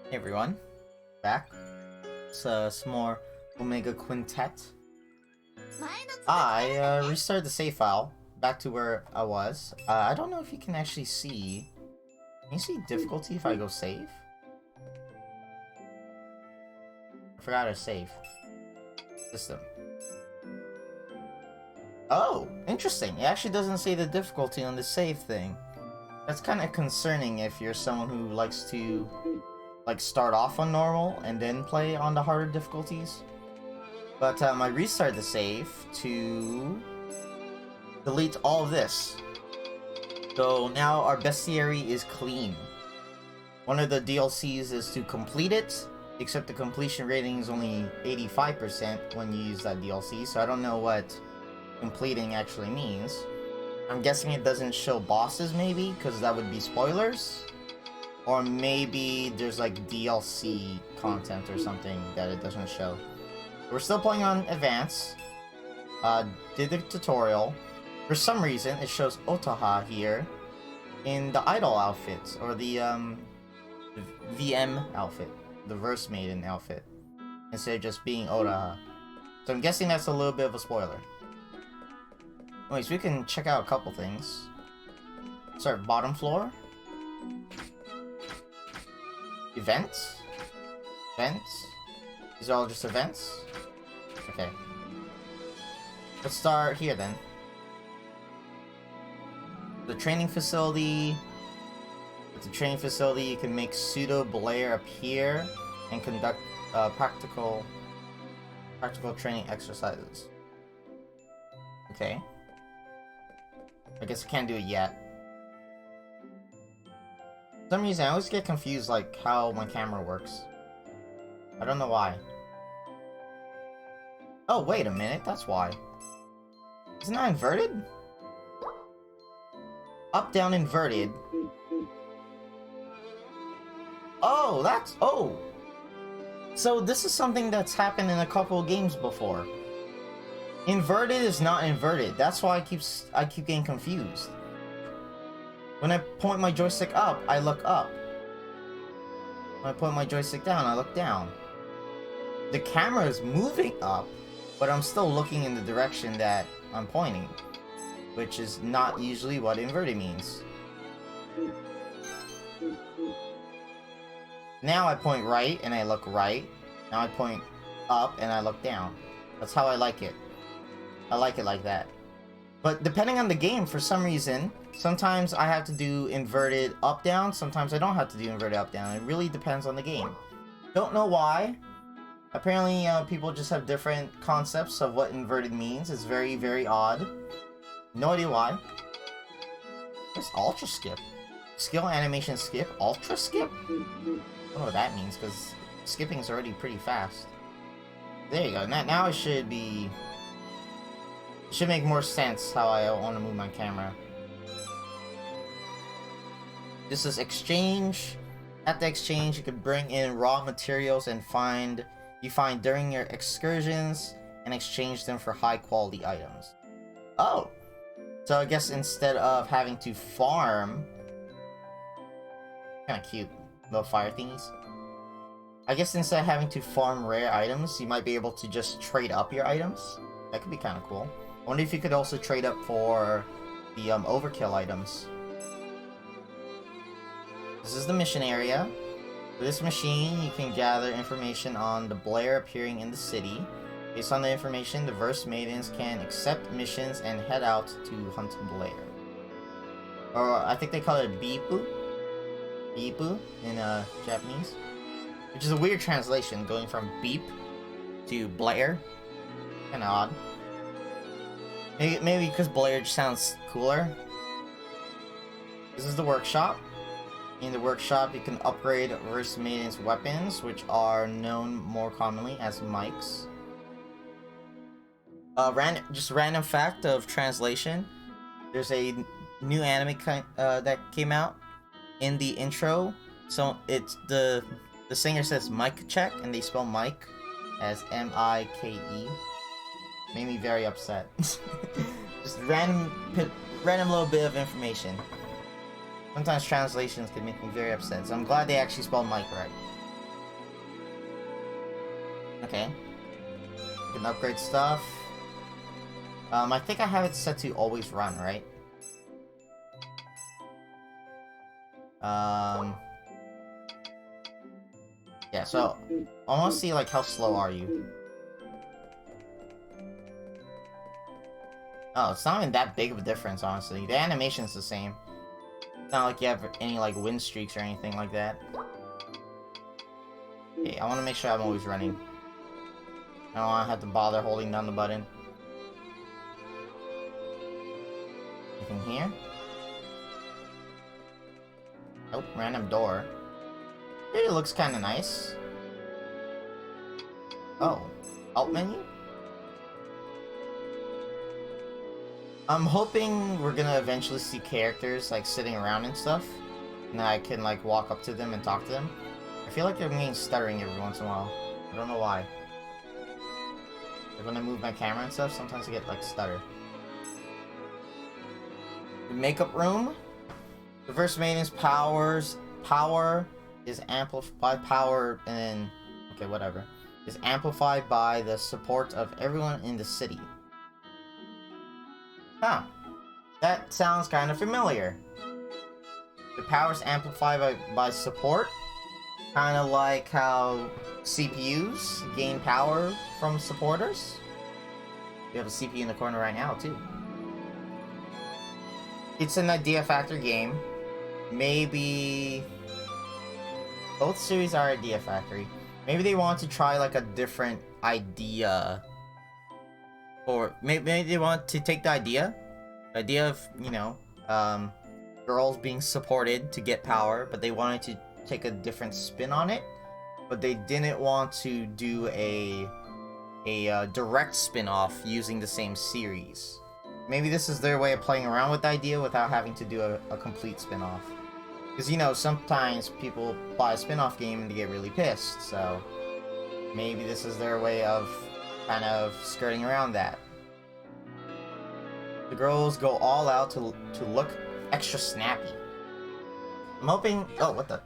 Hey everyone, back. It's some more Omega Quintet. I restarted the save file back to where I was. I don't know if you can actually see. Can you see difficulty if I go save? I forgot to save. System. Oh, interesting. It actually doesn't say the difficulty on the save thing. That's kind of concerning if you're someone who likes to like start off on normal and then play on the harder difficulties. But I restarted the save to delete all of this. So now our bestiary is clean. One of the DLCs is to complete it, except the completion rating is only 85% when you use that DLC, so I don't know what completing actually means. I'm guessing it doesn't show bosses maybe, because that would be spoilers. Or maybe there's like DLC content or something that it doesn't show. We're still playing on Advance. Did the tutorial. For some reason, it shows Otaha here in the Idol outfit, or the VM outfit, the Verse Maiden outfit, instead of just being Otaha. So I'm guessing that's a little bit of a spoiler. Anyways, we can check out a couple things. Start bottom floor. Events? Events? These are all just events? Okay. Let's start here then. The training facility. With the training facility, you can make pseudo Blair appear and conduct practical training exercises. Okay. I guess I can't do it yet. For some reason, I always get confused like how my camera works. I don't know why. Oh, wait a minute, that's why. Isn't that inverted? Up, down, inverted. Oh, that's... Oh! So this is something that's happened in a couple of games before. Inverted is not inverted. That's why I keep getting confused. When I point my joystick up, I look up. When I point my joystick down, I look down. The camera is moving up, but I'm still looking in the direction that I'm pointing, which is not usually what inverted means. Now I point right and I look right. Now I point up and I look down. That's how I like it. I like it like that. But depending on the game, for some reason, sometimes I have to do inverted up-down, sometimes I don't have to do inverted up-down. It really depends on the game. Don't know why. Apparently, people just have different concepts of what inverted means. It's very, very odd. No idea why. What's Ultra Skip? Skill animation skip? Ultra Skip? I don't know what that means, because skipping is already pretty fast. There you go. Now it should be... It should make more sense how I want to move my camera. This is exchange. At the exchange, you can bring in raw materials and you find during your excursions and exchange them for high quality items. Oh! So I guess instead of having to farm... Kinda cute. Little fire thingies. I guess instead of having to farm rare items, you might be able to just trade up your items. That could be kinda cool. I wonder if you could also trade up for the overkill items. This is the mission area. For this machine, you can gather information on the Blair appearing in the city. Based on the information, the Verse Maidens can accept missions and head out to hunt Blair. Or I think they call it Bipu. Bipu in Japanese. Which is a weird translation, going from beep to Blair. Kinda odd. Maybe because Blair just sounds cooler. This is the workshop. In the workshop, you can upgrade Verse Maiden's weapons, which are known more commonly as mics. Just random fact of translation. There's a new anime that came out in the intro. So it's the singer says mic check, and they spell mic as M-I-K-E. Made me very upset. Just random little bit of information. Sometimes translations can make me very upset, so I'm glad they actually spelled Mike right. Okay. We can upgrade stuff. I think I have it set to always run, right? Yeah, so I want to see, like, how slow are you? Oh, it's not even that big of a difference, honestly. The animation's the same. It's not like you have any, like, win streaks or anything like that. Okay, I want to make sure I'm always running. I don't want to have to bother holding down the button. Anything here? Nope, random door. It looks kind of nice. Oh, alt menu? I'm hoping we're gonna eventually see characters, like, sitting around and stuff. And I can, like, walk up to them and talk to them. I feel like they're getting stuttering every once in a while. I don't know why. Like, when I move my camera and stuff, sometimes I get, like, stutter. The makeup room. Reverse maintenance power is amplified and then... Okay, whatever. Is amplified by the support of everyone in the city. Huh. That sounds kind of familiar. The power's amplified by support. Kind of like how CPUs gain power from supporters. We have a CPU in the corner right now, too. It's an Idea Factory game. Maybe... Both series are Idea Factory. Maybe they want to try, like, a different idea. Or maybe they want to take the idea of, you know, girls being supported to get power, but they wanted to take a different spin on it. But they didn't want to do a direct spin-off using the same series. Maybe this is their way of playing around with the idea without having to do a complete spin-off. Because, you know, sometimes people buy a spin-off game and they get really pissed, so... Maybe this is their way of kind of skirting around that. The girls go all out to look extra snappy. I'm hoping... Oh, what the...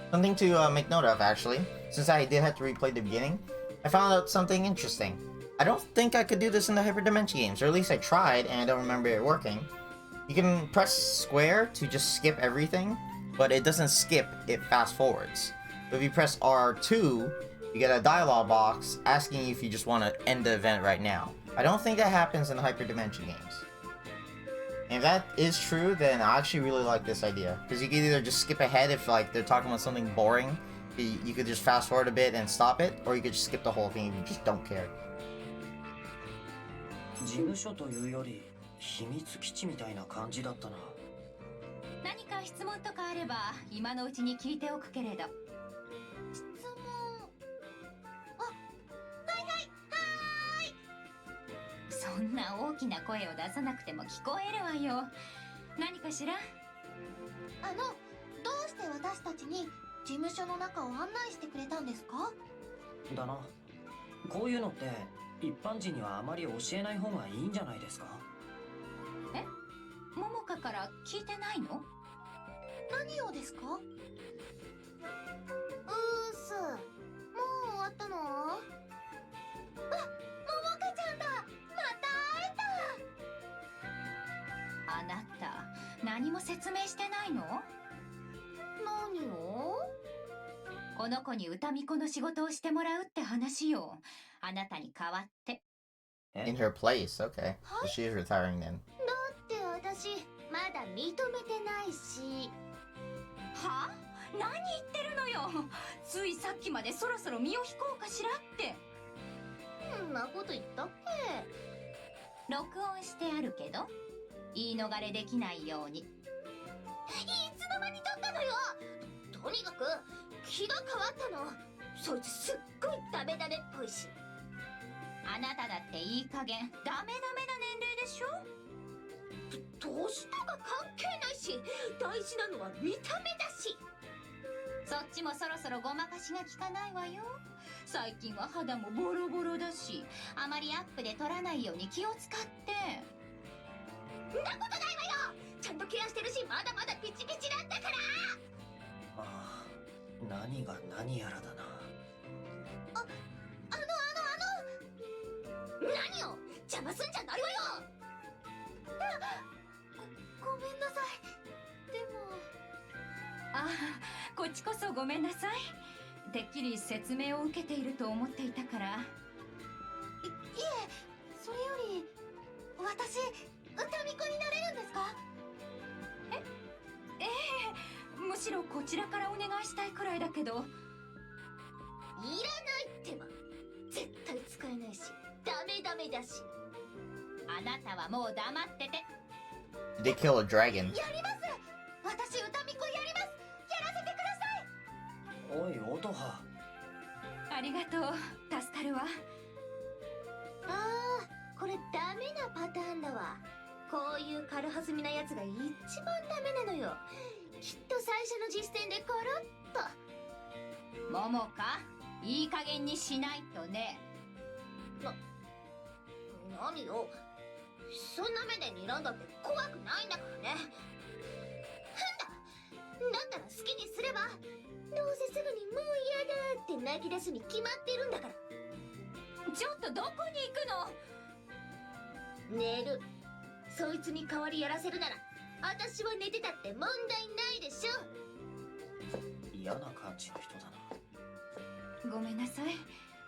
Something to make note of, actually. Since I did have to replay the beginning, I found out something interesting. I don't think I could do this in the Hyperdimension games, or at least I tried, and I don't remember it working. You can press square to just skip everything, but it doesn't skip, it fast forwards. But if you press R2, you get a dialog box asking you if you just want to end the event right now. I don't think that happens in the Hyperdimension games. And if that is true, then I actually really like this idea. Because you can either just skip ahead if, like, they're talking about something boring. You could just fast forward a bit and stop it, or you could just skip the whole thing if you just don't care. 事務所というより秘密基地みたいな感じだったな。何か質問とかあれば今のうちに聞いておくけれど。質問。あ、はいはいはーい。そんな大きな声を出さなくても聞こえるわよ。何かしら？どうして私たちに事務所の中を案内してくれたんですか？だな。こういうのって。一般人にはあまり教えない方がいいんじゃないですか？え？桃香から聞いてないの？何をですか？す。もう終わったの？あ、桃香ちゃんだ。また会えた。あなた、何も説明してないの？何を？この子に歌巫女の仕事をしてもらうって話よ。あなたに代わって。In her place, okay. So she is retiring then. だって私まだ認めてないし。は？何言ってるのよ。ついさっきまでそろそろ身を引こうかしらって。そんなこと言ったっけ？録音してあるけど、言い逃れできないように。いつの間に撮ったのよ。とにかく気が変わったの。そいつすっごいダメダメっぽいし。あなただっていい加減ダメダメな年齢でしょ。年とか関係ないし、大事なのは見た目だし。そっちもそろそろごまかしが効かないわよ。最近は肌もボロボロだし、あまりアップで撮らないように気を使って。んなことないわよ。ちゃんとケアしてるし、まだまだピチピチなんだから。ああ、何が何やらだな。何を邪魔すんじゃないわよ。ごめんなさい。でもああ、こっちこそごめんなさい。てっきり説明を受けていると思っていたから。いえ、それより私歌巫女になれるんですか？ええ、むしろこちらからお願いしたいくらいだけど。いらないってば。絶対使えないしダメだし。あなたはもう黙ってて。 They kill a dragon. やります。私歌巫女やります。やらせてください。おい、音羽。ありがとう、助かるわ。ああ、これダメなパターンだわ。こういう軽はずみなやつが一番ダメなのよ。きっと最初の実践でコロッと。モモか、いい加減にしないとね。何よ、そんな目で睨んだって怖くないんだからね。だったら好きにすれば。どうせすぐにもう嫌だって泣き出すに決まってるんだから。ちょっとどこに行くの？寝る。そいつに代わりやらせるなら私は寝てたって問題ないでしょ。嫌な感じの人だな。ごめんなさい、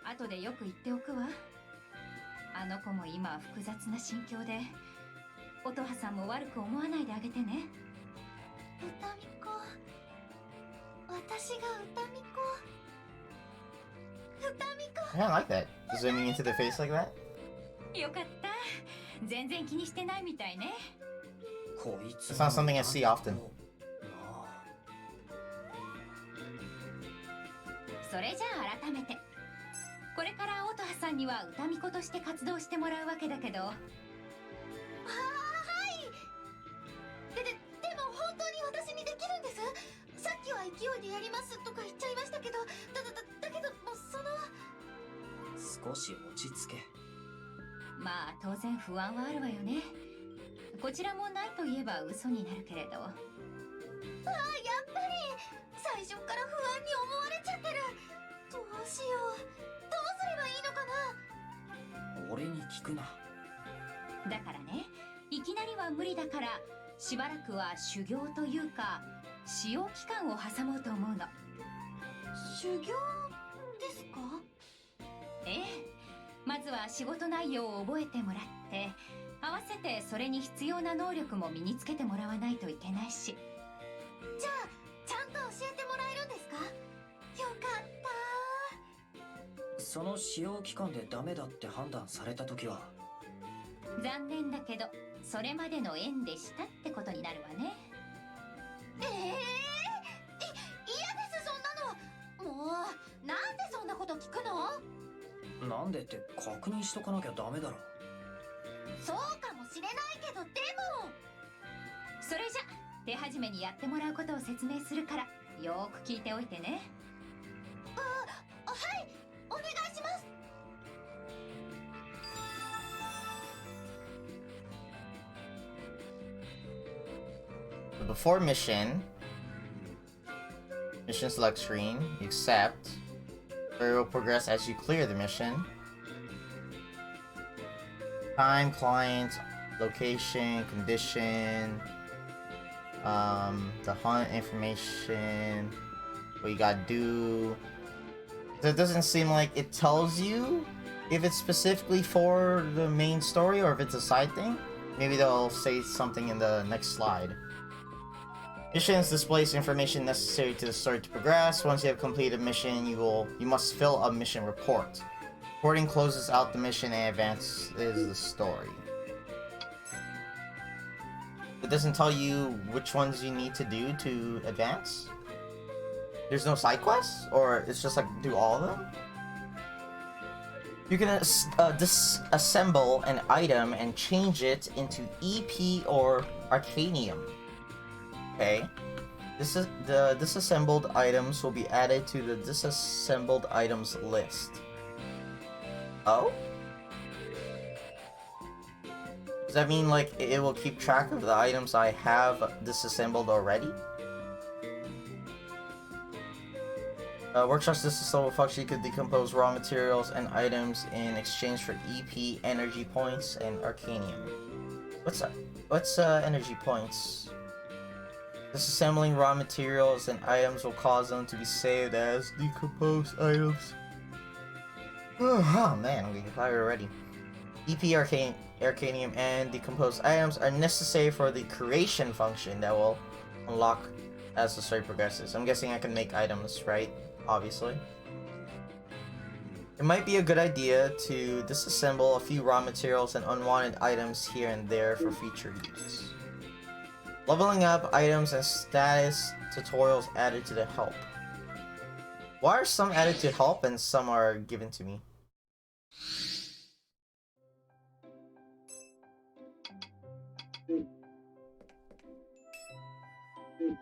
後でよく言っておくわ。あの子も今は複雑な心境で、音羽さんも悪く思わないであげてね。歌巫女、私が歌巫女。歌巫 I kind of like that. Zooming into the face like that. 女。よかった。全然気にしてないみたいね。こいつ It's not something I see often. それじゃあ改めて、これから音羽さんには歌巫女として活動してもらうわけだけど。はい。でも本当に私にできるんです。さっきは勢いでやりますとか言っちゃいましたけど、だけどもうその。少し落ち着け。まあ当然不安はあるわよね。こちらもないと言えば嘘になるけれど。ああ、やっぱり最初から不安に思われちゃってる。どうしよう、どうすればいいのかな。俺に聞くな。だからね、いきなりは無理だから、しばらくは修行というか使用期間を挟もうと思うの。修行ですか？ええ、まずは仕事内容を覚えてもらって、合わせてそれに必要な能力も身につけてもらわないといけないし。じゃあちゃんと教えてもらえるんですか？よかった。その使用期間でダメだって判断された時は。残念だけどそれまでの縁でしたってことになるわね。嫌です、そんなの。もうなんでそんなこと聞くの？なんでって確認しとかなきゃダメだろ。そうかもしれないけど、でもそれじゃ手始めにやってもらうことを説明するから、よーく聞いておいてね。はい、お願いします。Before mission select screen, you accept. Story will progress as you clear the mission. Time, client, location, condition, the hunt information, what you gotta do. So it doesn't seem like it tells you if it's specifically for the main story or if it's a side thing. Maybe they'll say something in the next slide. Missions displays information necessary to the story to progress. Once you have completed a mission, you must fill a mission report. Reporting closes out the mission and advances the story. It doesn't tell you which ones you need to do to advance? There's no side quests? Or it's just like do all of them? You can disassemble an item and change it into EP or Arcanium. Okay. The disassembled items will be added to the disassembled items list. Oh? Does that mean, like, it will keep track of the items I have disassembled already? Workshop's disassemble function could decompose raw materials and items in exchange for EP, energy points, and arcanium. What's energy points? Disassembling raw materials and items will cause them to be saved as decomposed items. Oh man, I'm getting tired already. EP, arcanium, and decomposed items are necessary for the creation function that will unlock as the story progresses. I'm guessing I can make items, right? Obviously. It might be a good idea to disassemble a few raw materials and unwanted items here and there for future use. Leveling up items and status tutorials added to the help. Why are some added to help and some are given to me?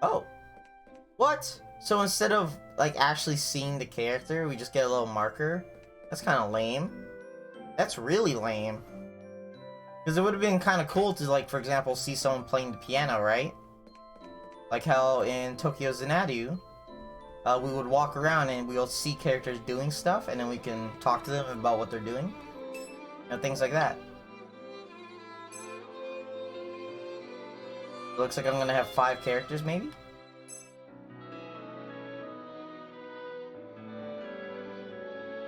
Oh. What? So instead of like actually seeing the character, we just get a little marker? That's kind of lame. That's really lame. Because it would have been kind of cool to, like, for example, see someone playing the piano, right? Like how in Tokyo Xanadu, we would walk around and we'll see characters doing stuff, and then we can talk to them about what they're doing. You know, things like that. It looks like I'm gonna have 5 characters, maybe?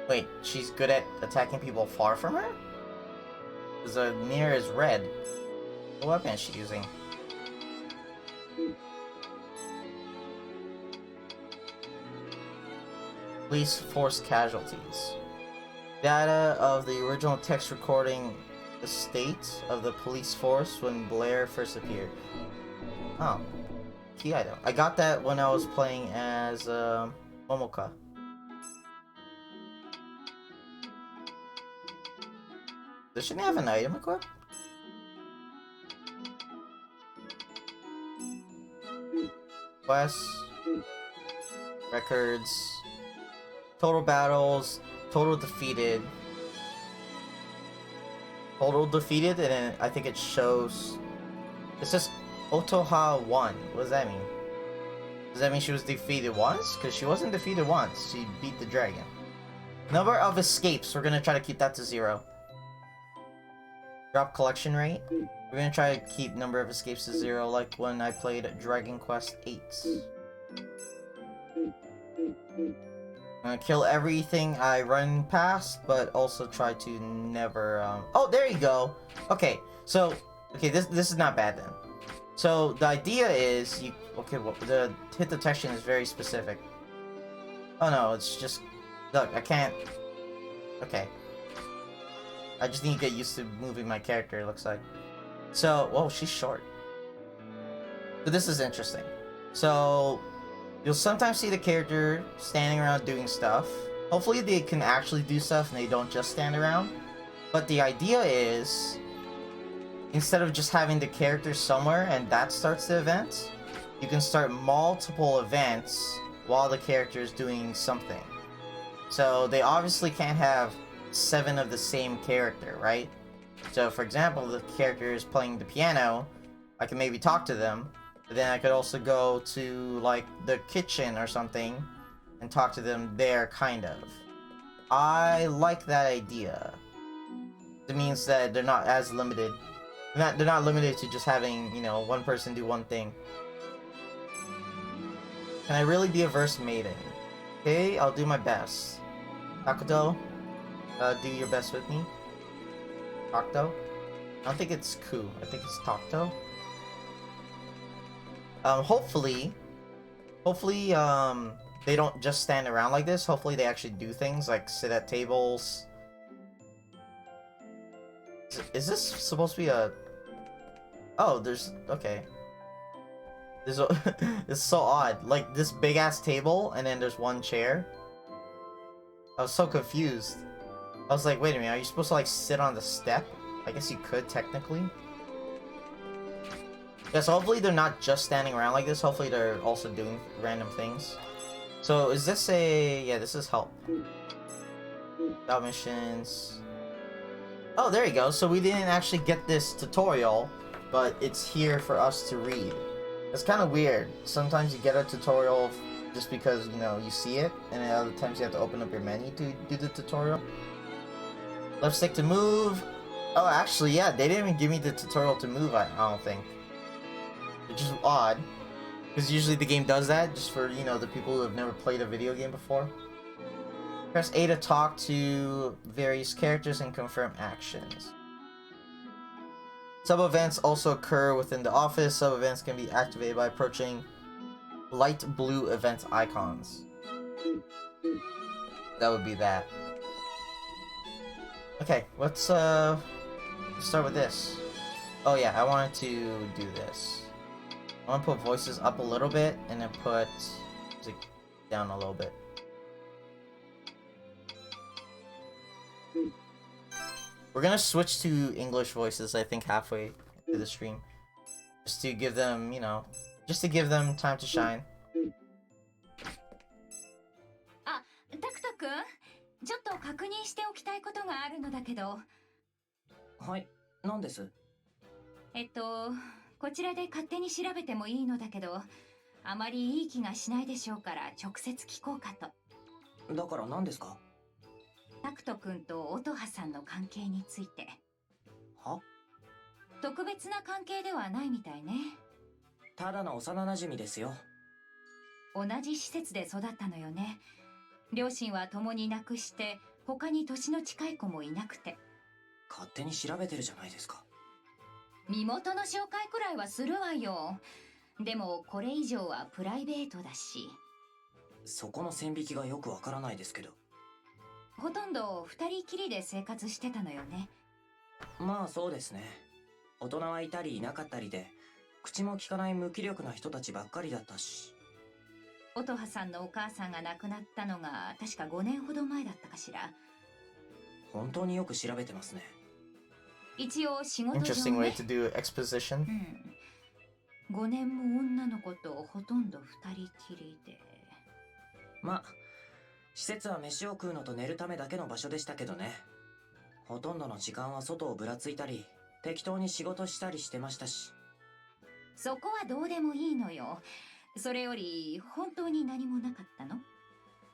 Wait, she's good at attacking people far from her? Because the mirror is red. What weapon is she using? Police force casualties. Data of the original text recording the state of the police force when Blair first appeared. Oh. Key item. I got that when I was playing as Momoka. Does she have an item equipped? Quests. Records. Total battles. Total defeated. Total defeated, and then I think it shows... It says Otoha won. What does that mean? Does that mean she was defeated once? Because she wasn't defeated once. She beat the dragon. Number of escapes. We're gonna try to keep that to 0. Drop collection rate. We're gonna try to keep number of escapes to 0, like when I played Dragon Quest VIII. I'm gonna kill everything I run past, but also try to never. Oh, there you go. Okay, so this is not bad then. So the idea is the hit detection is very specific. Oh no, it's just look. I can't. Okay. I just need to get used to moving my character, it looks like. So, whoa, she's short. But this is interesting. So, you'll sometimes see the character standing around doing stuff. Hopefully they can actually do stuff and they don't just stand around. But the idea is, instead of just having the character somewhere and that starts the event, you can start multiple events while the character is doing something. So, they obviously can't have 7 of the same character, right? So, for example, the character is playing the piano, I can maybe talk to them, but then I could also go to, like, the kitchen or something and talk to them there, kind of. I like that idea. It means that they're not as limited. They're not limited to just having, you know, one person do one thing. Can I really be a verse maiden? Okay, I'll do my best. Takuto? Do your best with me. Takto? I don't think it's Ku. I think it's Takto. Hopefully, they don't just stand around like this. Hopefully they actually do things like sit at tables. Is this supposed to be a... Oh, there's... Okay. There's a... It's so odd. Like, this big-ass table, and then there's one chair. I was so confused. I was like, wait a minute, are you supposed to, like, sit on the step? I guess you could, technically. Yeah, so hopefully they're not just standing around like this. Hopefully they're also doing random things. So is this a... Yeah, this is help. About missions. Oh, there you go. So we didn't actually get this tutorial, but it's here for us to read. It's kind of weird. Sometimes you get a tutorial just because, you know, you see it, and then other times you have to open up your menu to do the tutorial. Left stick to move. Oh, actually, yeah, they didn't even give me the tutorial to move, I don't think. Which is odd. Because usually the game does that, just for, you know, the people who have never played a video game before. Press A to talk to various characters and confirm actions. Sub-events also occur within the office. Sub-events can be activated by approaching light blue event icons. That would be that. Okay, let's start with this. Oh yeah, I wanted to do this. I want to put voices up a little bit and then put music down a little bit. We're gonna switch to English voices, I think, halfway through the stream. Just to give them, you know, just to give them time to shine. あ、タクト君、ちょっと確認しておきたいことがあるのだけど。はい、何です？こちらで勝手に調べてもいいのだけど、あまりいい気がしないでしょうから直接聞こうかと。だから何ですか？タクト君と音羽さんの関係について。は？特別な関係ではないみたいね。ただの幼馴染ですよ。同じ施設で育ったのよね。両親は共に亡くして、他に年の近い子もいなくて。勝手に調べてるじゃないですか。身元の紹介くらいはするわよ。でもこれ以上はプライベートだし。そこの線引きがよくわからないですけど。ほとんど二人きりで生活してたのよね。まあそうですね。大人はいたりいなかったりで、口も利かない無気力な人たちばっかりだったし。音羽さんのお母さんが亡くなったのが確か5年ほど前だったかしら。本当によく調べてますね。一応仕事上 Interesting ね。 way to do exposition. 5年も女の子とほとんど二人きりで。まあ施設は飯を食うのと寝るためだけの場所でしたけどね。ほとんどの時間は外をぶらついたり適当に仕事したりしてましたし。そこはどうでもいいのよ。それより本当に何もなかったの？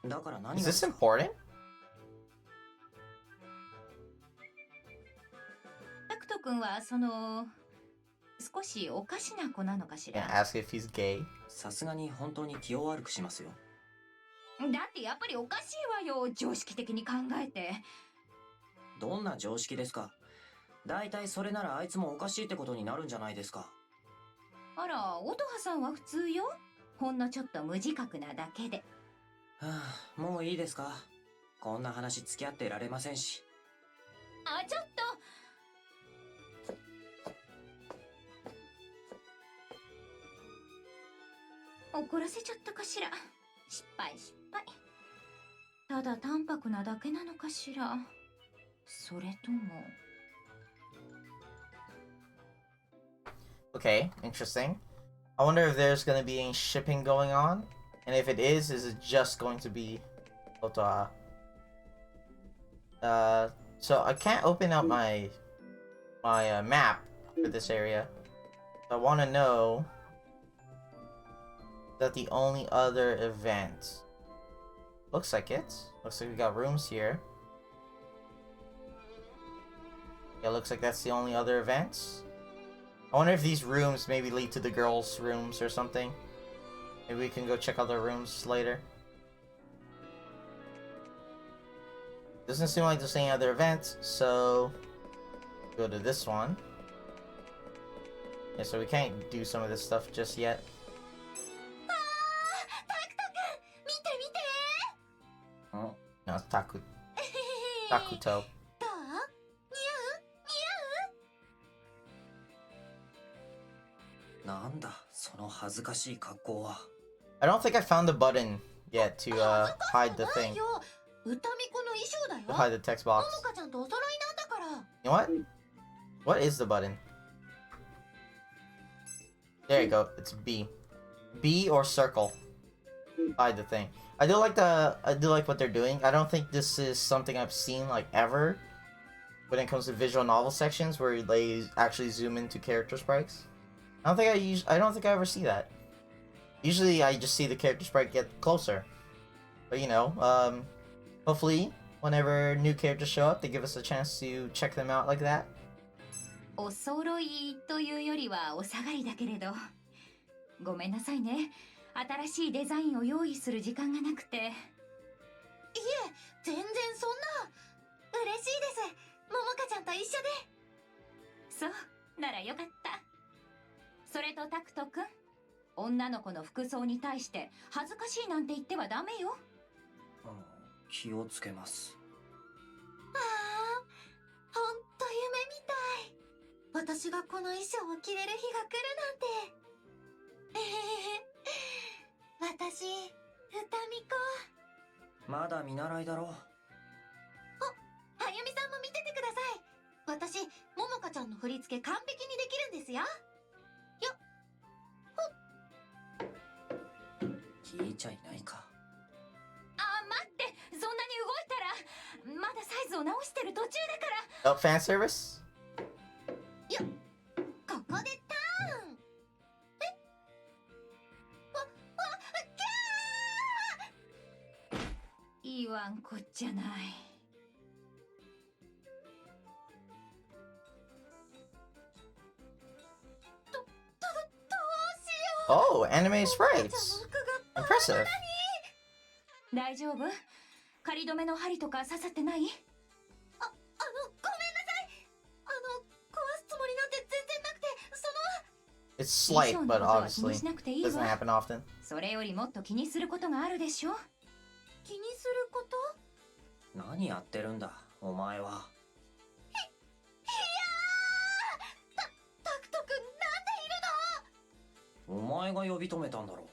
だから何が Is で this すか？ important? タクト君は少しおかしな子なのかし Gonna ら。 ask if he's gay. さすがに本当に気を悪くしますよ。だってやっぱりおかしいわよ、常識的に考えて。どんな常識ですか？だいたいそれならあいつもおかしいってことになるんじゃないですか。あら、音羽さんは普通よ。ほんのちょっと無自覚なだけで。はあ、もういいですか？こんな話付き合ってられませんし。あ、ちょっと怒らせちゃったかしら。失敗。ただ淡白なだけなのかしら。それとも。 Okay, interesting. I wonder if there's gonna be any shipping going on, and if it is it just going to be Otoa? So I can't open up my map for this area. I want to know that the only other event looks like it. Looks like we got rooms here. Yeah, looks like that's the only other events. I wonder if these rooms maybe lead to the girls' rooms or something. Maybe we can go check out their rooms later. Doesn't seem like there's any other events, so go to this one. Yeah, so we can't do some of this stuff just yet. No, it's Takuto. I don't think I found the button yet to hide the thing. To hide the text box. You know what? What is the button? There you go. It's B. B or circle. By the thing. I do like what they're doing. I don't think this is something I've seen like ever when it comes to visual novel sections where they actually zoom into character sprites. I don't think I ever see that. Usually I just see the character sprite get closer. But you know, hopefully whenever new characters show up, they give us a chance to check them out like that. お揃いというよりはお下がりだけれど、ごめんなさいね。新しいデザインを用意する時間がなくて。いえ、全然そんな。嬉しいです。ももかちゃんと一緒で。そう、ならよかった。それとタクトくん、女の子の服装に対して恥ずかしいなんて言ってはダメよ。気をつけます。ああ、ほんと夢みたい。私がこの衣装を着れる日が来るなんて。私、歌美子。まだ見習いだろ。あゆみさんも見ててください。私、ももかちゃんの振り付け完璧にできるんですよ。聞いちゃいないか。あ、待って、そんなに動いたらまだサイズを直してる途中だから。Oh, fan service? よっ、ここでターン。いいわんこっちゃない。どうしよう。Oh, anime sprites. Impressive. 大丈夫？仮止めの針とか刺さってない？ごめんなさい。壊すつもりなんて全然なくて、It's slight, but obviously doesn't happen often. それよりもっと気にすることがあるでしょ？気にすること？何やってるんだ、お前は。タクト君、なんでいるの？お前が呼び止めたんだろ。見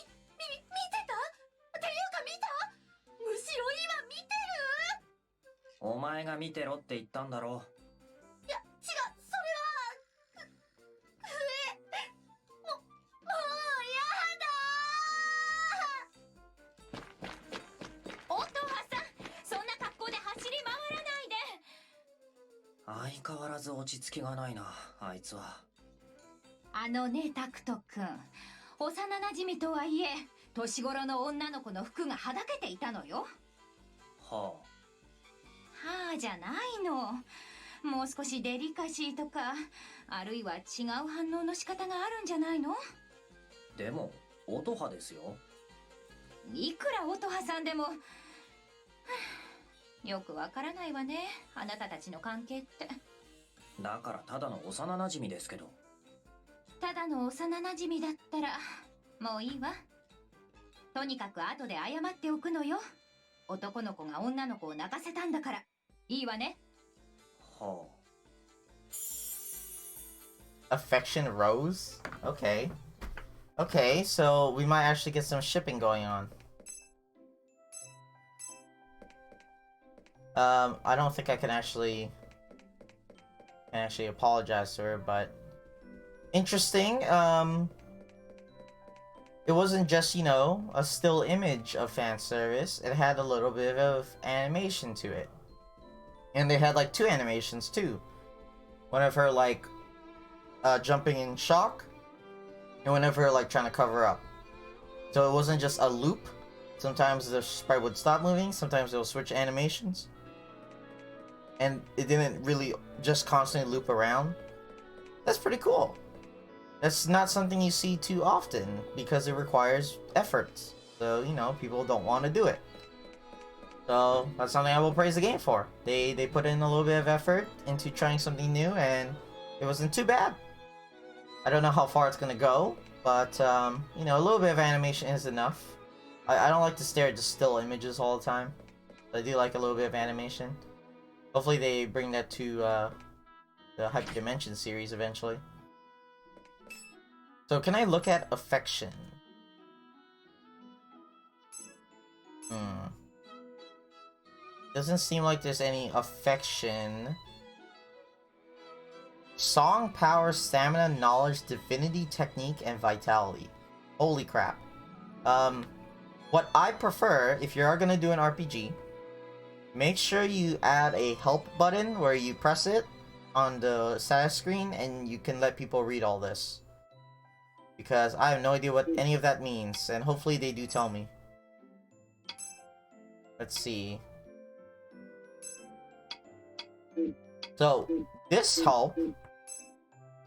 てた？っていうか見た？むしろ今見てる？お前が見てろって言ったんだろ。いや、違う、それは。もうやだー。音羽さん、そんな格好で走り回らないで。相変わらず落ち着きがないな、あいつは。あのね、タクト君、幼馴染とはいえ年頃の女の子の服がはだけていたのよ。はあじゃないの。もう少しデリカシーとか、あるいは違う反応の仕方があるんじゃないの？あ。でも音羽ですよ。いくら音羽さんでもよくわからないわね、あなたたちの関係って。だからただの幼馴染ですけど。ただの幼馴染だったらもういいわ。とにかく後で謝っておくのよ。男の子が女の子を泣かせたんだから。いいわね。はあ。Affection Rose? Okay. Okay, so we might actually get some shipping going on. I don't think I can actually apologize to her, but interesting. It wasn't just, you know, a still image of fan service. It had a little bit of animation to it. And they had like two animations too. One of her like jumping in shock, and one of her like trying to cover up. So it wasn't just a loop. Sometimes the sprite would stop moving, sometimes it would switch animations. And it didn't really just constantly loop around. That's pretty cool. That's not something you see too often because it requires effort. So, you know, people don't want to do it. So that's something I will praise the game for. They put in a little bit of effort into trying something new, and it wasn't too bad. I don't know how far it's gonna go, but you know, a little bit of animation is enough. I don't like to stare at just still images all the time. I do like a little bit of animation. Hopefully they bring that to the Hyperdimension series eventually. So can I look at affection? Doesn't seem like there's any affection Song, power, stamina, knowledge, divinity, technique, and vitality. Holy crap. What I prefer, if you are gonna do an RPG, make sure you add a help button where you press it on the status screen and you can let people read all this. Because I have no idea what any of that means, and hopefully they do tell me. Let's see. So, this help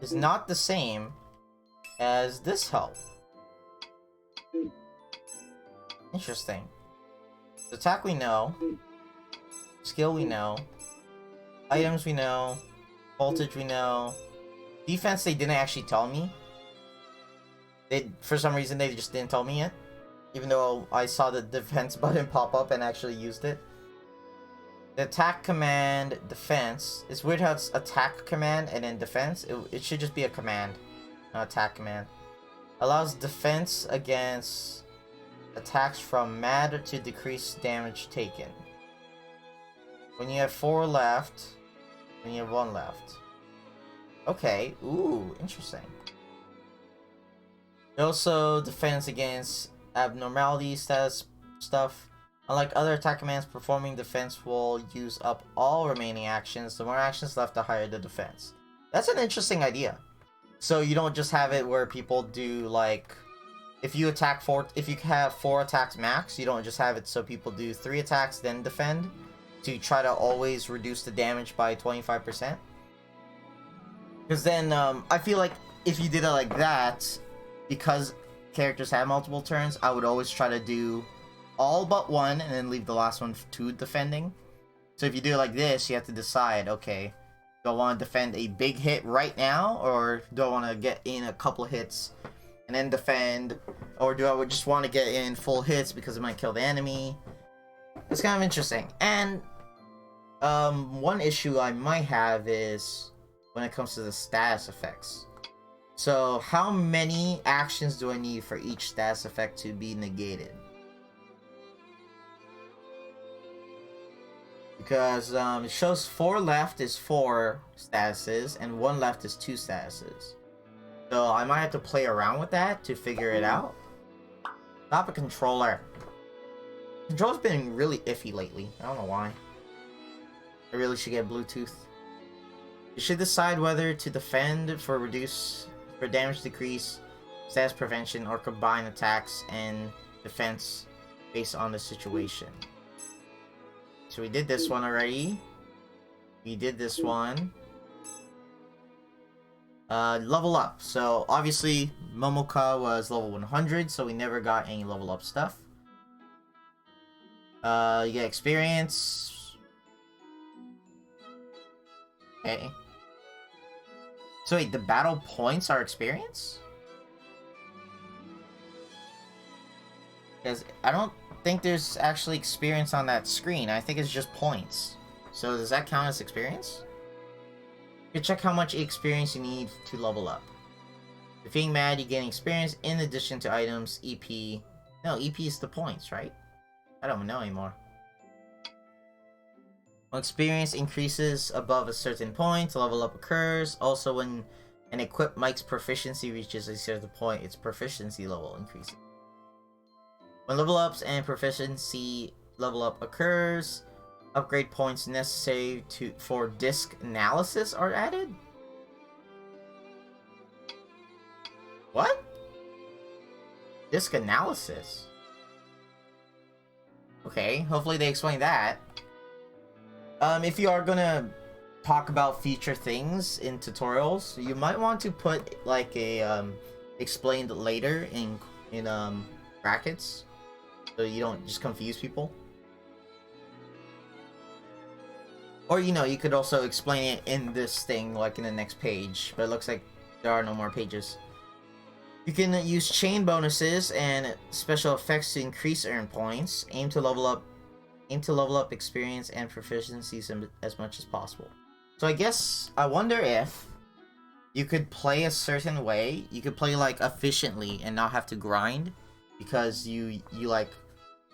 is not the same as this help. Interesting. Attack we know. Skill we know. Items we know. Voltage we know. Defense they didn't actually tell me. For some reason they just didn't tell me it. Even though I saw the defense button pop up and actually used it. The attack command, defense. It's weird how it's attack command and then defense. It should just be a command, not attack command. Allows defense against attacks from mad to decrease damage taken. When you have 4 left, when you have 1 left. Okay, ooh, interesting. Also defense against abnormality status stuff. Unlike other attack commands, performing defense will use up all remaining actions. The more actions left, the higher the defense. That's an interesting idea. So you don't just have it where people do like, if you have 4 attacks max, you don't just have it so people do 3 attacks then defend to try to always reduce the damage by 25%. Because then I feel like if you did it like that, because characters have multiple turns, I would always try to do all but 1 and then leave the last one to defending. So if you do it like this, you have to decide, okay, do I want to defend a big hit right now, or do I want to get in a couple hits and then defend, or do I just want to get in full hits because it might kill the enemy? It's kind of interesting. And one issue I might have is when it comes to the status effects. So how many actions do I need for each status effect to be negated? Because it shows 4 left is 4 statuses and 1 left is 2 statuses. So I might have to play around with that to figure it out. Stop a controller. Control's been really iffy lately. I don't know why. I really should get Bluetooth. You should decide whether to defend for damage decrease, status prevention, or combine attacks and defense based on the situation. So we did this one already. We did this one. Level up. So obviously Momoka was level 100, so we never got any level up stuff. You get experience. Okay. So wait, the battle points are experience? Because I don't think there's actually experience on that screen. I think it's just points. So does that count as experience? You can check how much experience you need to level up. Defeating mad, you gain experience in addition to items, EP. No, EP is the points, right? I don't know anymore. When experience increases above a certain point, level up occurs. Also, when an equipped mic's proficiency reaches a certain point, its proficiency level increases. When level ups and proficiency level up occurs, upgrade points necessary for disc analysis are added? What? Disc analysis? Okay, hopefully they explain that. If you are gonna talk about future things in tutorials, you might want to put like a explained later in brackets, so you don't just confuse people. Or you could also explain it in this thing, like in the next page, but it looks like there are no more pages. You can use chain bonuses and special effects to increase earn points. Aim to level up experience and proficiencies as much as possible. So I wonder if you could play a certain way. You could play like efficiently and not have to grind, because you like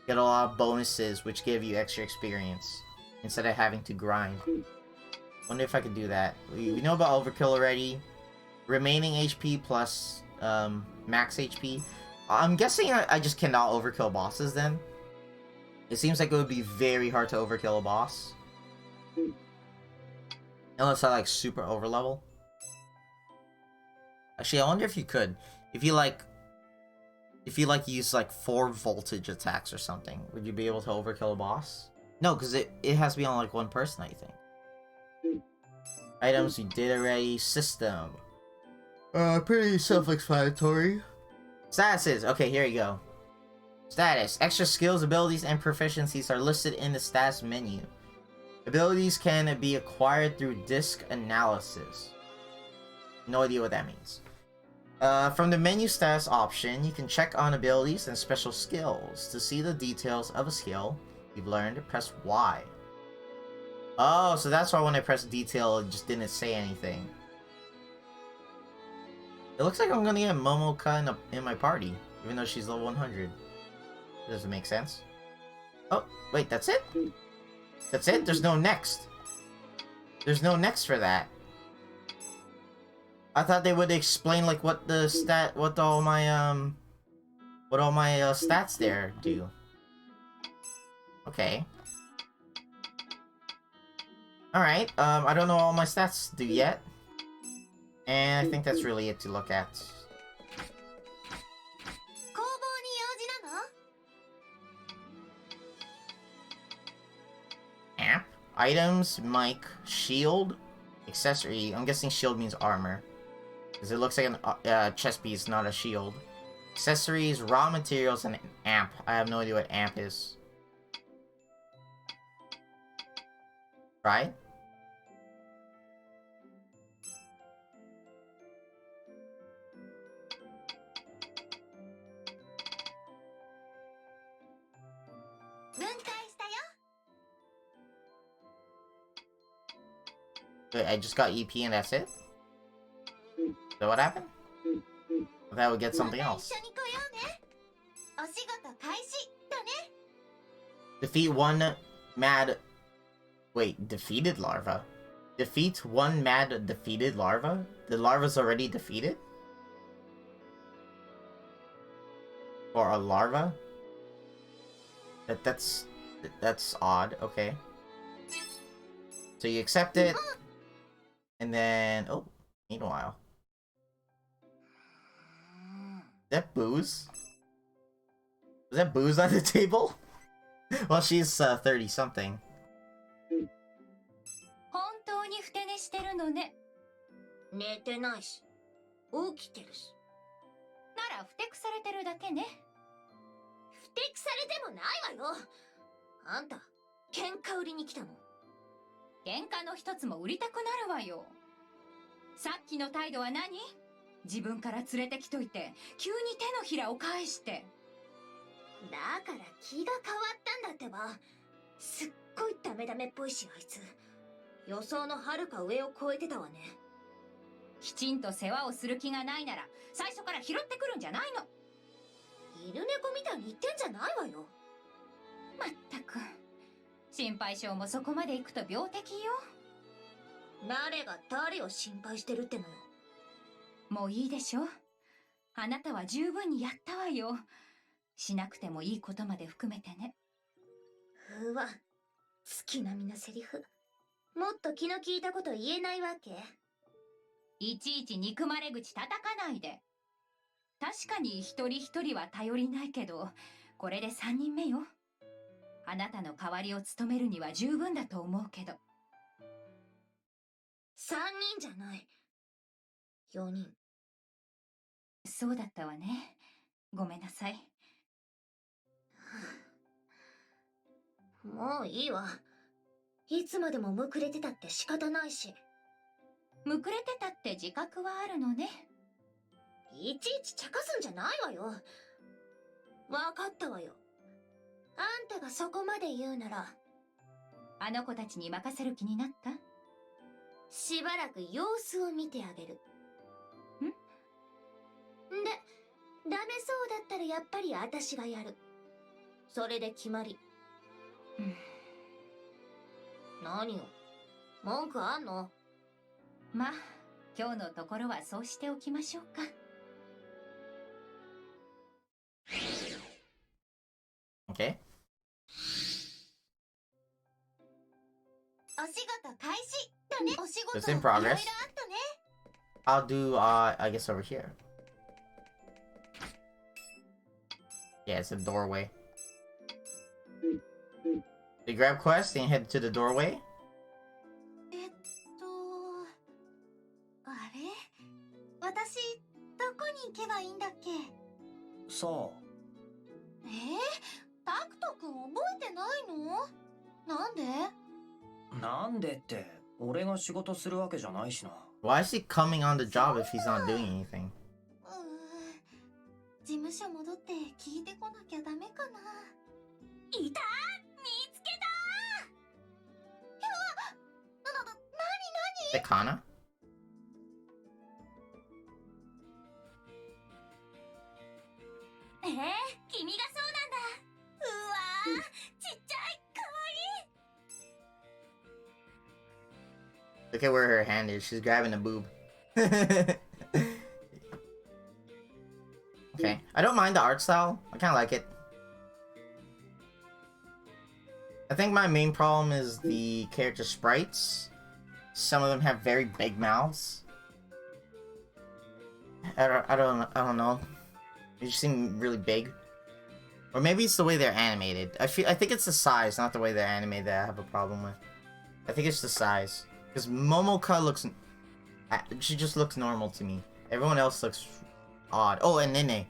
get a lot of bonuses which give you extra experience instead of having to grind. Wonder if I could do that. We know about overkill already. Remaining HP plus max HP. I'm guessing I just cannot overkill bosses then. It seems like it would be very hard to overkill a boss. Unless I like super overlevel. Actually, I wonder if you could. If you use like 4 voltage attacks or something, would you be able to overkill a boss? No, because it has to be on like one person, I think. Items we did already. System. Pretty self-explanatory. Statuses. Okay, here you go. Status. Extra skills, abilities, and proficiencies are listed in the status menu. Abilities can be acquired through disc analysis. No idea what that means. From the menu status option, you can check on abilities and special skills. To see the details of a skill you've learned, press Y. Oh, so that's why when I pressed detail, it just didn't say anything. It looks like I'm gonna get Momoka in my party, even though she's level 100. Doesn't make sense. Oh, wait, that's it? That's it? There's no next. There's no next for that. I thought they would explain like what all my stats there do. Okay. Alright, I don't know all my stats do yet. And I think that's really it to look at. Amp. Items, mic, shield, accessory. I'm guessing shield means armor. Because it looks like a chest piece, not a shield. Accessories, raw materials, and an amp. I have no idea what amp is. Right? Wait, I just got EP and that's it? So what happened? I thought I would get something else. Defeat one mad... Wait, defeated larva? Defeat one mad defeated larva? The larva's already defeated? Or a larva? That's odd, okay. So you accept it, and then... Oh, meanwhile. Is that booze? Was that booze on the table? Well, she's 30-something. 本当にふて寝してるのね。寝てないし、起きてるし。ならふてくされてるだけね。ふてくされてもないわよ。あんた、喧嘩売りに来たの。喧嘩の一つも売りたくなるわよ。さっきの態度は何？自分から連れてきといて、急に手のひらを返して。だから気が変わったんだってば。すっごいダメダメっぽいし、あいつ。予想のはるか上を超えてたわね。きちんと世話をする気がないなら、最初から拾ってくるんじゃないの。犬猫みたいに言ってんじゃないわよ。まったく。心配性もそこまで行くと病的よ。誰が誰を心配してるってのよ。もういいでしょ。あなたは十分にやったわよ。しなくてもいいことまで含めてね。うわ、月並みのセリフ。もっと気の利いたこと言えないわけ？いちいち憎まれ口叩かないで。確かに一人一人は頼りないけど、これで3人目よ。あなたの代わりを務めるには十分だと思うけど。3人じゃない。4人。そうだったわね。ごめんなさい。もういいわ。いつまでもむくれてたって仕方ないし。むくれてたって自覚はあるのね。いちいち茶化すんじゃないわよ。わかったわよ。あんたがそこまで言うなら。あの子たちに任せる気になった？しばらく様子を見てあげる。ん？で、ダメそうだったらやっぱり私がやる。それで決まり。何よ。文句あんの？まあ今日のところはそうしておきましょうか。Okay. お仕事開始だね。お仕事 It's in いろいろあ progress. ったね。 I'll do, I guess over here. Yeah, it's a doorway. So you grab quest and head to the doorway. あれ、私どこに行けばいいんだっけ？さタクト君覚えてないの？なんで？あ、なんでって、俺が仕事するわけじゃないしな。Why is he coming on the job if he's not doing anything? 事務所戻って聞いてこなきゃダメかな。いた！見つけた！The Kana? 君がそうなんだ。うわー、ちっちゃい、かわいい。 Look at where her hand is. She's grabbing a boob. Okay. I don't mind the art style. I kind of like it. I think my main problem is the character sprites. Some of them have very big mouths. I don't know. They just seem really big. Or maybe it's the way they're animated. I think it's the size, not the way they're animated, that I have a problem with. I think it's the size. Because Momoka looks... She just looks normal to me. Everyone else looks odd. Oh, and Nene.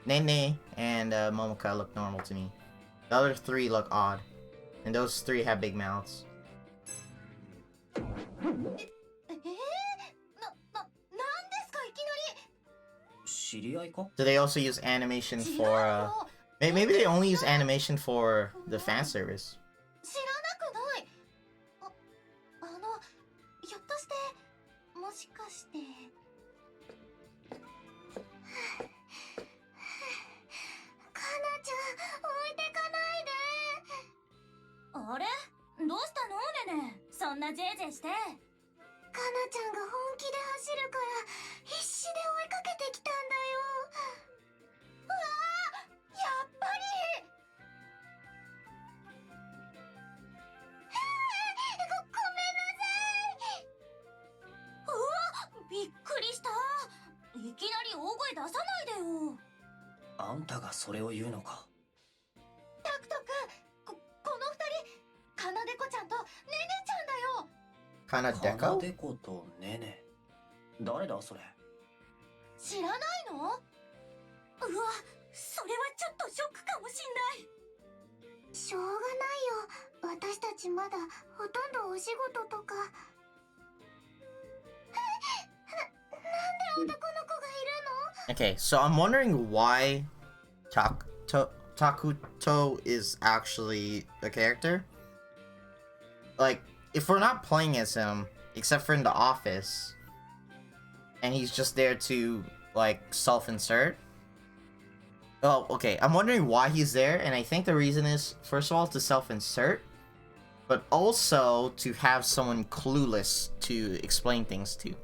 Nene and Momoka look normal to me. The other three look odd. And those three have big mouths. なんですかいきなり。知り合いか？ Do they also use animation for, maybe they only use animation for the fan service. 知らなくない。ひょっとしてもしかして。かなちゃん置いてかないで。あれ、どうしたのねね、そんなゼーゼーして。かなちゃんが本気で走るから必死で追いかけてきたんだよ。うわー、やっぱり。ごめんなさい。うわ、びっくりした。いきなり大声出さないでよ。あんたがそれを言うのか？タクト君、この二人、かなでこちゃんとねねちゃんだよ。かな Kanadeko? でことねね。誰だそれ？知らないの？うわ、それはちょっとショックかもしんない。しょうがないよ。私たちまだほとんどお仕事とか。なんで男の子がいるの？ Okay, so I'm wondering why Takuto is actually a character. Like, if we're not playing as him, except for in the office, and he's just there to, like, self-insert. Oh, okay, I'm wondering why he's there, and I think the reason is, first of all, to self-insert, but also to have someone clueless to explain things to.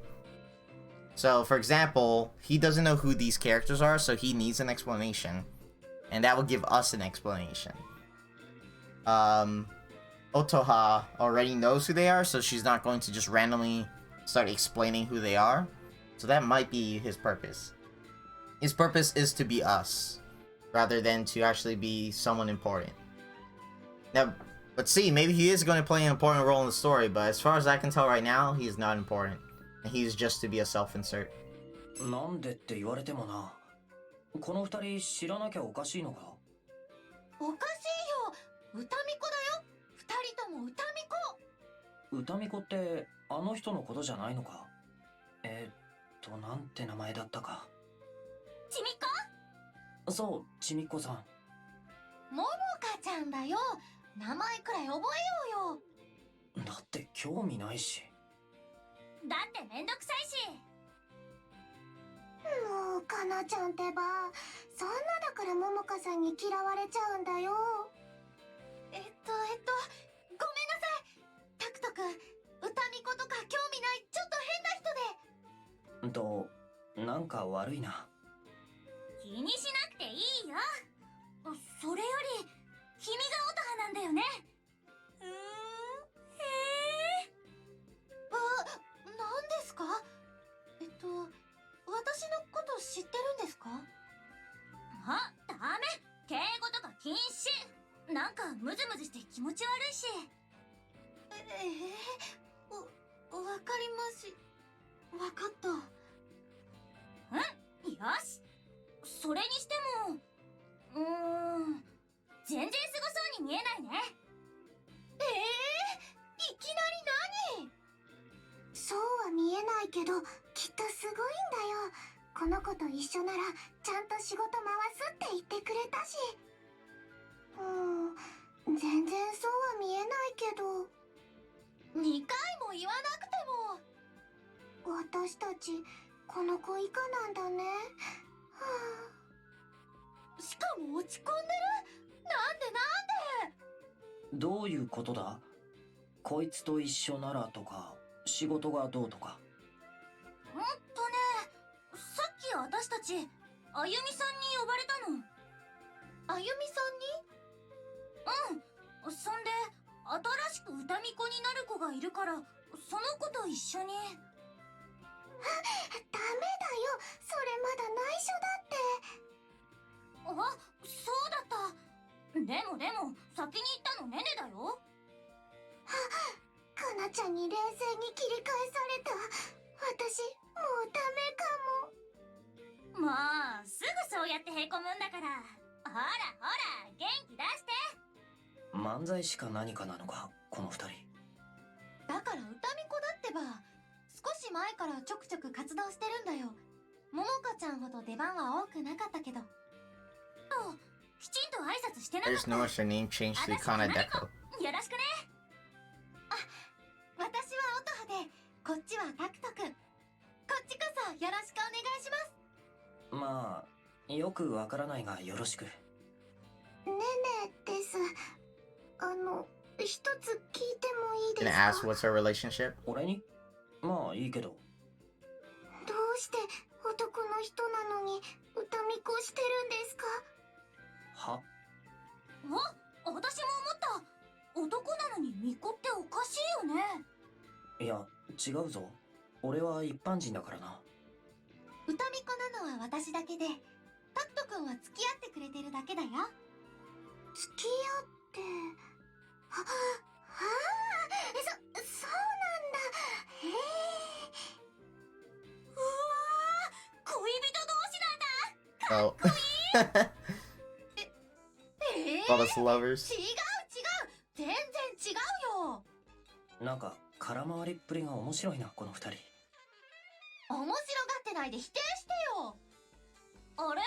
So, for example, he doesn't know who these characters are, so he needs an explanation. And that will give us an explanation. Otoha already knows who they are, so she's not going to just randomly start explaining who they are. So that might be his purpose. His purpose is to be us, rather than to actually be someone important. Now, let's see, maybe he is going to play an important role in the story, but as far as I can tell right now, he is not important. And he's just to be a self-insert. なんでって言われてもな。この二人知らなきゃおかしいのか？おかしいよ。歌み子だよ。二人とも歌み子。歌み子ってあの人のことじゃないのか？なんて名前だったか。ちみこ？そう、ちみっこさん。ももかちゃんだよ。名前くらい覚えようよ。だって興味ないし。だってめんどくさいし。もうかなちゃんってば、そんなだからももかさんに嫌われちゃうんだよ。ごめんなさい。タクト君、歌みなんか悪いな。気にしなくていいよ。それより君が音羽なんだよね。へえ。何ですか？私のこと知ってるんですか？ダメ。敬語とか禁止。なんかムズムズして気持ち悪いし。わかります。わかった。よし。それにしても全然すごそうに見えないね。いきなり何？そうは見えないけどきっとすごいんだよ。この子と一緒ならちゃんと仕事回すって言ってくれたし。全然そうは見えないけど。2回も言わなくても。私たちこの子以下なんだね。しかも落ち込んでる。なんでどういうことだ？こいつと一緒ならとか、仕事がどうとか。さっき私たちあゆみさんに呼ばれたの。あゆみさんに？そんで新しく歌巫女になる子がいるからその子と一緒に。ダメだよ、それまだ内緒だって。そうだった。でも先に行ったのねねだよ。かなちゃんに冷静に切り返された。私もうダメかも。まあすぐそうやってへこむんだから。ほら元気出して。漫才師か何かなのか、この二人。だから歌巫女だってば。少し前からちょくちょく活動してるんだよ。ももかちゃんほど出番は多くなかったけど。きちんと挨拶してなか I っ just た。 noticed her name changed to Kana Deco. よろしくね。私は音羽で、こっちはタクトくん。こっちこそよろしくお願いします。まあ、よくわからないがよろしく。ねねです。一つ聞いてもいい Gonna です ask か？ what's her relationship? 俺に？まあいいけど。どうして男の人なのに歌巫女してるんですか？は？私も思った。男なのに巫女っておかしいよね。いや、違うぞ。俺は一般人だからな。歌巫女なのは私だけで、タクト君は付き合ってくれてるだけだよ。付き合って。そうなんだ。へえ。うわー、恋人同士なんだ。 Oh. All us lovers. 違う。全然違うよ。なんか、空回りっぷりが面白いな、この二人。面白がってないで否定してよ。あれ？違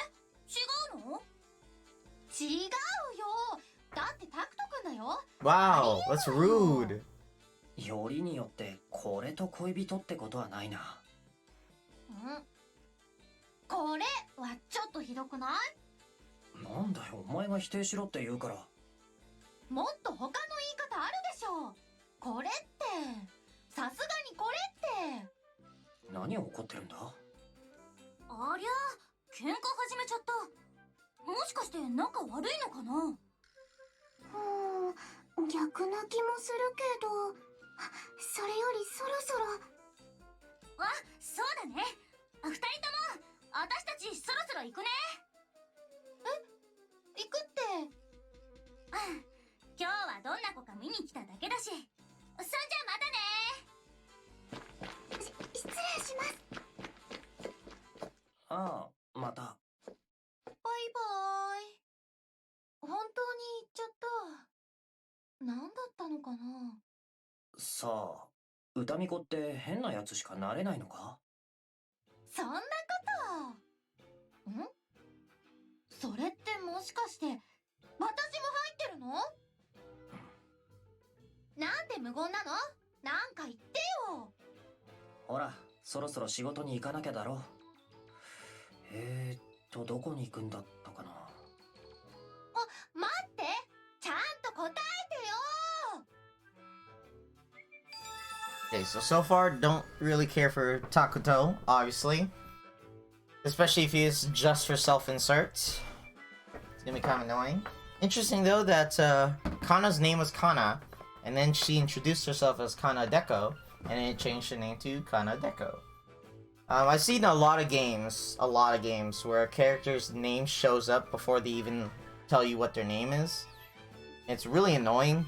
うの？違うよ。だってタクト君だよ。 Wow, that's rude. よりによってこれと恋人ってことはないな。これはちょっとひどくない？なんだよ、お前が否定しろって言うから。もっと他の言い方あるでしょ。これってさすがにこれって。何を怒ってるんだ？ありゃ、喧嘩始めちゃった。もしかして仲悪いのかな？逆な気もするけど、それよりそろそろ。そうだね。二人とも私たちそろそろ行くね。行くって。今日はどんな子か見に来ただけだし。そんじゃまたね。失礼します。ああ、また。バイバイ。本当に行っちゃった。何だったのかな。さあ、歌巫女って変なやつしかなれないのか？そんなこと。それってもしかして私も入ってるの？なんで無言なの？なんか言ってよ。ほら、そろそろ仕事に行かなきゃだろ。どこに行くんだったかな。待って、ちゃんと答えてよ。 Okay, so far, don't really care for Takuto, obviously. Especially if it's just for self-insert. It's gonna be kind of annoying. Interesting though that Kana's name was Kana, and then she introduced herself as Kana Deko, and then it changed her name to Kana Deko. I've seen a lot of games where a character's name shows up before they even tell you what their name is. It's really annoying,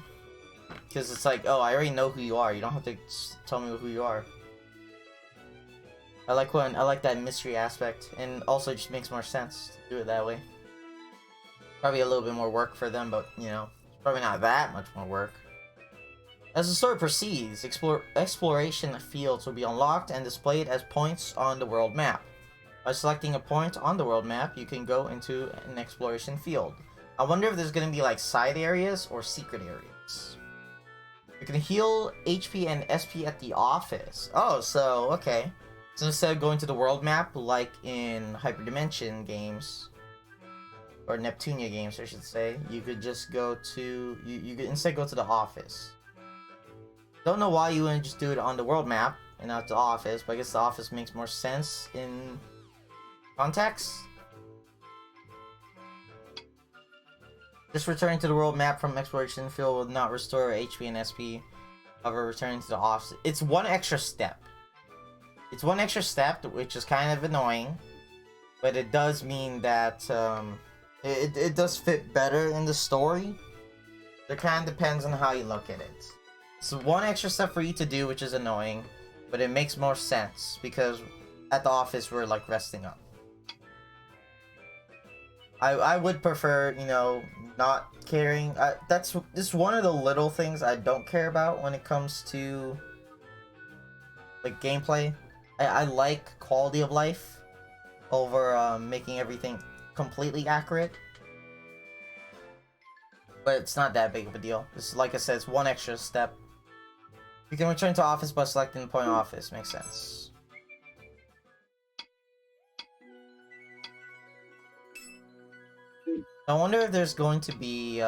because it's like, oh, I already know who you are. You don't have to tell me who you are. I like that mystery aspect, and also it just makes more sense to do it that way. Probably a little bit more work for them, but you know, it's probably not that much more work. As the story proceeds, exploration fields will be unlocked and displayed as points on the world map. By selecting a point on the world map, you can go into an exploration field. I wonder if there's going to be like side areas or secret areas. You can heal HP and SP at the office. Oh, so, okay. So instead of going to the world map, like in Hyperdimension games, or Neptunia games, I should say, you could just go to, you could instead go to the office. Don't know why you wouldn't just do it on the world map and not the office, but I guess the office makes more sense in context. Just returning to the world map from exploration field will not restore HP and SP. However, returning to the office, it's one extra step. It's one extra step, which is kind of annoying, but it does mean that it does fit better in the story. It kind of depends on how you look at it. It's one extra step for you to do, which is annoying, but it makes more sense because at the office we're like resting up. I would prefer, you know, not caring. This is one of the little things I don't care about when it comes to like gameplay. I like quality of life over making everything completely accurate. But it's not that big of a deal. This is, like I said, it's one extra step. You can return to office by selecting the point of office. Makes sense. I wonder if there's going to be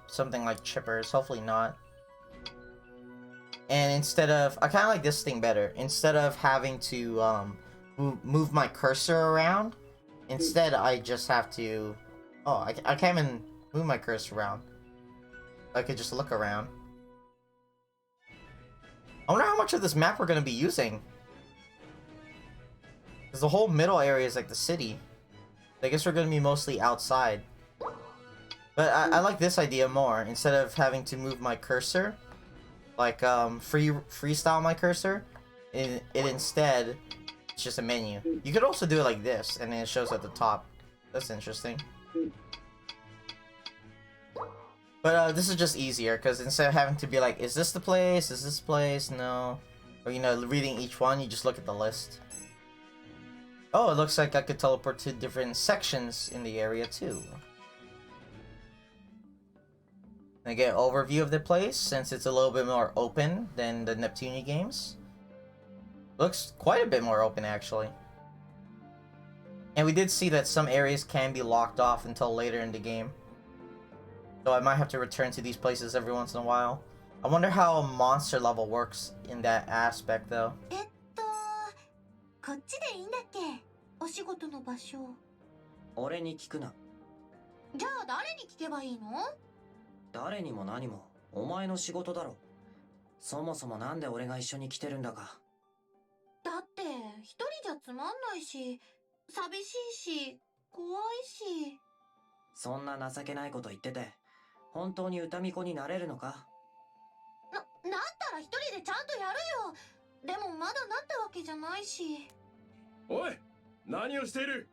something like chippers. Hopefully not. And instead of... I kind of like this thing better. Instead of having to move my cursor around, instead I just have to... Oh, I can't even move my cursor around. I could just look around. I wonder how much of this map we're going to be using. Because the whole middle area is like the city. I guess we're going to be mostly outside. But I like this idea more. Instead of having to move my cursor, like freestyle my cursor, it instead, it's just a menu. You could also do it like this, and then it shows at the top. That's interesting. But this is just easier, because instead of having to be like, is this the place? Is this place? No. Or, you know, reading each one, you just look at the list. Oh, it looks like I could teleport to different sections in the area, too. I get an overview of the place, since it's a little bit more open than the Neptunia games. Looks quite a bit more open, actually. And we did see that some areas can be locked off until later in the game. So I might have to return to these places every once in a while. I wonder how a monster level works in that aspect, though. こっちでいいんだっけお仕事の場所俺に聞くな。じゃあ誰に聞けばいいの誰にも何もお前の仕事だろ。そもそもなんで俺が一緒に来てるんだか。だって一人じゃつまんないし寂しいし怖いしそんな情けないこと言ってて本当に歌巫女になれるのか。なったら一人でちゃんとやるよ。でもまだなったわけじゃないし。おい、何をしている。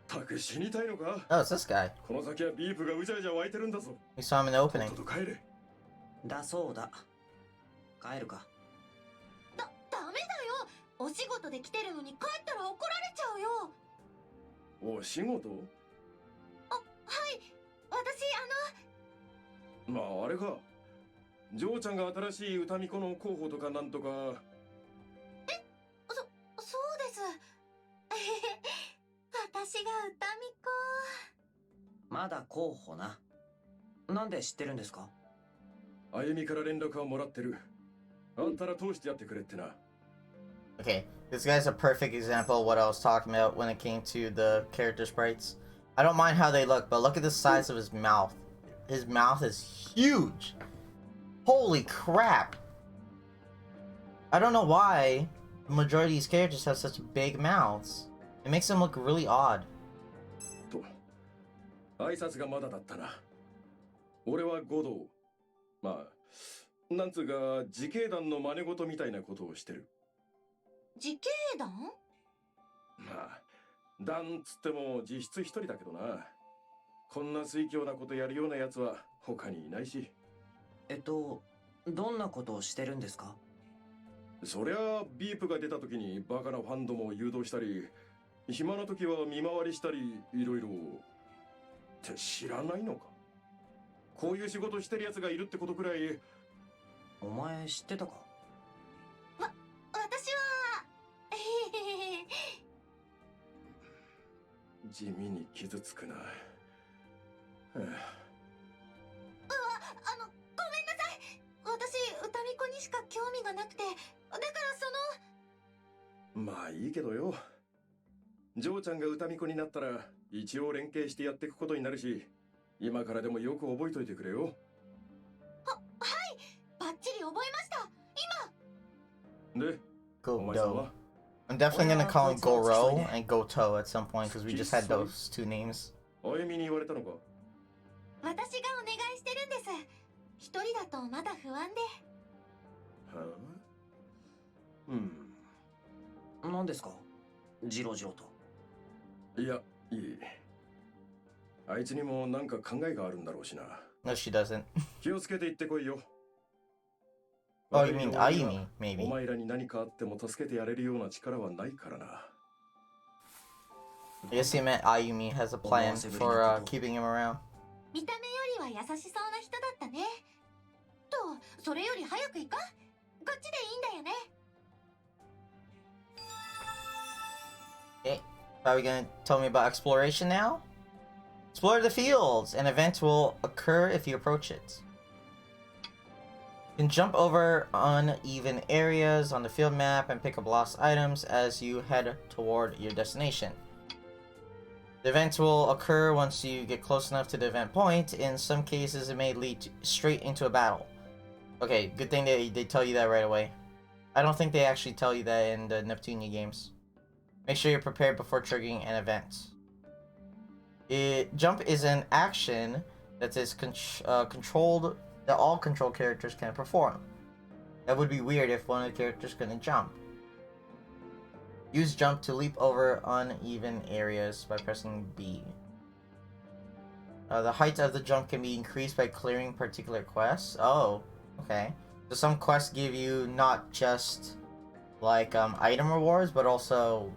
たく死にたいのか。 Oh, it's this guy. この先はビープがうじゃうじゃ湧いてるんだぞ。 We saw him in the とっ opening. とと帰れ。だそうだ。帰るか。ダメだよ。お仕事で来てるのに帰ったら怒られちゃうよ。お仕事。はい、私まああれか。ジョーちゃんが新しい歌巫女の候補とかなんとか。そうです。私が歌巫まだ候補な。なんで知ってるんですか。あゆみから連絡はもらってる。あんたら通してやってくれってな。Okay, this guy's a perfect example of what I was talking about when it came to the character sprites. I don't mind how they look, but look at the size of his mouth. His mouth is huge. Holy crap. I don't know why the majority of these characters have such big mouths. It makes them look really odd. と挨拶がまだだったな。俺は五道。まあ、なんつうか自警団の真似事みたいなことをしてる。自警団？まあ、団つっても実質一人だけどな。こんな水強なことやるようなやつは他にいないし。どんなことをしてるんですか？そりゃあビープが出た時にバカなファンドも誘導したり、暇な時は見回りしたり、いろいろ。って知らないのか？こういう仕事してるやつがいるってことくらい。お前知ってたか？私は地味に傷つくな。はあ、ごめんなさい。私歌美子にしか興味がなくて、だからまあいいけどよ。ジョーちゃんが歌美子になったら一応連携してやっていくことになるし、今からでもよく覚えといてくれよ。はい、バッチリ覚えました。で、お Go 前さん Do. は？ I'm definitely gonna call him Well, Goro and Goto at some point because we just had Sorry. those two names. あゆみに言われたのか？私がお願いしてるんです。一人だとまだ不安で。はあ、何ですか？ジロジロと。いや、いい。あいつにもなんか考えがあるんだろうしな。No, she doesn't. 気をつけて行ってこいよ。 Oh, you mean Ayumi, お maybe. 前らに何かあっても助けてやれるような力はないからな。I guess he meant Ayumi has a plan for keeping him around. 見た目よりは優しそうな人だったね。と、それより早く行か？こっちでいいんだよね。Okay, are we gonna tell me about exploration now? Explore the fields. An event will occur if you approach it. You can jump over uneven areas on the field map and pick up lost items as you head toward your destination. The event will occur once you get close enough to the event point. In some cases, it may lead straight into a battle. Okay, good thing they tell you that right away. I don't think they actually tell you that in the Neptunia games. Make sure you're prepared before triggering an event. Jump is an action that is controlled, that all control characters can perform. That would be weird if one of the characters couldn't jump. Use jump to leap over uneven areas by pressing B. The height of the jump can be increased by clearing particular quests. Oh, okay. So some quests give you not just like item rewards, but also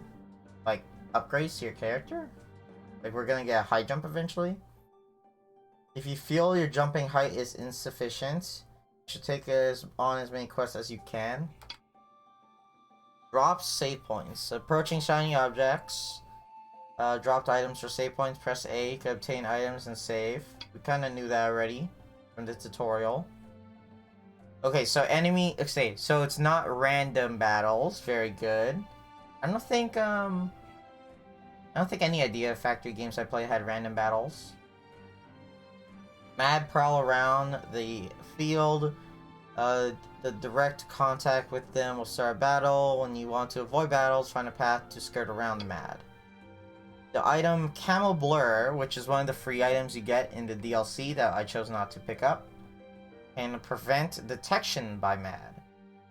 like upgrades to your character. Like we're gonna get a high jump eventually. If you feel your jumping height is insufficient, you should take on as many quests as you can. Drop save points. Approaching shiny objects. Dropped items for save points. Press A to obtain items and save. We kind of knew that already from the tutorial. Okay, so enemy. Okay, so it's not random battles. Very good. I don't think any Idea Factory games I played had random battles. Mad prowl around the field. The direct contact with them will start a battle. When you want to avoid battles, find a path to skirt around the Mad. The item Camel Blur, which is one of the free items you get in the DLC that I chose not to pick up, can prevent detection by Mad.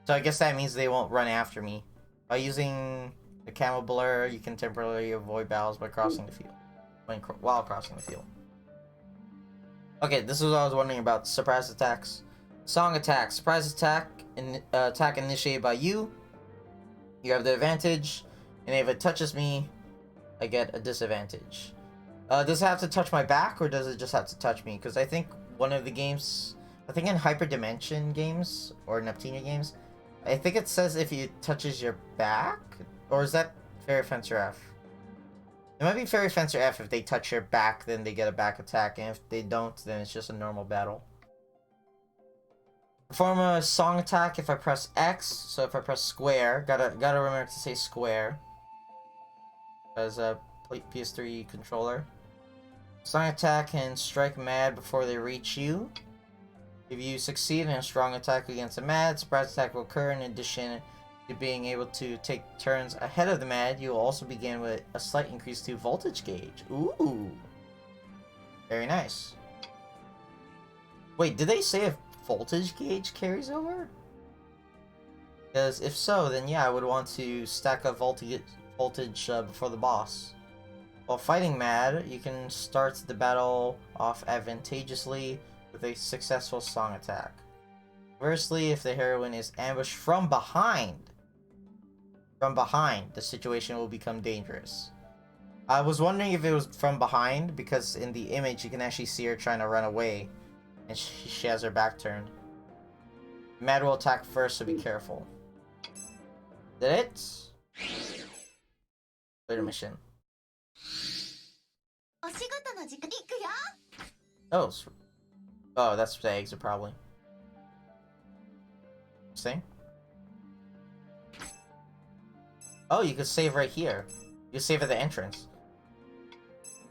So I guess that means they won't run after me. By using the Camel Blur, you can temporarily avoid battles by crossing the field. While crossing the field. Okay, this is what I was wondering about. Surprise attacks. Song attack. Surprise attack. Attack initiated by you. You have the advantage. And if it touches me, I get a disadvantage. Does it have to touch my back, or does it just have to touch me? Because I think one of the games... I think in Hyperdimension games, or Neptunia games, I think it says if it touches your back? Or is that Fairy Fencer F? It might be Fairy Fencer F. If they touch your back, then they get a back attack. And if they don't, then it's just a normal battle. Perform a song attack if I press X. So if I press square, gotta remember to say square. As a PS3 controller. Song attack can strike mad before they reach you. If you succeed in a strong attack against a mad, surprise attack will occur. In addition to being able to take turns ahead of the mad, you will also begin with a slight increase to voltage gauge. Ooh. Very nice. Wait, did they say if voltage gauge carries over? Because if so, then yeah, I would want to stack up voltage before the boss. While fighting mad, you can start the battle off advantageously with a successful song attack. Conversely, if the heroine is ambushed from behind, the situation will become dangerous. I was wondering if it was from behind, because in the image you can actually see her trying to run away, and she has her back turned. Mad will attack first, so be careful. Did it? Later mission. Oh, that's the eggs are probably. See? Oh, you could save right here. You can save at the entrance.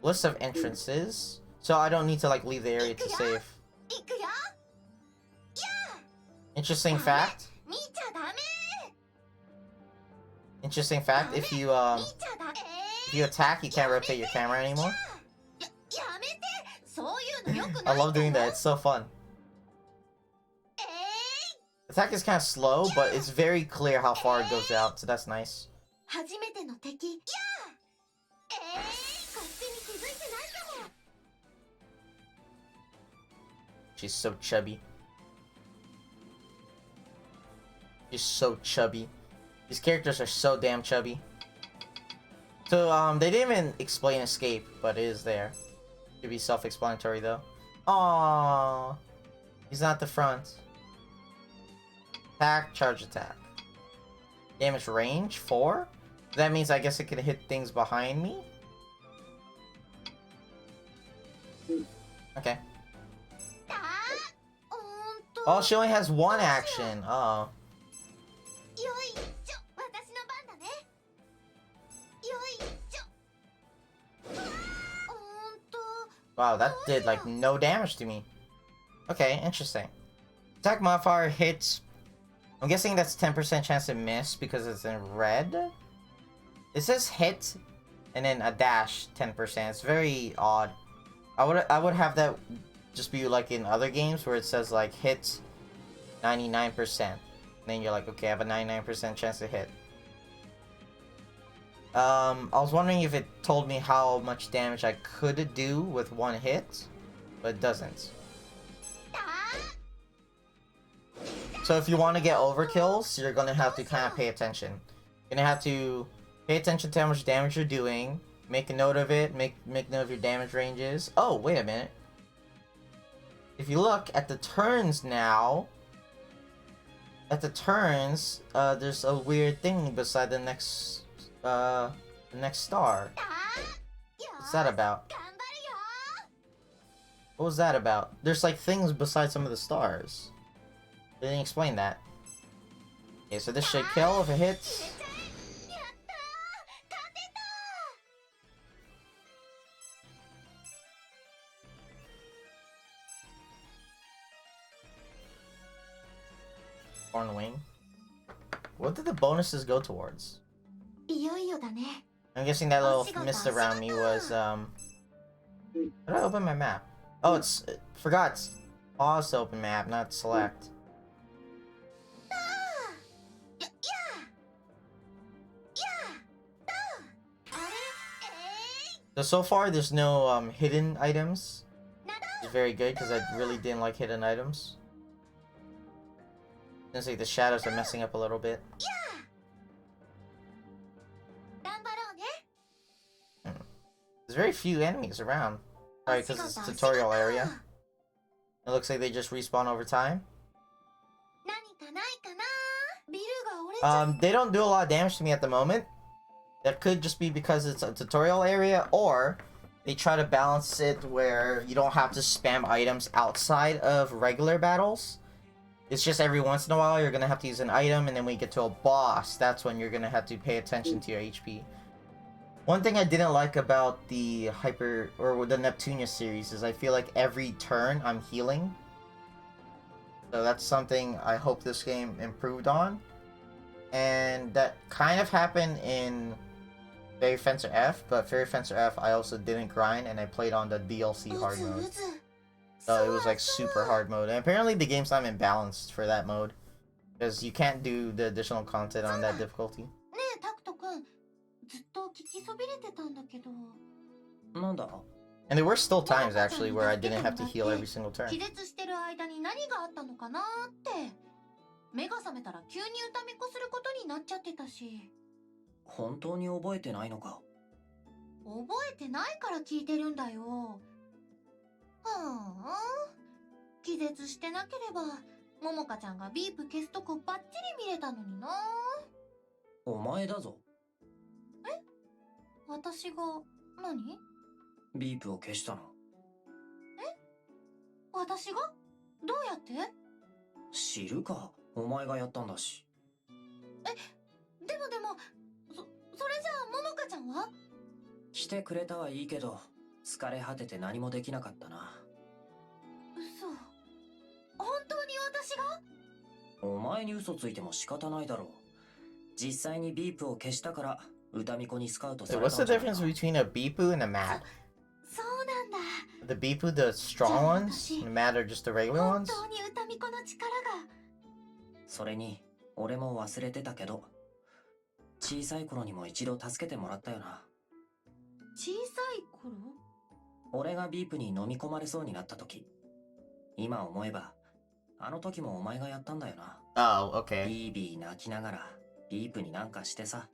List of entrances. So I don't need to like leave the area to save. Interesting fact. Interesting fact, if you attack, you can't rotate your camera anymore. I love doing that, it's so fun. Attack is kind of slow, but it's very clear how far it goes out, so that's nice. She's so chubby. She's so chubby. These characters are so damn chubby. So, they didn't even explain escape, but it is there. Should be self-explanatory, though. Aww. He's not the front. Attack, charge attack. Damage range, 4? That means I guess it can hit things behind me? Okay. Oh, she only has one action. Oh. Wow, that did like no damage to me. Okay, interesting. Attack modifier hits. I'm guessing that's 10% chance to miss because it's in red. It says hit and then a dash 10%. It's very odd. I would have that just be like in other games where it says like hit 99%. And then you're like, okay, I have a 99% chance to hit. I was wondering if it told me how much damage I could do with one hit, but it doesn't. So if you want to get overkills, you're gonna have to kind of pay attention. You're gonna have to pay attention to how much damage you're doing, make a note of it, make note of your damage ranges. Oh, wait a minute. If you look at the turns now, there's a weird thing beside the next star. What's that about? What was that about? There's like things beside some of the stars. They didn't explain that. Okay, so this should kill if it hits. Horn wing. What did the bonuses go towards? I'm guessing that little mist around me was, How did I open my map? Oh, forgot. It's pause to open map, not select. So far, there's no, hidden items. It's very good, because I really didn't like hidden items. Seems like the shadows are messing up a little bit. There's very few enemies around. Probably because it's a tutorial area. It looks like they just respawn over time. They don't do a lot of damage to me at the moment. That could just be because it's a tutorial area, or they try to balance it where you don't have to spam items outside of regular battles. It's just every once in a while you're gonna have to use an item, and then when you get to a boss, that's when you're gonna have to pay attention to your HP. One thing I didn't like about the Hyper or the Neptunia series is I feel like every turn I'm healing. So that's something I hope this game improved on. And that kind of happened in Fairy Fencer F, but Fairy Fencer F I also didn't grind, and I played on the DLC hard mode. So it was like super hard mode. And apparently the game's not imbalanced for that mode, because you can't do the additional content on that difficulty. ねえタクト君ずっと聞きそびれてたんだけど なんだ And there were still times actually where I didn't have to heal every single turn. 気絶してる間に何があったのかなって目が覚めたら急に歌みこすることになっちゃってたし本当に覚えてないのか覚えてないから聞いてるんだよ気絶してなければももかちゃんがビープ消すとこバッチリ見れたのになお前だぞ私が何ビープを消したの私がどうやって知るかお前がやったんだしでもそれじゃあももかちゃんは来てくれたはいいけど疲れ果てて何もできなかったな嘘本当に私がお前に嘘ついても仕方ないだろう実際にビープを消したから歌み子にスカウトさ So れた what's ん the じゃない difference か between a Bipu and a Mat? そうなんだ The Bipu, the strong ones? And the Mat are just the regular 本 ones? 当に歌み子の力がそれに俺も忘れてたけど小さい頃にも一度助けてもらったよな小さい頃俺がビープに飲み込まれそうになった時今思えばあの時もお前がやったんだよな Oh, okay. ビービー泣きながらビープになんかしてさ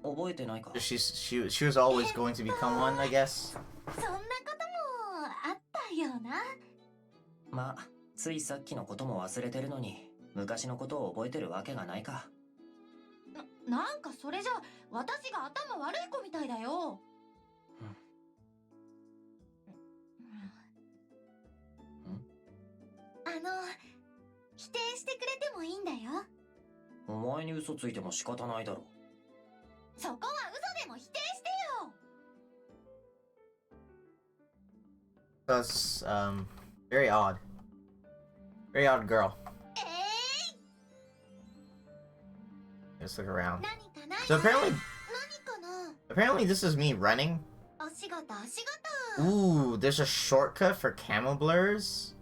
覚えてないか She was always going to become one, I guess. そんなこともあったよなまあついさっきのことも忘れてるのに昔のことを覚えてるわけがないかなんかそれじゃ私が頭悪い子みたいだよ否定してくれてもいいんだよお前に嘘ついても仕方ないだろそこは嘘でも否定してよ That's, very odd. Very odd girl. Let's look around. 何かない So 何か apparently this is me running. なお仕事 Ooh, there's a shortcut for camo blurs.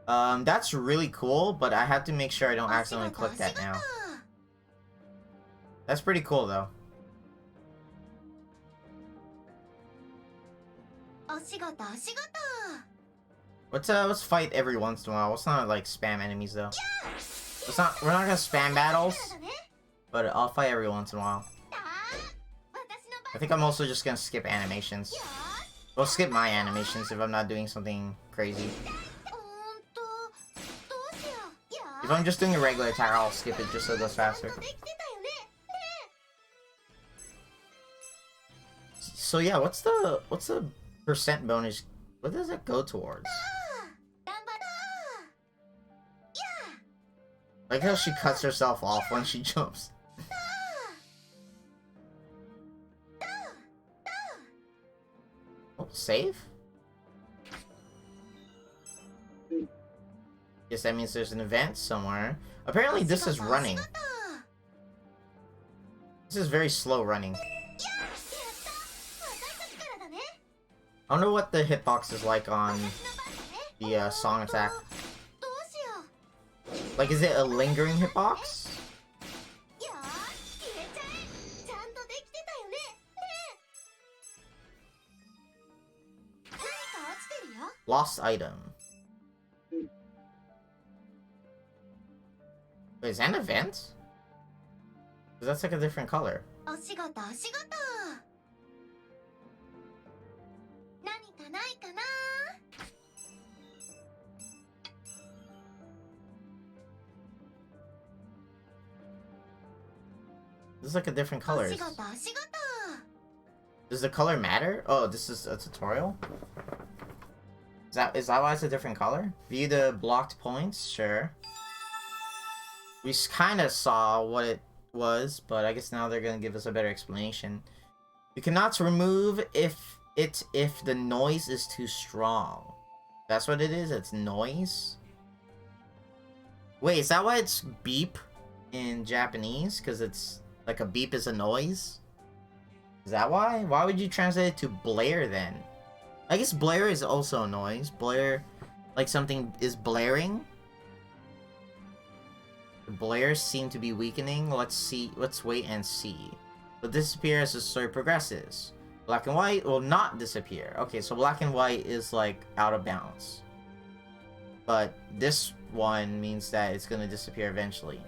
That's really cool, but I have to make sure I don't accidentally click that now. That's pretty cool though. お仕事 Let's fight every once in a while. Let's not like spam enemies though. We're not gonna spam battles, but I'll fight every once in a while. I think I'm also just gonna skip animations. Well, skip my animations if I'm not doing something crazy. If I'm just doing a regular attack, I'll skip it just so it goes faster. So yeah, what's the percent bonus? What does it go towards? Like how she cuts herself off when she jumps. Oh, save? Guess that means there's an event somewhere. Apparently this is running. This is very slow running. I wonder what the hitbox is like on the song attack. Like, is it a lingering hitbox? Lost item. Wait, is that an event? 'Cause that's like a different color. お仕事何かないかな This is like a different お color. 仕事 Does the color matter? Oh, this is a tutorial? Is that why it's a different color? View the blocked points? Sure. We kind of saw what it was, but I guess now they're gonna give us a better explanation. You cannot remove if the noise is too strong. That's what it is? It's noise? Wait, is that why it's beep in Japanese? Because it's like a beep is a noise? Is that why? Why would you translate it to blare then? I guess blare is also a noise. Blare, like something is blaring. The blares seem to be weakening. Let's wait and see. They'll disappear as the story progresses. Black and white will not disappear. Okay, so black and white is like out of bounds. But this one means that it's gonna disappear eventually.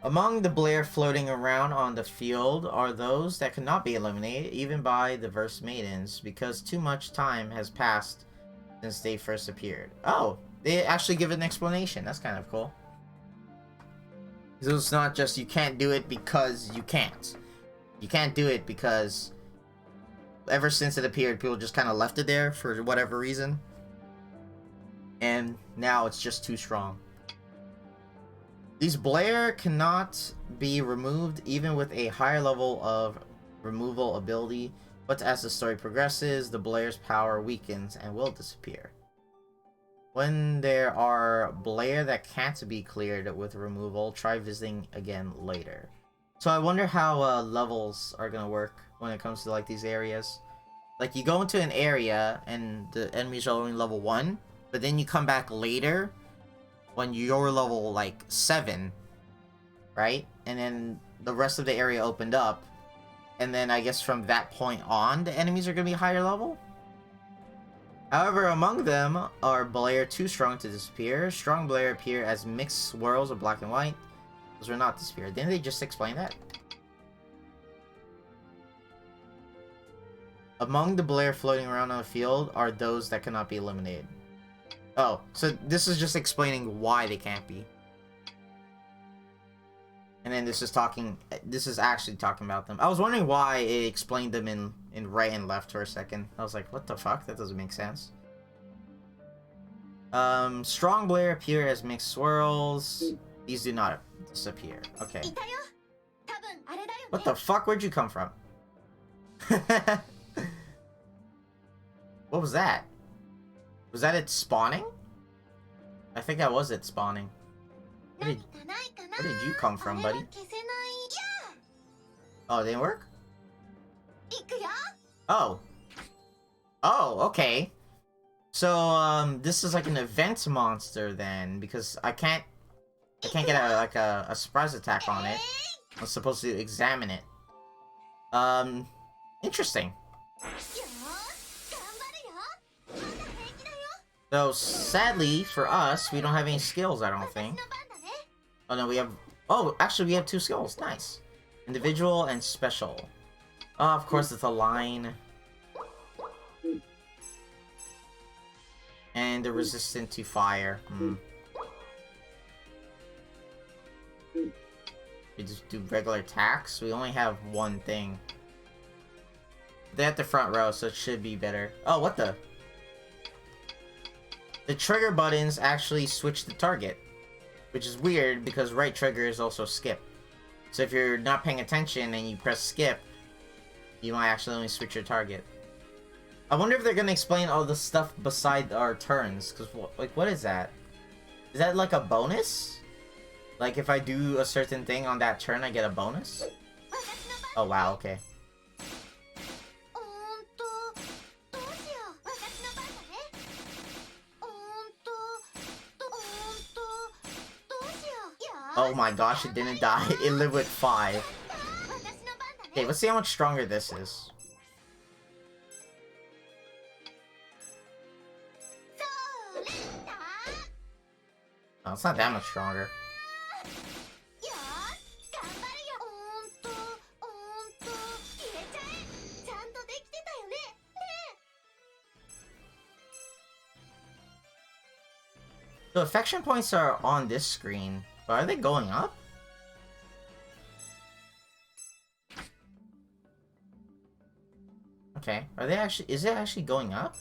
Among the blare floating around on the field are those that cannot be eliminated even by the Verse Maidens because too much time has passed since they first appeared. Oh, they actually give an explanation. That's kind of cool. So it's not just you can't do it because you can't. You can't do it because ever since it appeared, people just kind of left it there for whatever reason. And now it's just too strong. These blare cannot be removed even with a higher level of removal ability, but as the story progresses, the blare's power weakens and will disappear. When there are blare that can't be cleared with removal, try visiting again later. So I wonder how levels are gonna work when it comes to like these areas. Like you go into an area and the enemies are only level 1, but then you come back later when you're level like 7, right? And then the rest of the area opened up, and then I guess from that point on the enemies are gonna be higher level. However, among them are blare too strong to disappear. Strong blare appear as mixed swirls of black and white. Those are not disappear. Didn't they just explain that? Among the blare floating around on the field are those that cannot be eliminated. Oh, so this is just explaining why they can't be. And then this is actually talking about them. I was wondering why it explained them in right and left for a second. I was like, what the fuck? That doesn't make sense. Strong blare appear as mixed swirls. These do not disappear. Okay. What the fuck? Where'd you come from? What was that? Was that it spawning? I think that was it spawning. Where did you come from, buddy? Oh, it didn't work? Oh. Oh, okay. So, this is like an event monster then, because I can't get a surprise attack on it. I'm supposed to examine it. Interesting. So, sadly, for us, we don't have any skills, I don't think. Oh, no, we have... Oh, actually, we have 2 skills. Nice. Individual and special. Oh, of course, it's a line. And they're resistant to fire. We just do regular attacks. We only have one thing. They're at the front row, so it should be better. Oh, what the... The trigger buttons actually switch the target, which is weird because right trigger is also skip. So if you're not paying attention and you press skip, you might actually only switch your target. I wonder if they're gonna explain all the stuff beside our turns, because what is that? Is that like a bonus? Like if I do a certain thing on that turn, I get a bonus? Oh wow, okay. Oh my gosh, it didn't die. It lived with 5. Okay, let's see how much stronger this is. Oh, it's not that much stronger. The affection points are on this screen, but are they going up? Okay, are they actually, is it actually going up?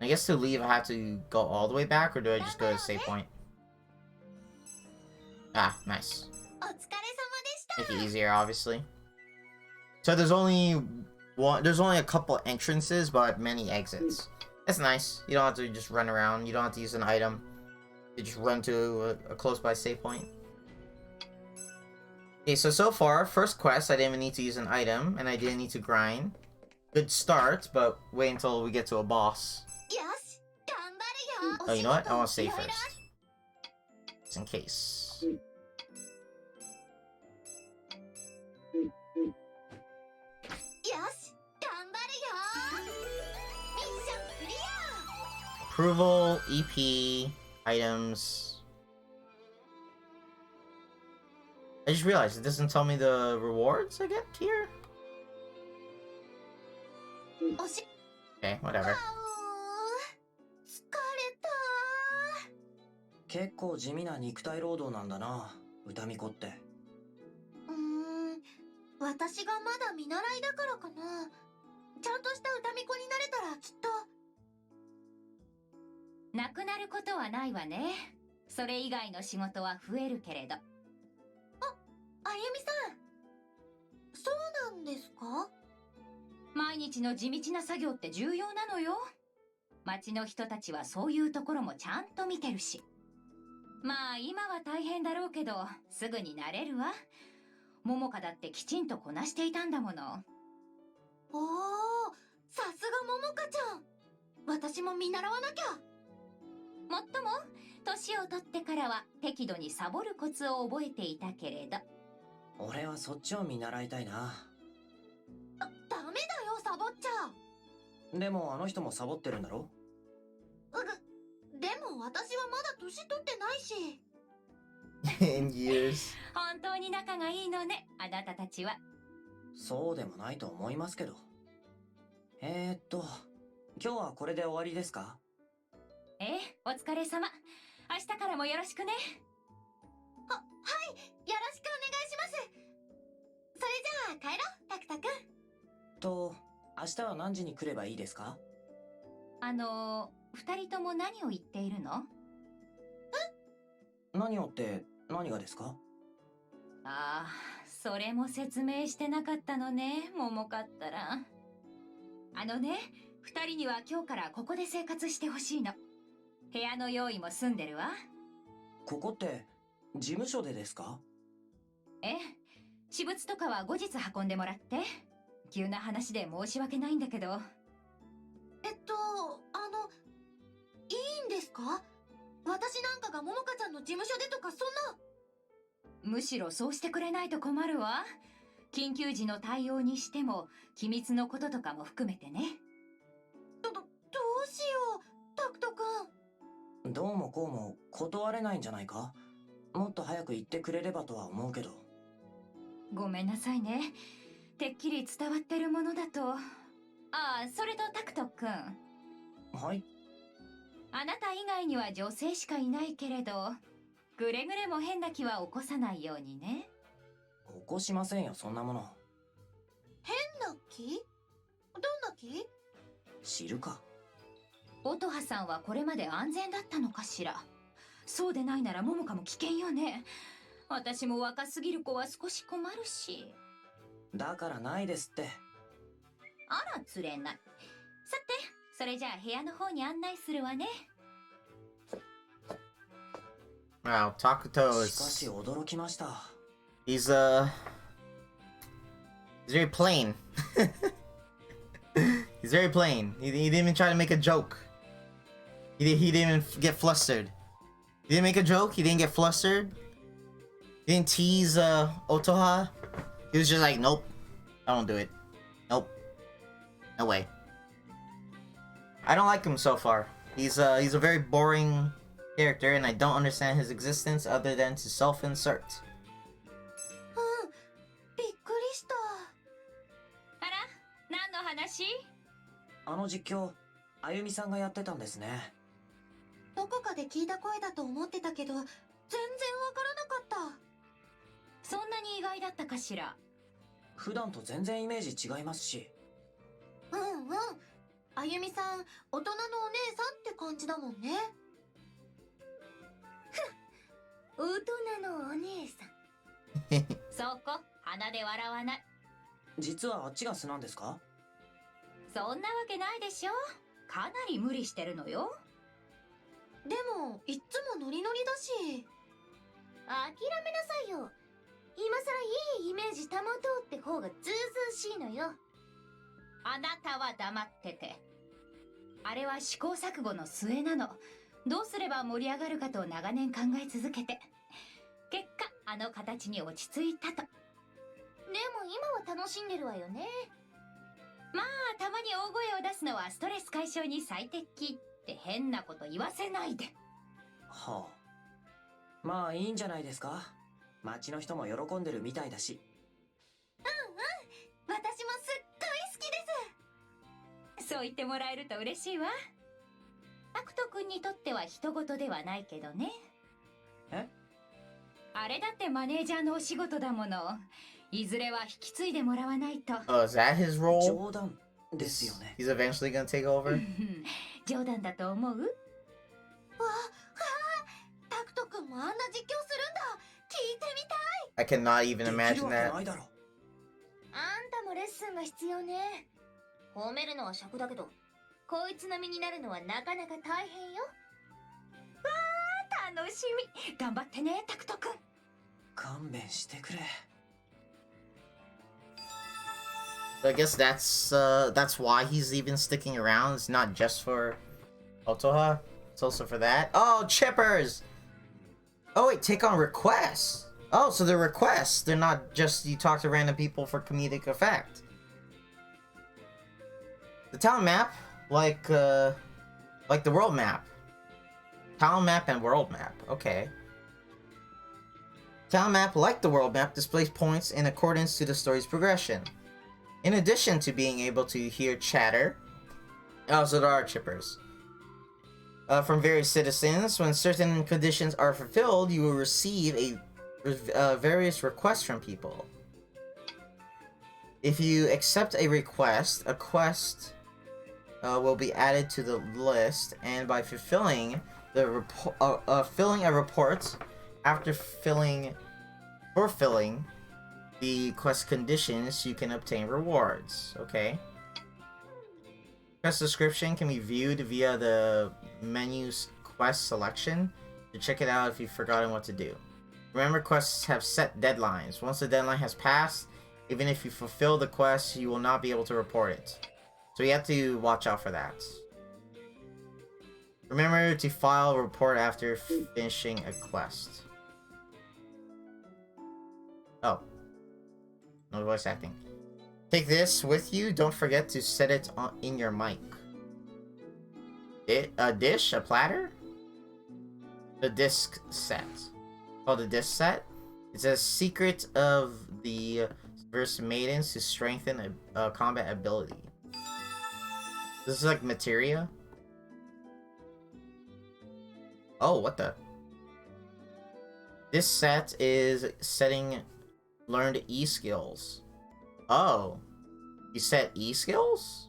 I guess to leave, I have to go all the way back, or do I just go to save point? Ah, nice. お疲れ様でした。 Make it easier, obviously. So there's only a couple entrances, but many exits. That's nice. You don't have to just run around. You don't have to use an item. You just run to a close by save point. Okay, so far, first quest, I didn't even need to use an item, and I didn't need to grind. Good start, but wait until we get to a boss. よし、頑張るよ。 Oh, you know what? I want to save first. Just in case. よし、頑張るよ。ミッションクリア。 Approval, EP, items. I just realized it doesn't tell me the rewards I get here. おし、 Okay, whatever. あう疲れた。結構地味な肉体労働なんだな、歌巫女って。私がまだ見習いだからかな。ちゃんとした歌巫女になれたらきっと。なくなることはないわね。それ以外の仕事は増えるけれど。あゆみさん。そうなんですか？毎日の地道な作業って重要なのよ。町の人たちはそういうところもちゃんと見てるし。まあ今は大変だろうけど、すぐになれるわ。桃香だってきちんとこなしていたんだもの。おお、さすが桃香ちゃん。私も見習わなきゃ。もっとも、年を取ってからは適度にサボるコツを覚えていたけれど。俺はそっちを見習いたいな。ダメだよ、サボっちゃ。でもあの人もサボってるんだろ？でも私はまだ年取ってないし。In years. 本当に仲がいいのね、あなたたちは。そうでもないと思いますけど。今日はこれで終わりですか？お疲れ様。明日からもよろしくね。はい、よろしくお願いします。それじゃあ帰ろう、タクタくん。と、明日は何時に来ればいいですか？二人とも何を言っているの？何をって何がですか？ああ、それも説明してなかったのね、桃かったら。二人には今日からここで生活してほしいの。部屋の用意も済んでるわ。ここって事務所でですか？私物とかは後日運んでもらって。急な話で申し訳ないんだけど。いいんですか？私なんかが桃香ちゃんの事務所でとかそんな。むしろそうしてくれないと困るわ。緊急時の対応にしても機密のこととかも含めてね。どうしよう、タクトくん。どうもこうも断れないんじゃないか？もっと早く言ってくれればとは思うけど。ごめんなさいね。てっきり伝わってるものだと。ああ、それとタクトくん。はい。あなた以外には女性しかいないけれど、ぐれぐれも変な気は起こさないようにね。起こしませんよ、そんなもの。変な気？どんな気？知るか。乙葉さんはこれまで安全だったのかしら。そうでないなら桃香も危険よね。私も若すぎる子は少し困るし。だからないですって。あら、つれない。さて、それじゃあ部屋の方に案内するわね。Wow, しか Takuto し is 驚きました。he's very plain. He's very plain. He didn't even try to make a joke. He didn't even get flustered. He didn't make a joke. He didn't get flustered. He didn't tease Otoha. He was just like, nope, I won't do it. Nope, no way. I don't like him so far. He's a very boring character, and I don't understand his existence other than to self-insert. びっくりした。あら、何の話？あの実況、あゆみさんがやってたんですね。どこかで聞いた声だと思ってたけど、全然わからなかった。そんなに意外だったかしら。普段と全然イメージ違いますし。うんうん。あゆみさん、大人のお姉さんって感じだもんね。大人のお姉さん。そこ、鼻で笑わない。実はあっちが素なんですか？そんなわけないでしょ。かなり無理してるのよ。でも、いっつもノリノリだし。諦めなさいよ。今さらいいイメージ保とうって方がずうずうしいのよ。あなたは黙ってて。あれは試行錯誤の末なの。どうすれば盛り上がるかと長年考え続けて。結果、あの形に落ち着いたと。でも今は楽しんでるわよね。まあ、たまに大声を出すのはストレス解消に最適って変なこと言わせないで。はあ。まあいいんじゃないですか。町の人も喜んでるみたいだし。私もすっごい好きです。そう言ってもらえると嬉しいわ。タクト君にとっては人事ではないけどね。え？あれだってマネージャーのお仕事だもの。いずれは引き継いでもらわないと。Oh, is that his role? 冗談ですよね。 He's eventually gonna take over? 冗談だと思う？わあ、タクト君もあんな実況するんだ。聞いてみたい。 I cannot even できる imagine わけ that. ないだろ。あんたもレッスンが必要ね。褒めるのは尺だけど、こいつ並みになるのはなかなか大変よ。わあ、楽しみ。頑張ってね、タクト君。勘弁してくれ。 I guess that's why he's even sticking around. It's not just for Otoha. It's also for that. Oh, chippers! Oh wait, take on requests. Oh, so they're requests. They're not just you talk to random people for comedic effect. The town map, like the world map. Town map and world map. Okay. Town map, like the world map, displays points in accordance to the story's progression. In addition to being able to hear chatter, so there are chippers. From various citizens, when certain conditions are fulfilled, you will receive various requests from people. If you accept a request, a quest will be added to the list, and by fulfilling filling a report after fulfilling the quest conditions, you can obtain rewards. Okay. Quest description can be viewed via the menu's quest selection. To check it out if you've forgotten what to do. Remember, quests have set deadlines. Once the deadline has passed, even if you fulfill the quest, you will not be able to report it. So you have to watch out for that. Remember to file a report after finishing a quest. Oh. No voice acting. Take this with you. Don't forget to set it in your mic. A dish? A platter? The disc set. Called the disc set. It says secret of the verse maidens to strengthen a combat ability. This is like materia. Oh, what the? This set is setting learned E-skills. Oh. You set E-skills?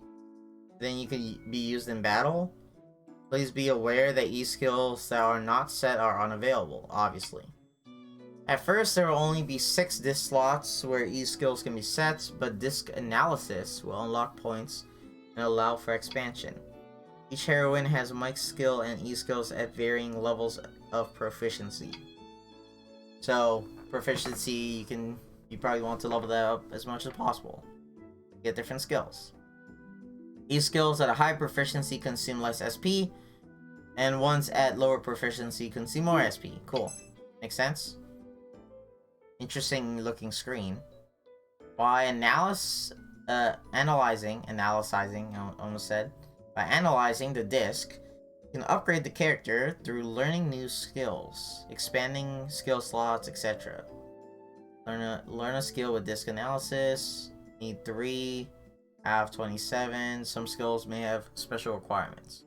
Then you can be used in battle? Please be aware that E-skills that are not set are unavailable, obviously. At first, there will only be 6 disc slots where E-skills can be set, but disc analysis will unlock points and allow for expansion. Each heroine has mic skill and E-skills at varying levels of proficiency. So, proficiency, you probably want to level that up as much as possible. Get different skills. E-skills at a high proficiency consume less SP, and ones at lower proficiency consume more SP. Cool. Makes sense? Interesting looking screen. By analyzing, I almost said. By analyzing the disc, you can upgrade the character through learning new skills, expanding skill slots, etc. Learn a skill with disc analysis. Need 3. Have 27. Some skills may have special requirements.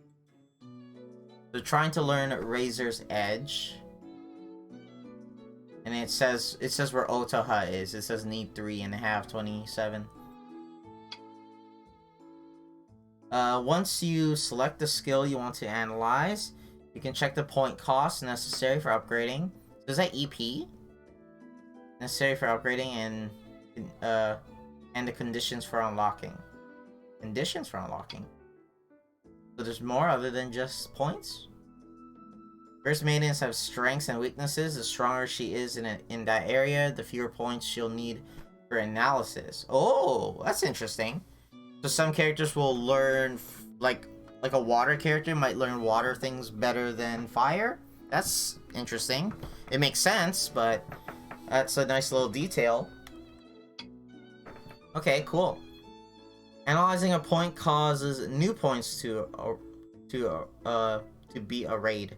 So trying to learn Razor's Edge. And it says where Otoha is. It says need 3 and have 27. Once you select the skill you want to analyze, you can check the point cost necessary for upgrading. So is that EP? Necessary for upgrading and the conditions for unlocking. Conditions for unlocking. So there's more other than just points? First maidens have strengths and weaknesses. The stronger she is in that area, the fewer points she'll need for analysis. Oh, that's interesting. So some characters will learn, like a water character might learn water things better than fire. That's interesting. It makes sense, but that's a nice little detail. Okay, cool. Analyzing a point causes new points to be arrayed.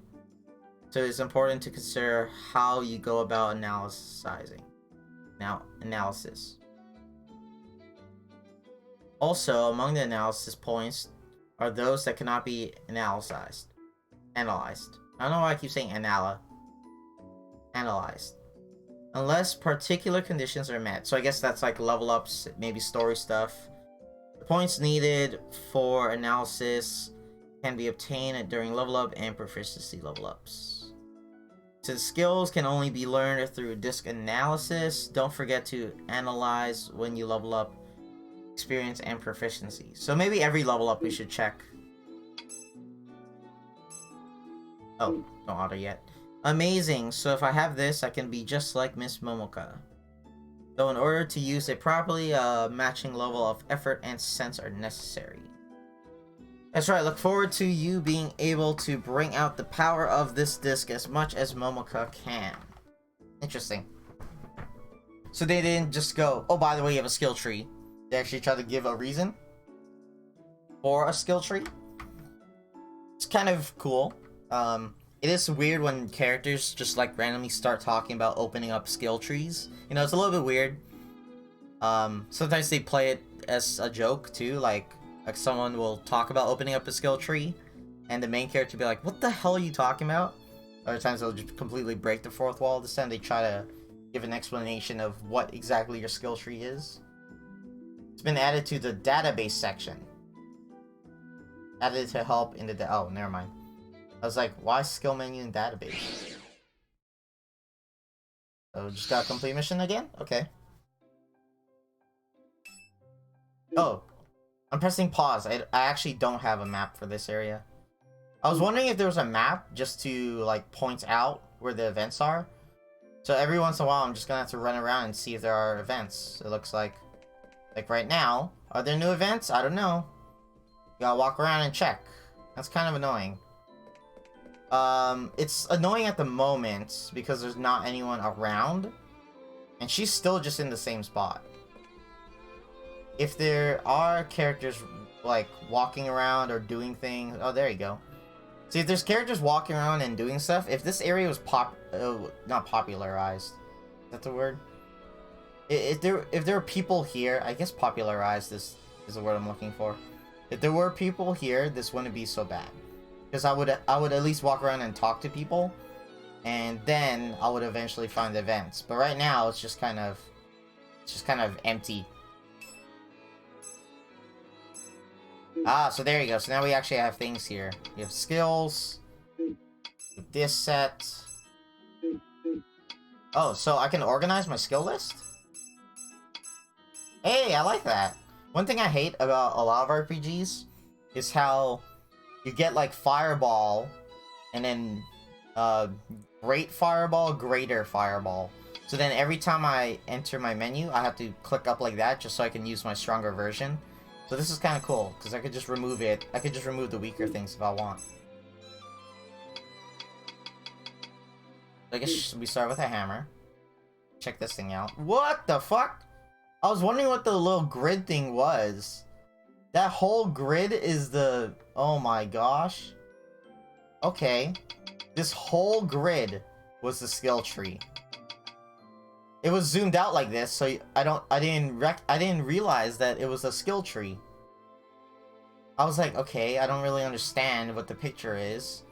So it's important to consider how you go about analysis. Also, among the analysis points are those that cannot be analyzed. I don't know why I keep saying analyzed. Unless particular conditions are met. So I guess that's like level ups, maybe story stuff. The points needed for analysis can be obtained during level up and proficiency level ups. Since skills can only be learned through disc analysis, don't forget to analyze when you level up experience and proficiency. So maybe every level up we should check. Oh, don't auto yet. Amazing, so if I have this, I can be just like Miss Momoka. Though in order to use it properly, a matching level of effort and sense are necessary. That's right, look forward to you being able to bring out the power of this disc as much as Momoka can. Interesting. So they didn't just go, oh, by the way, you have a skill tree. They actually try to give a reason for a skill tree. It's kind of cool. It is weird when characters just like randomly start talking about opening up skill trees. You know, it's a little bit weird. Sometimes they play it as a joke too, like someone will talk about opening up a skill tree, and the main character will be like, "What the hell are you talking about?" Other times they'll just completely break the fourth wall. This time they try to give an explanation of what exactly your skill tree is. It's been added to the database section. Added to help in the oh, never mind. I was like, why skill menu in database? So just got a complete mission again? Okay. Oh, I'm pressing pause. I actually don't have a map for this area. I was wondering if there was a map just to like point out where the events are. So every once in a while I'm just gonna have to run around and see if there are events. It looks like right now, are there new events? I don't know. You gotta walk around and check. That's kind of annoying. It's annoying at the moment because there's not anyone around, and she's still just in the same spot. If there are characters like walking around or doing things, oh, there you go. See, if there's characters walking around and doing stuff, if this area was not popularized, is that the word? If there are people here, I guess popularized is the word I'm looking for. If there were people here, this wouldn't be so bad. Because I would at least walk around and talk to people, and then I would eventually find events. But right now it's just kind of empty. Ah, so there you go. So now we actually have things here. We have skills. This set. Oh, so I can organize my skill list? Hey, I like that. One thing I hate about a lot of RPGs is how you get like fireball and then great fireball, greater fireball. So then every time I enter my menu, I have to click up like that just so I can use my stronger version. So this is kind of cool because I could just remove it. I could just remove the weaker things if I want. I guess we start with a hammer. Check this thing out. What the fuck? I was wondering what the little grid thing was. That whole grid is the... Oh my gosh. Okay. This whole grid was the skill tree. It was zoomed out like this, so I didn't realize that it was a skill tree. I was like, okay, I don't really understand what the picture is.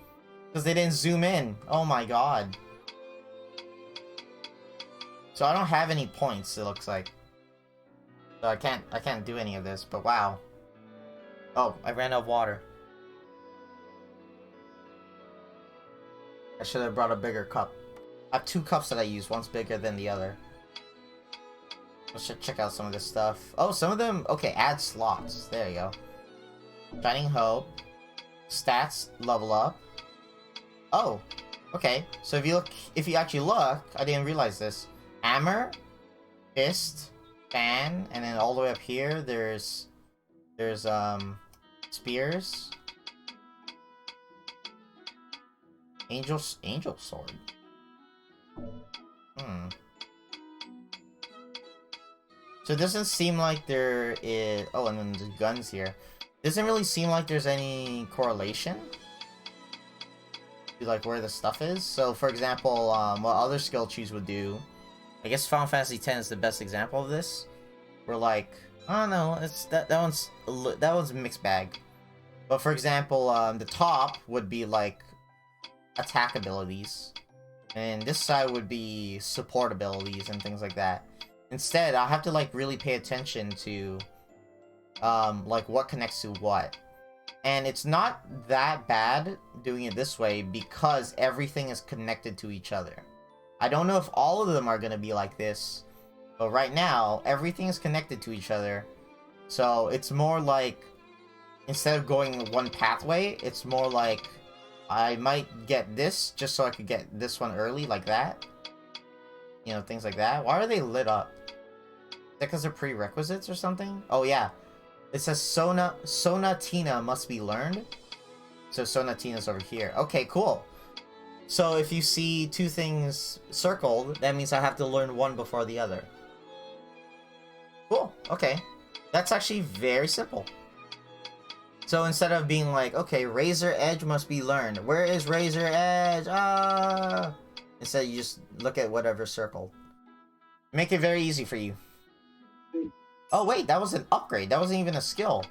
Because they didn't zoom in. Oh my god. So I don't have any points, it looks like. So I can't do any of this, but wow. Oh, I ran out of water. I should have brought a bigger cup. I have 2 cups that I use. One's bigger than the other. Let's check out some of this stuff. Oh, some of them... Okay, add slots. There you go. Shining Hope. Stats level up. Oh, okay. So if you actually look, I didn't realize this. Hammer, fist, fan, and then all the way up here, there's spears. Angel sword. So it doesn't seem like there is... Oh, and then the guns here. Doesn't really seem like there's any correlation to like where the stuff is. So for example, what other skill trees would do, I guess Final Fantasy X is the best example of this. Where like, I don't know, it's that one's a mixed bag. But for example, the top would be like attack abilities, and this side would be support abilities and things like that. Instead, I have to like really pay attention to like what connects to what. And it's not that bad doing it this way because everything is connected to each other. I don't know if all of them are going to be like this, but right now, everything is connected to each other. So it's more like, instead of going one pathway, it's more like, I might get this just so I could get this one early, like that. You know, things like that. Why are they lit up? Is that because they're prerequisites or something? Oh yeah. It says Sonatina must be learned. So Sonatina's over here. Okay, cool. So if you see 2 things circled, that means I have to learn one before the other. Cool, okay. That's actually very simple. So instead of being like, okay, Razor Edge must be learned. Where is Razor Edge? Ah! Instead, you just look at whatever circled. Make it very easy for you. Oh wait, that was an upgrade. That wasn't even a skill.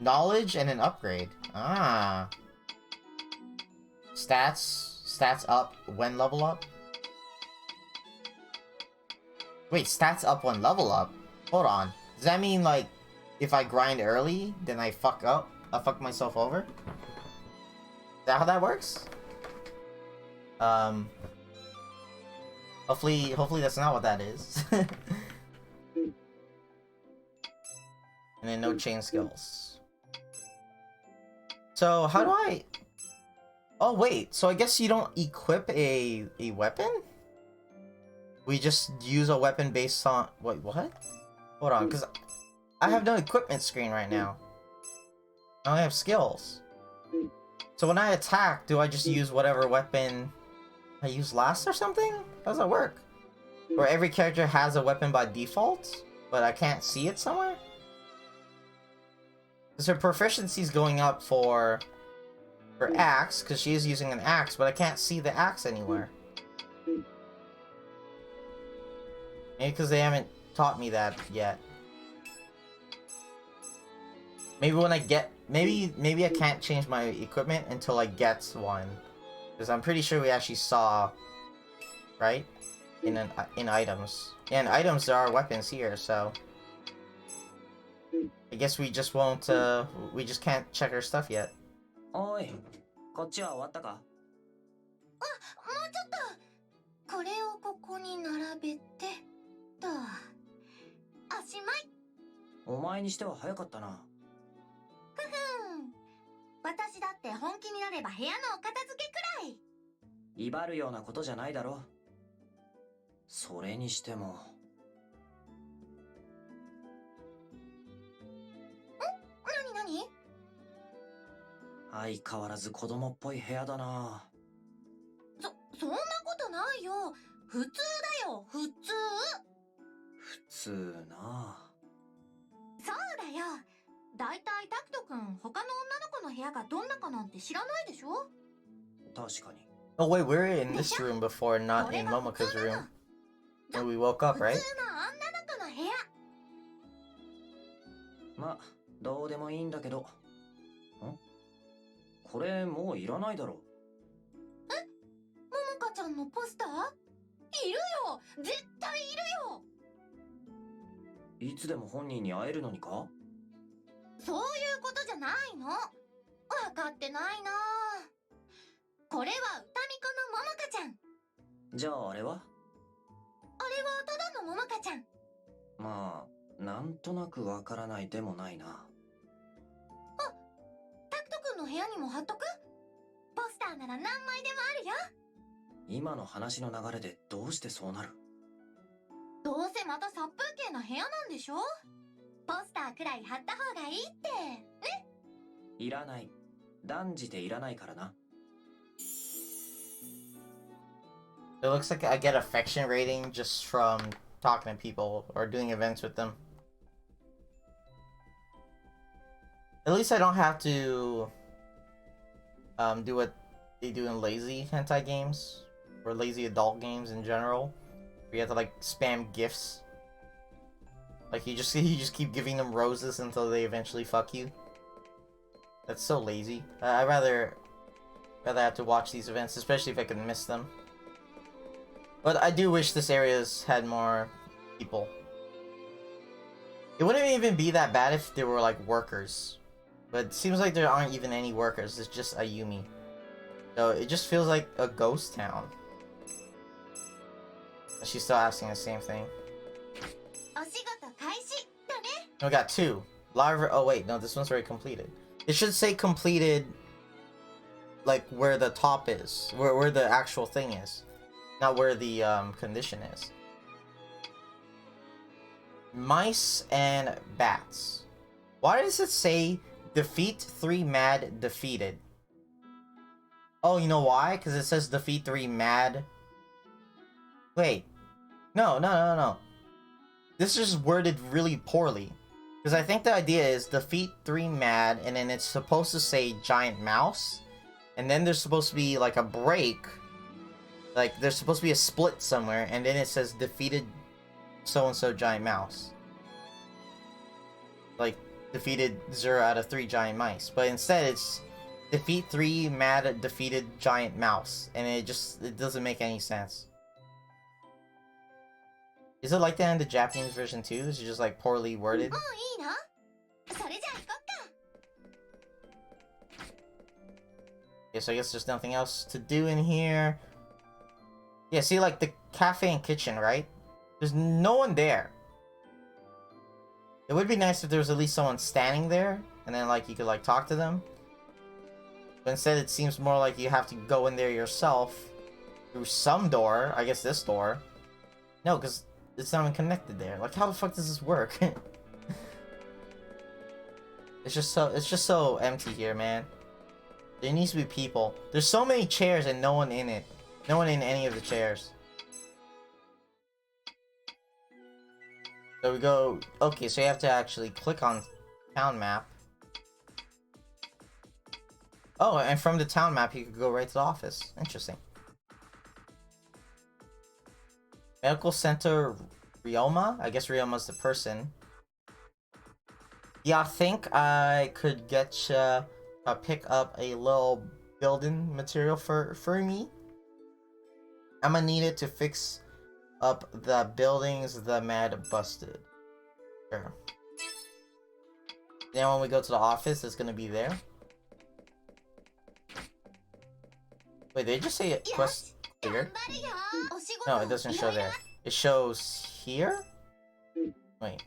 Knowledge and an upgrade. Ah. Stats up when level up? Wait, stats up when level up? Hold on. Does that mean like if I grind early, then I fuck up? I fuck myself over? Is that how that works? Hopefully that's not what that is. And then no chain skills. So how do I... Oh wait, so I guess you don't equip a weapon? We just use a weapon based on... Wait, what? Hold on, because I have no equipment screen right now. I only have skills. So when I attack, do I just use whatever weapon I used last or something? How does that work? Or every character has a weapon by default, but I can't see it somewhere? Because her proficiency is going up for axe, because she is using an axe, but I can't see the axe anywhere. Maybe because they haven't taught me that yet. Maybe when I get... Maybe I can't change my equipment until I get one. Because I'm pretty sure we actually saw... Right? In items. Yeah, in items there are weapons here, so... I guess we just won't, we just can't check our stuff yet. おい、こっちは終わったか？もうちょっと。これをここに並べてと。おしまい。お前にしては早かったな。ふふん。私だって本気になれば部屋のお片付けくらい。威張るようなことじゃないだろ。それにしても。なに？相変わらず子供っぽい部屋だな。そんなことないよ。普通だよ、普通。普通な。そうだよ。だいたいタクト君、他の女の子の部屋がどんなかなんて知らないでしょ？確かに。Oh wait, we were in this room before, not in Momoka's room. And we woke up, right? 普通の女の子の部屋。ま、どうでもいいんだけど。これもういらないだろ。え？ももかちゃんのポスター？いるよ！絶対いるよ！いつでも本人に会えるのにか？そういうことじゃないの。分かってないな。これは歌み子のももかちゃん。じゃああれは？あれはただのももかちゃん。まあ、なんとなくわからないでもないな。タクト君の部屋にも貼っとく？ポスターなら何枚でもあるよ。今の話の流れでどうしてそうなる？どうせまた殺風景な部屋なんでしょ？ポスターくらい貼った方がいいってね。いらない。断じていらないからな。It looks like I get affection rating just from talking to people or doing events with them. At least I don't have to do what they do in lazy hentai games or lazy adult games in general, where you have to like spam gifts. Like you just keep giving them roses until they eventually fuck you. That's so lazy. I'd rather have to watch these events, especially if I can miss them. But I do wish this area's had more people. It wouldn't even be that bad if there were like workers. But it seems like there aren't even any workers, it's just Ayumi. So it just feels like a ghost town. And she's still asking the same thing. We got 2. Larva. Oh wait, no, this one's already completed. It should say completed, like where the top is, where the actual thing is, not where the condition is. Mice and bats. Why does it say defeat 3 mad defeated? Oh, you know why? Because it says defeat 3 mad. Wait, no. This is just worded really poorly. Because I think the idea is defeat 3 mad, and then it's supposed to say giant mouse, and then there's supposed to be like a break, like there's supposed to be a split somewhere, and then it says defeated so-and-so giant mouse. Like, defeated 0 out of 3 giant mice. But instead it's defeat 3 mad defeated giant mouse, and it doesn't make any sense. Is it like that in the Japanese version too? Is it just like poorly worded? Okay, so I guess there's nothing else to do in here. Yeah, see, like the cafe and kitchen, right? There's no one there. It would be nice if there was at least someone standing there, and then like you could like talk to them. But instead it seems more like you have to go in there yourself through some door. I guess this door. No, because it's not even connected there. Like, how the fuck does this work? It's just so empty here, man. There needs to be people. There's so many chairs and no one in it. No one in any of the chairs. So we go... Okay, so you have to actually click on town map. Oh, and from the town map you could go right to the office. Interesting. Medical Center Ryoma? I guess Ryoma's the person. Yeah, I think I could get you pick up a little building material for me. I'm gonna need it to fix up the buildings the mad busted. Sure. Then when we go to the office, it's gonna be there. Wait, did they just say quest cleared? No, it doesn't show there. It shows here? Wait.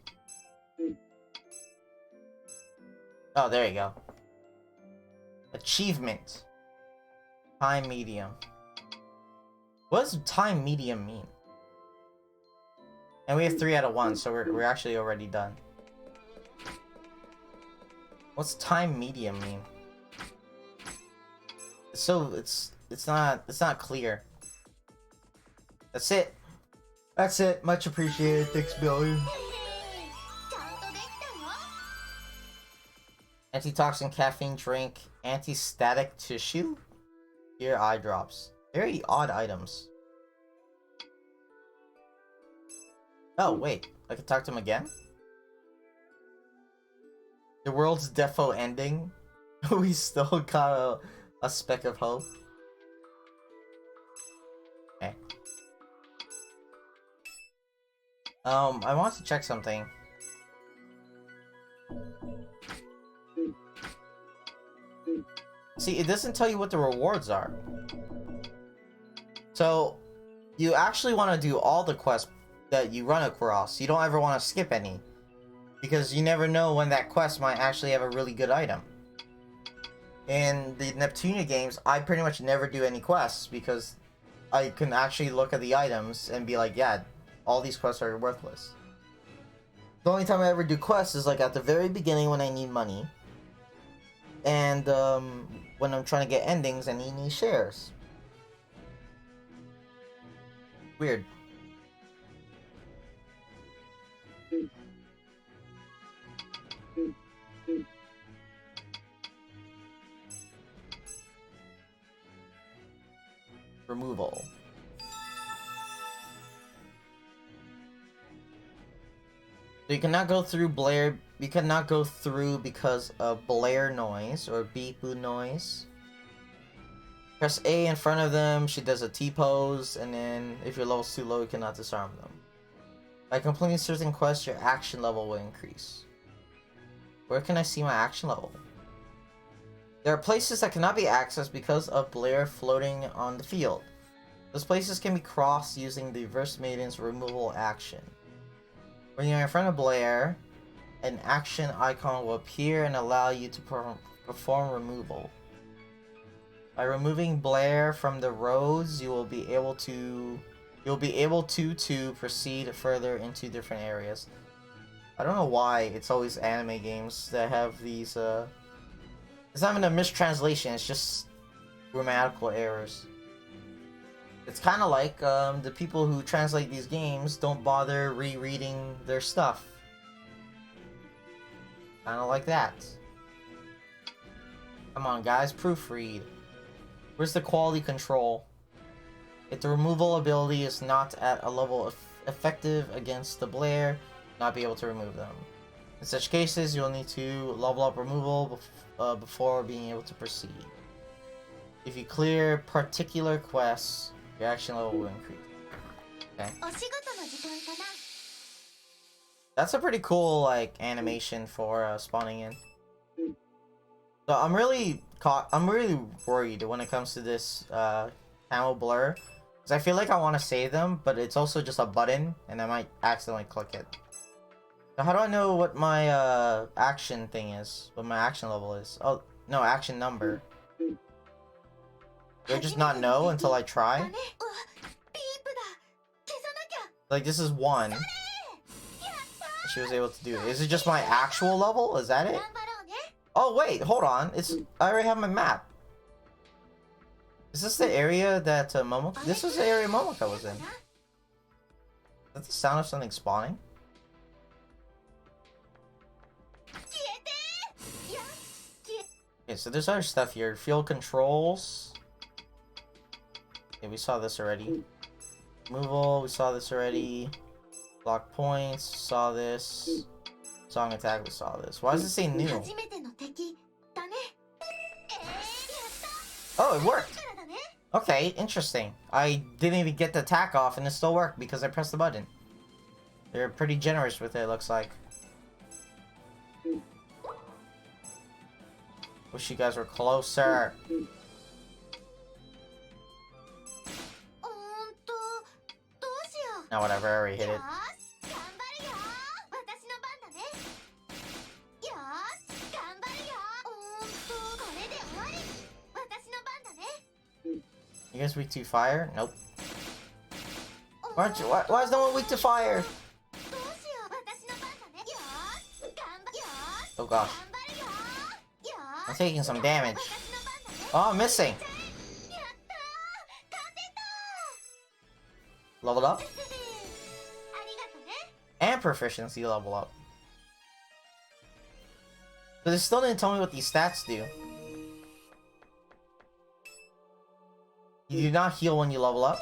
Oh, there you go. Achievement. Time medium. What does time medium mean? And we have 3 out of 1, so we're actually already done. What's time medium mean? So it's not clear. That's it. That's it. Much appreciated. Thanks, Billy. Antitoxin caffeine drink, anti-static tissue, ear eye drops. Very odd items. Oh wait, I can talk to him again? The world's defo ending. We still got a speck of hope. Okay. I want to check something. See, it doesn't tell you what the rewards are. So, you actually want to do all the quests that you run across. You don't ever want to skip any. Because you never know when that quest might actually have a really good item. In the Neptunia games, I pretty much never do any quests because I can actually look at the items and be like, yeah, all these quests are worthless. The only time I ever do quests is like at the very beginning when I need money. And when I'm trying to get endings and need shares. Weird. Removal. So you cannot go through Blair. You cannot go through because of Blair noise or beep noise. Press A in front of them. She does a T-pose, and then if your level's too low, you cannot disarm them. By completing certain quests, your action level will increase. Where can I see my action level? There are places that cannot be accessed because of Blair floating on the field. Those places can be crossed using the Verse Maiden's removal action. When you're in front of Blair, an action icon will appear and allow you to perform removal. By removing Blair from the roads, you will be able to proceed further into different areas. I don't know why it's always anime games that have these it's not even a mistranslation, it's just grammatical errors. It's kind of like the people who translate these games don't bother rereading their stuff. Kind of like that. Come on guys, proofread. Where's the quality control? If the removal ability is not at a level effective against the Blair, not be able to remove them. In such cases, you'll need to level up removal before being able to proceed. If you clear particular quests, your action level will increase. Okay. That's a pretty cool like animation for spawning in. So I'm really worried when it comes to this camel blur, because I feel like I want to save them, but it's also just a button, and I might accidentally click it. So how do I know what my action thing is? What my action level is? Oh no, action number. Do I just not know until I try? Like this is 1. She was able to do it. Is it just my actual level? Is that it? Oh wait, hold on. I already have my map. Is this the area that Momoka? This was the area Momoka was in. Is that the sound of something spawning? Okay, so there's other stuff here. Field controls. Okay, we saw this already. Removal, we saw this already. Block points, saw this. Song attack, we saw this. Why does it say new? Oh, it worked! Okay, interesting. I didn't even get the attack off and it still worked because I pressed the button. They're pretty generous with it, looks like. Wish you guys were closer. Now whatever, I already hit it. You guys weak to fire? Nope. Why is no one weak to fire? Oh gosh. I'm taking some damage. Oh, I'm missing. Leveled up? And proficiency level up. But they still didn't tell me what these stats do. You do not heal when you level up.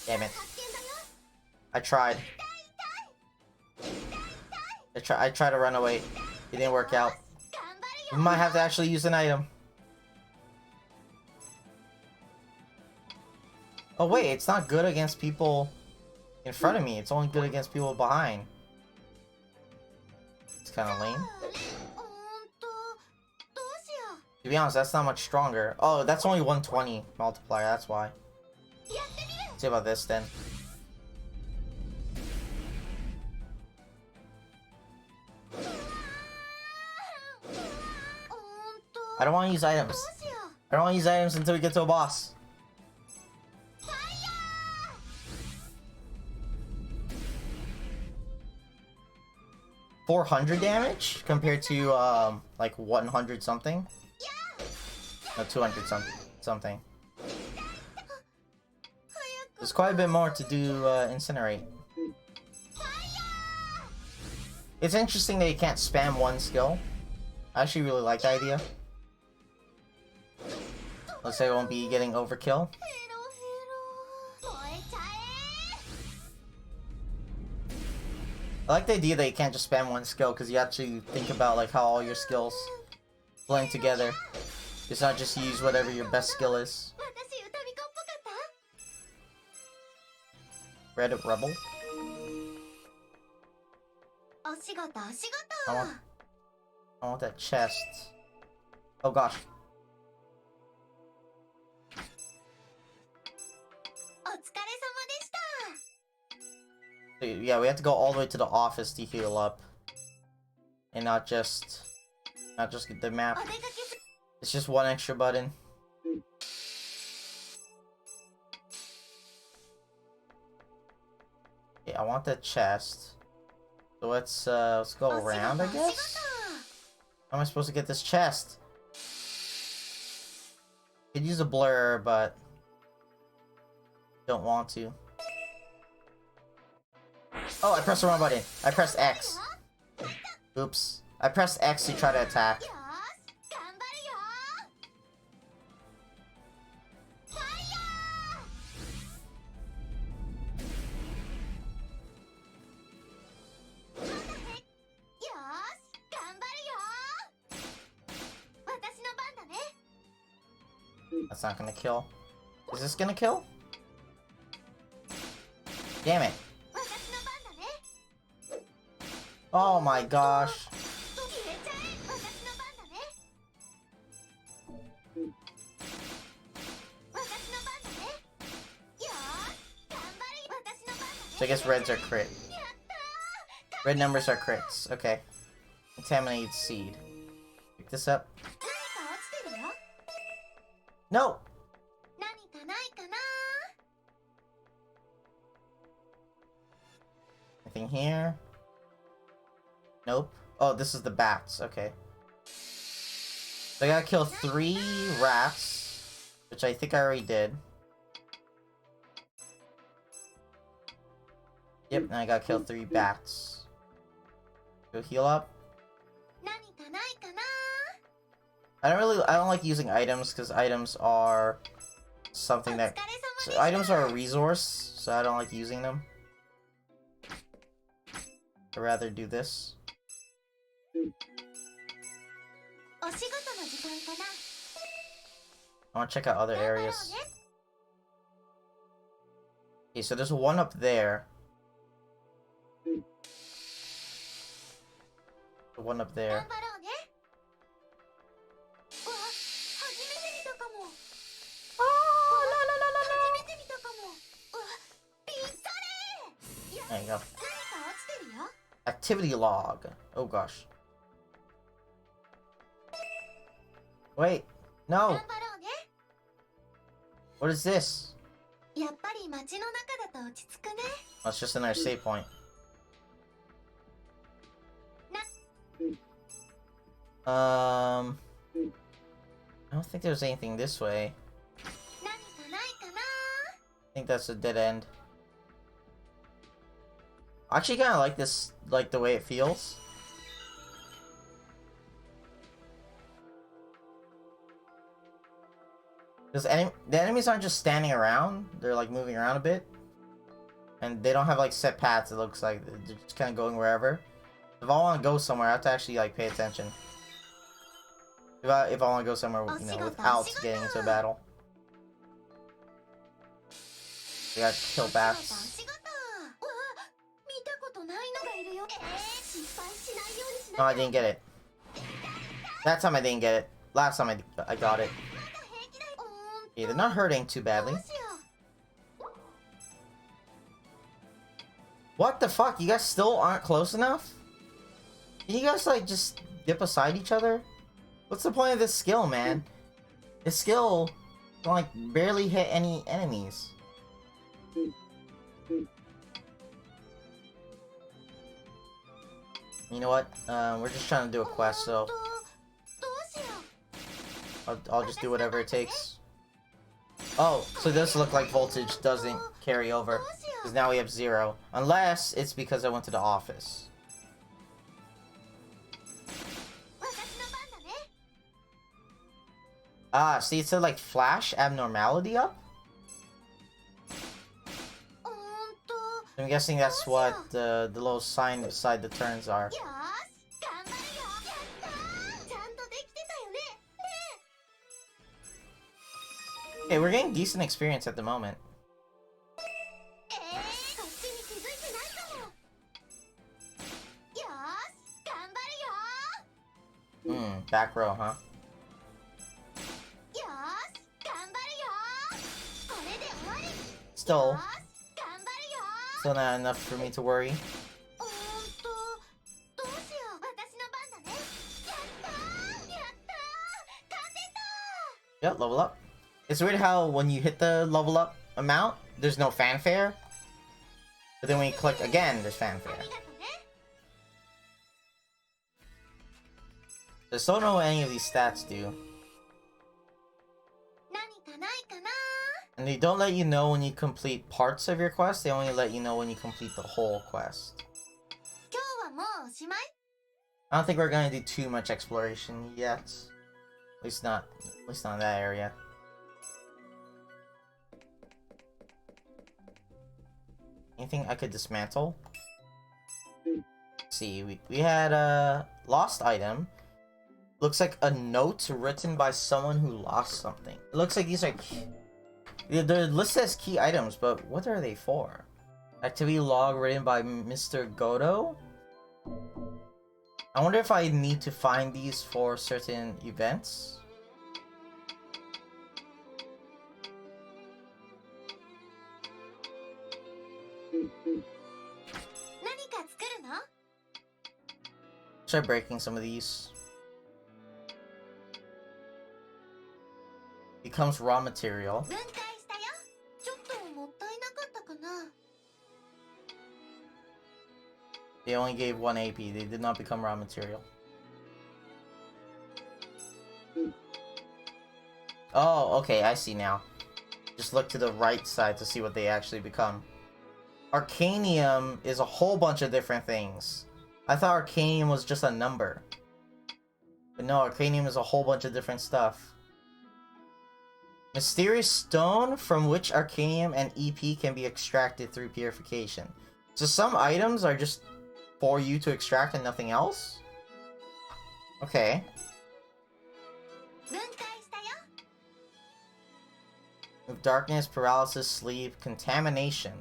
Damn it. I tried. I tried to run away. It didn't work out. We might have to actually use an item. Oh wait, it's not good against people in front of me. It's only good against people behind. It's kind of lame. To be honest, that's not much stronger. Oh, that's only 120 multiplier, that's why. Let's see about this then. I don't want to use items. I don't want to use items until we get to a boss. 400 damage compared to like 100 something. No, 200 something. There's quite a bit more to do incinerate. It's interesting that you can't spam one skill. I actually really like the idea. Let's say I won't be getting overkill. I like the idea that you can't just spam one skill because you actually think about like how all your skills blend together. It's not just use whatever your best skill is. Red Rebel. I want that chest. Oh gosh. Yeah, we have to go all the way to the office to heal up. And not just get the map. It's just one extra button. Okay, I want the chest. So let's go around, I guess? How am I supposed to get this chest? Could use a blur, but don't want to. Oh, I pressed the wrong button. I pressed X. Oops. I pressed X to try to attack. That's not gonna kill. Is this gonna kill? Damn it. Oh my gosh. So I guess reds are crit. Red numbers are crits. Okay. Contaminated seed. Pick this up. No! Anything here? Nope. Oh, this is the bats. Okay. So I gotta kill 3 rats, which I think I already did. Yep, and I gotta kill 3 bats. Go heal up. I don't like using items because items are something that... So items are a resource, so I don't like using them. I'd rather do this. I want to check out other areas. Okay, so there's one up there. The one up there. There you go. Activity log. Oh gosh. Wait. No. What is this? Oh, it's just another save point. I don't think there's anything this way. I think that's a dead end. I actually kind of like this, like the way it feels. Because the enemies aren't just standing around, they're like moving around a bit. And they don't have like set paths, it looks like. They're just kind of going wherever. If I want to go somewhere, I have to actually like pay attention. If I want to go somewhere, you know, without getting into a battle. We gotta kill bats. No, I didn't get it. That time I didn't get it. last time I got it. Yeah, they're not hurting too badly. What the fuck? You guys still aren't close enough? Can you guys, like, just dip aside each other? What's the point of this skill, man? This skill can, like, barely hit any enemies. You know what? We're just trying to do a quest, so I'll just do whatever it takes. Oh, so this look like voltage doesn't carry over. Because now we have 0. Unless it's because I went to the office. Ah, see, it said like flash abnormality up? I'm guessing that's what the little sign beside the turns are. Okay, we're getting decent experience at the moment. Back row, huh? Still not enough for me to worry. Yep, level up. It's weird how when you hit the level up amount, there's no fanfare. But then when you click again, there's fanfare. I still don't know what any of these stats do. And they don't let you know when you complete parts of your quest, they only let you know when you complete the whole quest. I don't think we're gonna do too much exploration yet. At least not in that area. Anything I could dismantle? Let's see, we had a lost item. Looks like a note written by someone who lost something. It looks like these are they're listed as key items, but what are they for? Activity log written by Mr. Godo? I wonder if I need to find these for certain events. Try breaking some of these. Becomes raw material. They only gave 1 AP. They did not become raw material. Oh, okay, I see now. Just look to the right side to see what they actually become. Arcanium is a whole bunch of different things. I thought Arcanium was just a number. But no, Arcanium is a whole bunch of different stuff. Mysterious stone from which Arcanium and EP can be extracted through purification. So some items are just for you to extract and nothing else? Okay. With darkness, paralysis, sleep, contamination.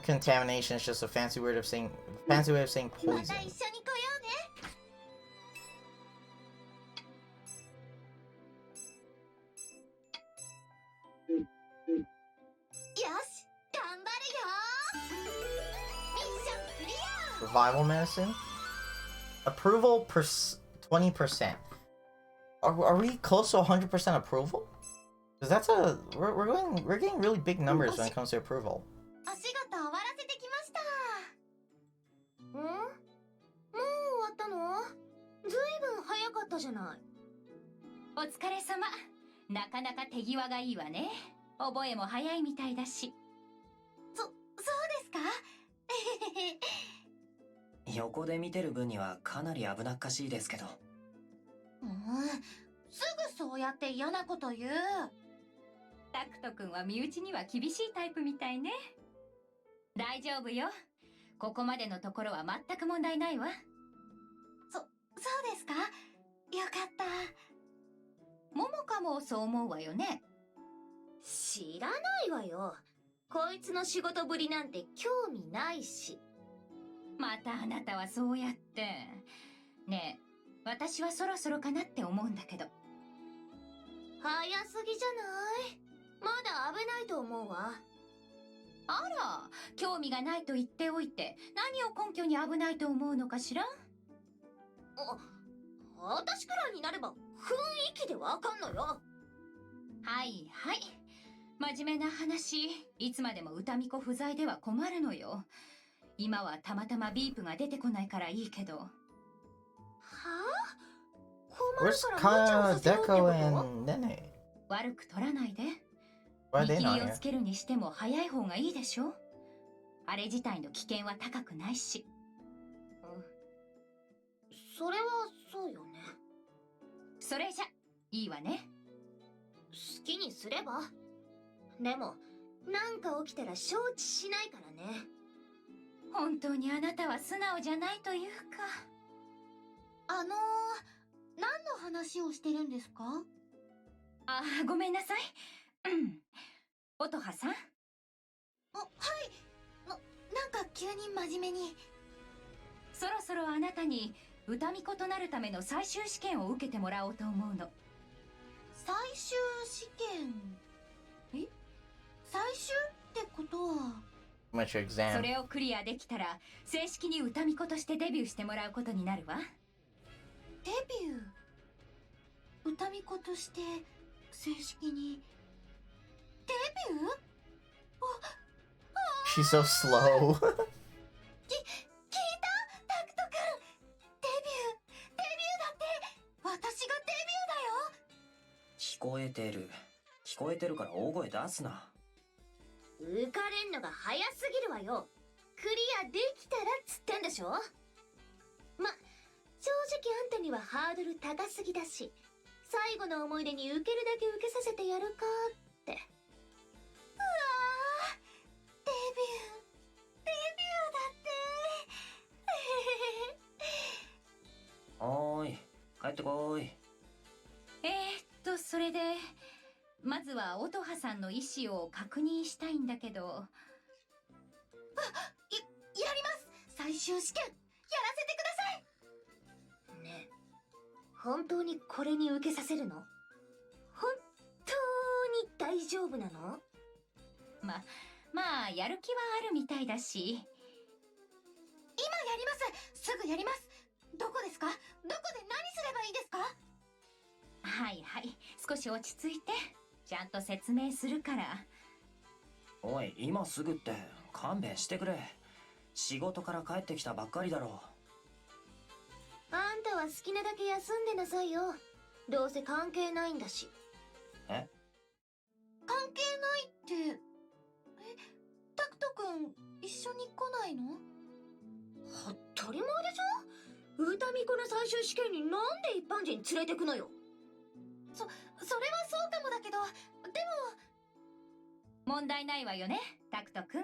Contamination is just a fancy way of saying poison. Survival medicine. Approval 20%. Are we close to 100% approval? Because that's a we're getting really big numbers when it comes to approval. "横で見てる分にはかなり危なっかしいですけど。すぐそうやって嫌なこと言う。タクト君は身内には厳しいタイプみたいね。大丈夫よ。ここまでのところは全く問題ないわ。そうですか？よかった。ももかもそう思うわよね。知らないわよ。こいつの仕事ぶりなんて興味ないし。またあなたはそうやって。ねえ、私はそろそろかなって思うんだけど。早すぎじゃない？まだ危ないと思うわ。あら、興味がないと言っておいて、何を根拠に危ないと思うのかしら？私くらいになれば雰囲気でわかんのよ。はいはい。真面目な話、いつまでも歌巫女不在では困るのよ。今はたまたまビープが出てこないからいいけど。はあ？困る Where's から無茶をさせようってこ Deco と？ and Nene? 悪く取らないで。 Why are 見 they 切 not りを here? つけるにしても早い方がいいでしょ。あれ自体の危険は高くないし。それはそうよね。それじゃいいわね。好きにすれば。でもなんか起きたら承知しないからね。本当にあなたは素直じゃないというか。何の話をしてるんですか？あ、ごめんなさい。音羽さん。はい。なんか急に真面目に。そろそろあなたに歌巫女となるための最終試験を受けてもらおうと思うの。最終試験？最終ってことは。Much そ exam. れをクリアできたら正式に歌巫女としてデビューしてもらうことになるわ。デビュー？歌巫女として正式にデビュー？ She's so slow. 聞いた？タクトくん。デビューだって。私がデビューだよ。聞こえてる。聞こえてるから大声出すな。浮かれんのが早すぎるわよ。クリアできたらっつってんでしょ。ま、正直あんたにはハードル高すぎだし、最後の思い出に受けるだけ受けさせてやるかって。うわー、デビューだって。おーい、帰ってこーい。それでまずは音羽さんの意思を確認したいんだけど。やります。最終試験やらせてください。ねえ、本当にこれに受けさせるの？本当に大丈夫なの？まあやる気はあるみたいだし。今やります。すぐやります。どこですか？どこで何すればいいですか？はいはい、少し落ち着いて。ちゃんと説明するから。おい、今すぐって勘弁してくれ。仕事から帰ってきたばっかりだろ。あんたは好きなだけ休んでなさいよ。どうせ関係ないんだし。え？関係ないって。タクト君一緒に来ないの？当たり前でしょ。歌巫女の最終試験になんで一般人連れてくのよ。それはそうかもだけど、でも。問題ないわよね、タクト君。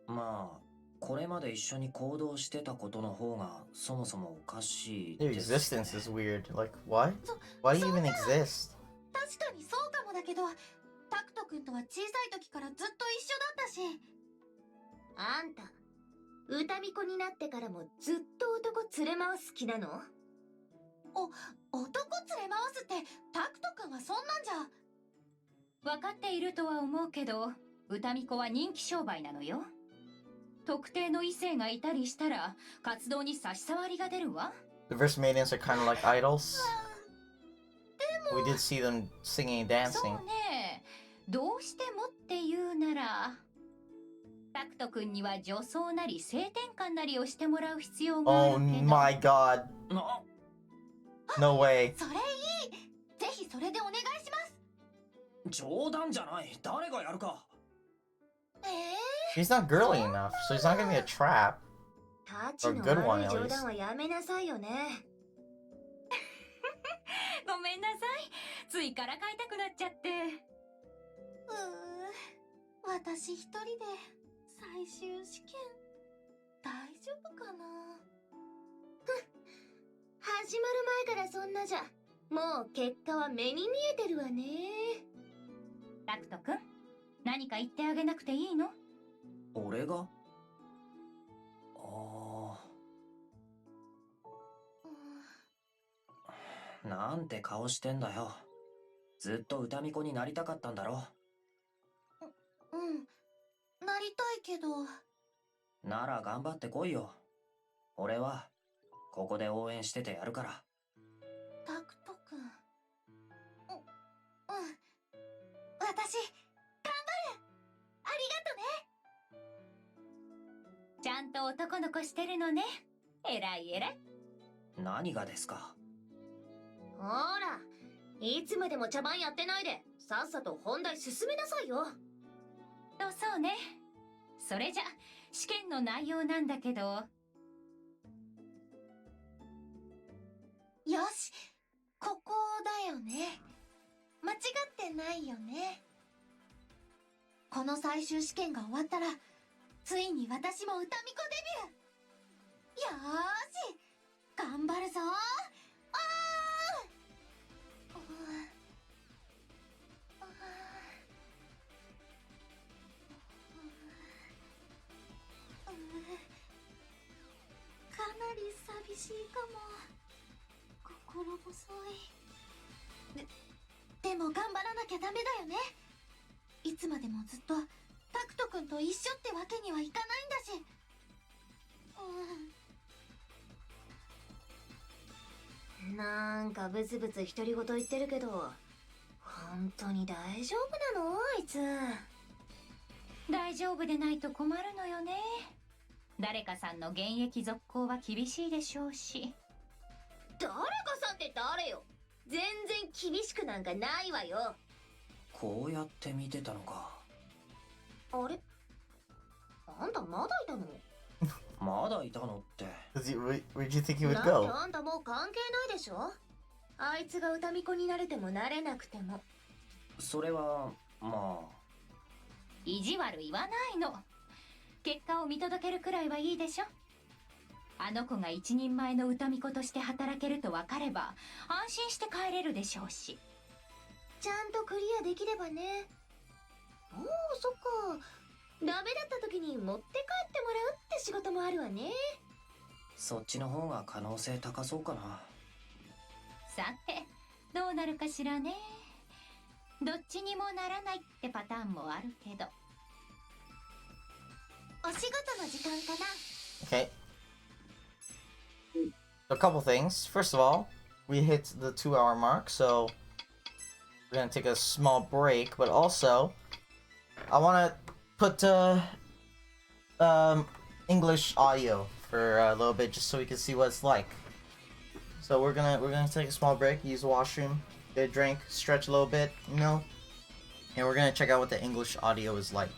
まあ、これまで一緒に行動してたことの方がそもそもおかしい Their です。 existence is weird. Like, what? Why do you even exist? 確かにそうかもだけど、タクト君とは小さい時からずっと一緒だったし。あんた、歌巫女になってからもずっと男連れ回す気なの？男連れ回すってタクト君はそんなんじゃ。分かっているとは思うけど、歌巫女は人気商売なのよ。特定の異性がいたりしたら活動に差し障りが出るわ。 The verse maidens are kind of like idols. We did see them singing and そう dancing. ね、どうしてもって言うなら、タクト君には女装なり性転換なりをしてもらう必要があ Oh るけど。 my god. な No way. それいい。ぜひそれでお願いします。冗談じゃない。誰がやるか。She's not girly enough, so it's not gonna be a trap. タチの A good one, 悪い at 冗 least. 談はやめなさいよね。ごめんなさい、ついからかいたくなっちゃって。私一人で最終試験大丈夫かな。始まる前からそんなじゃ、もう結果は目に見えてるわね。タクト君、何か言ってあげなくていいの？俺が？あなんて顔してんだよ。ずっと歌巫女になりたかったんだろ。うん。なりたいけど。なら頑張ってこいよ。俺は、ここで応援しててやるから。タクト君。うん。私、頑張る。ありがとね。ちゃんと男の子してるのね。えらいえらい。何がですか？ほら、いつまでも茶番やってないで、さっさと本題進めなさいよ。そうね。それじゃ、試験の内容なんだけど。よし、ここだよね。間違ってないよね。この最終試験が終わったら、ついに私も歌巫女デビュー。よーし、頑張るぞ。かなり寂しいかも。心細い。でも頑張らなきゃダメだよね。いつまでもずっとタクト君と一緒ってわけにはいかないんだし。なんかブツブツ独り言言ってるけど、本当に大丈夫なのあいつ。大丈夫でないと困るのよね。誰かさんの現役続行は厳しいでしょうし。誰かさんって誰よ。全然厳しくなんかないわよ。こうやって見てたのか。あれ、あんたまだいたの？まだいたのって。Where'd you think he would なんで go? あんたもう関係ないでしょ。あいつが歌巫女になれてもなれなくても。それは、まあ。意地悪言わないの。結果を見届けるくらいはいいでしょ。あの子が一人前の歌巫女として働けると分かれば安心して帰れるでしょうし。ちゃんとクリアできればね。おお、そっか。ダメだった時に持って帰ってもらうって仕事もあるわね。そっちの方が可能性高そうかな。さて、どうなるかしらね。どっちにもならないってパターンもあるけど。お仕事の時間かな。 Okay. So a couple things. First of all, we hit the 2-hour mark, so we're gonna take a small break, but also I wanna put English audio for a little bit just so we can see what it's like. So we're gonna take a small break, use the washroom, get a drink, stretch a little bit, you know, and we're gonna check out what the English audio is like.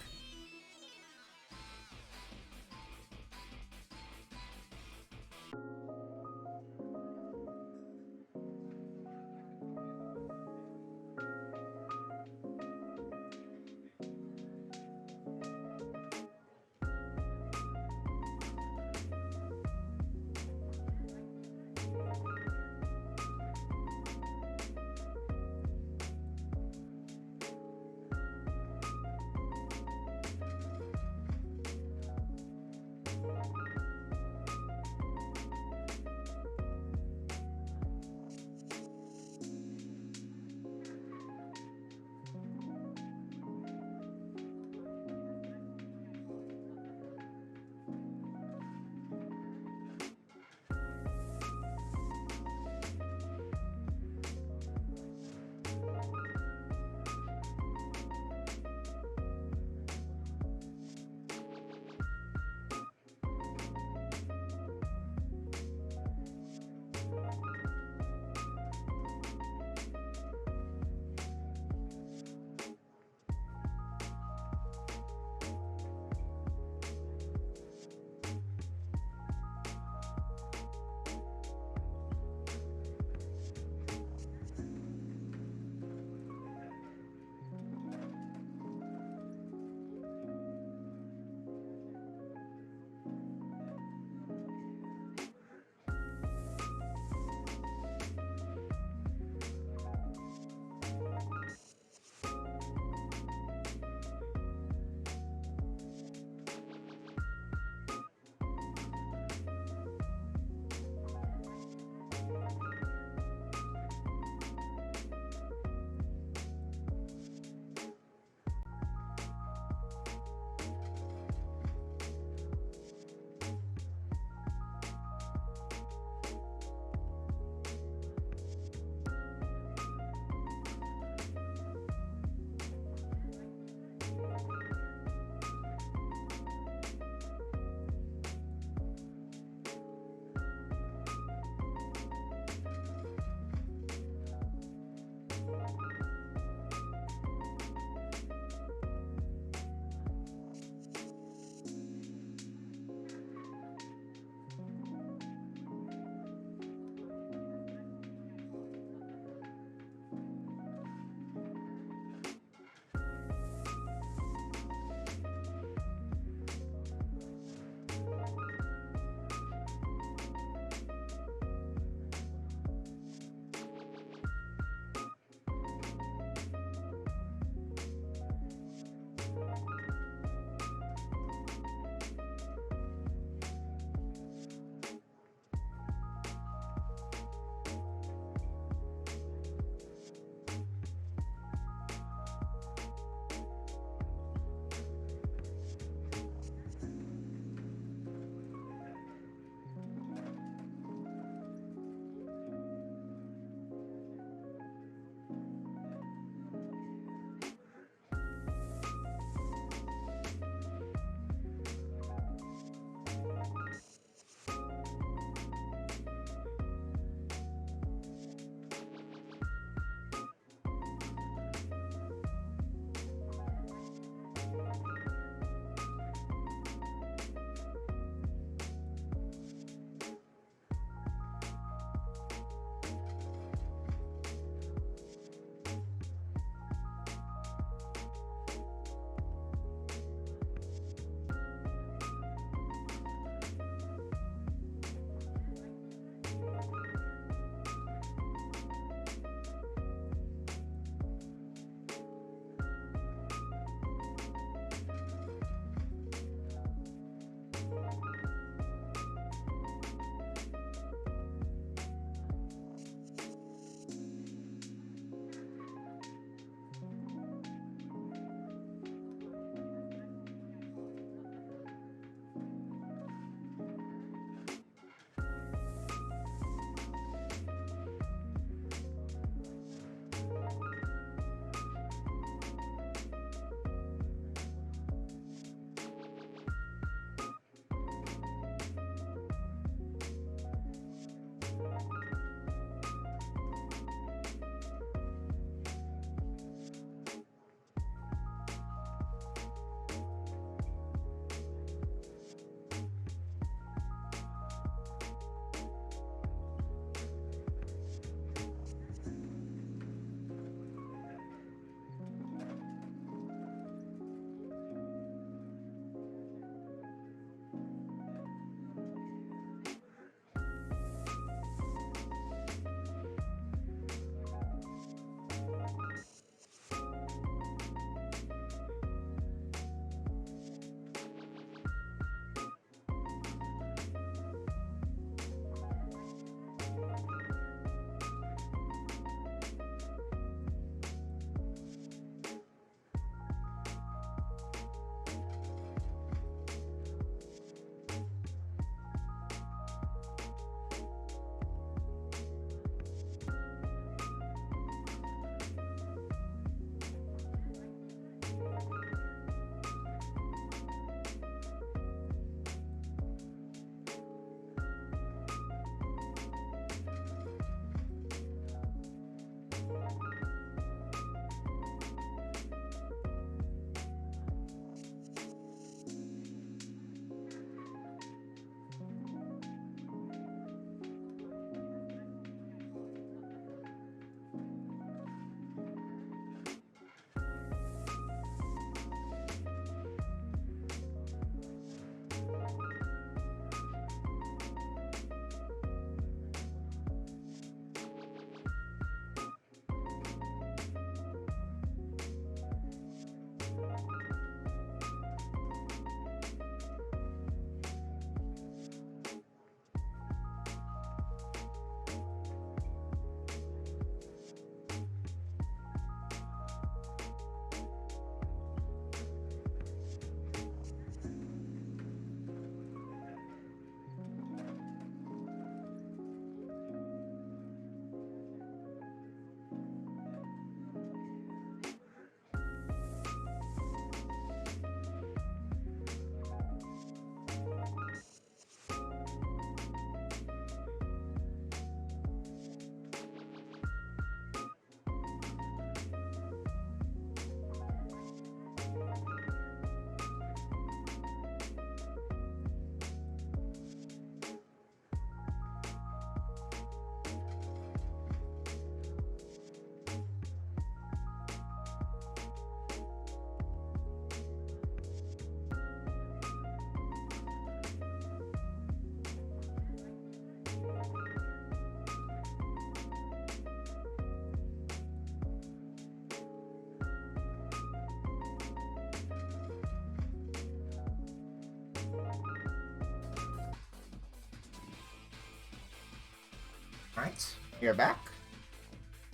Alright, you're back.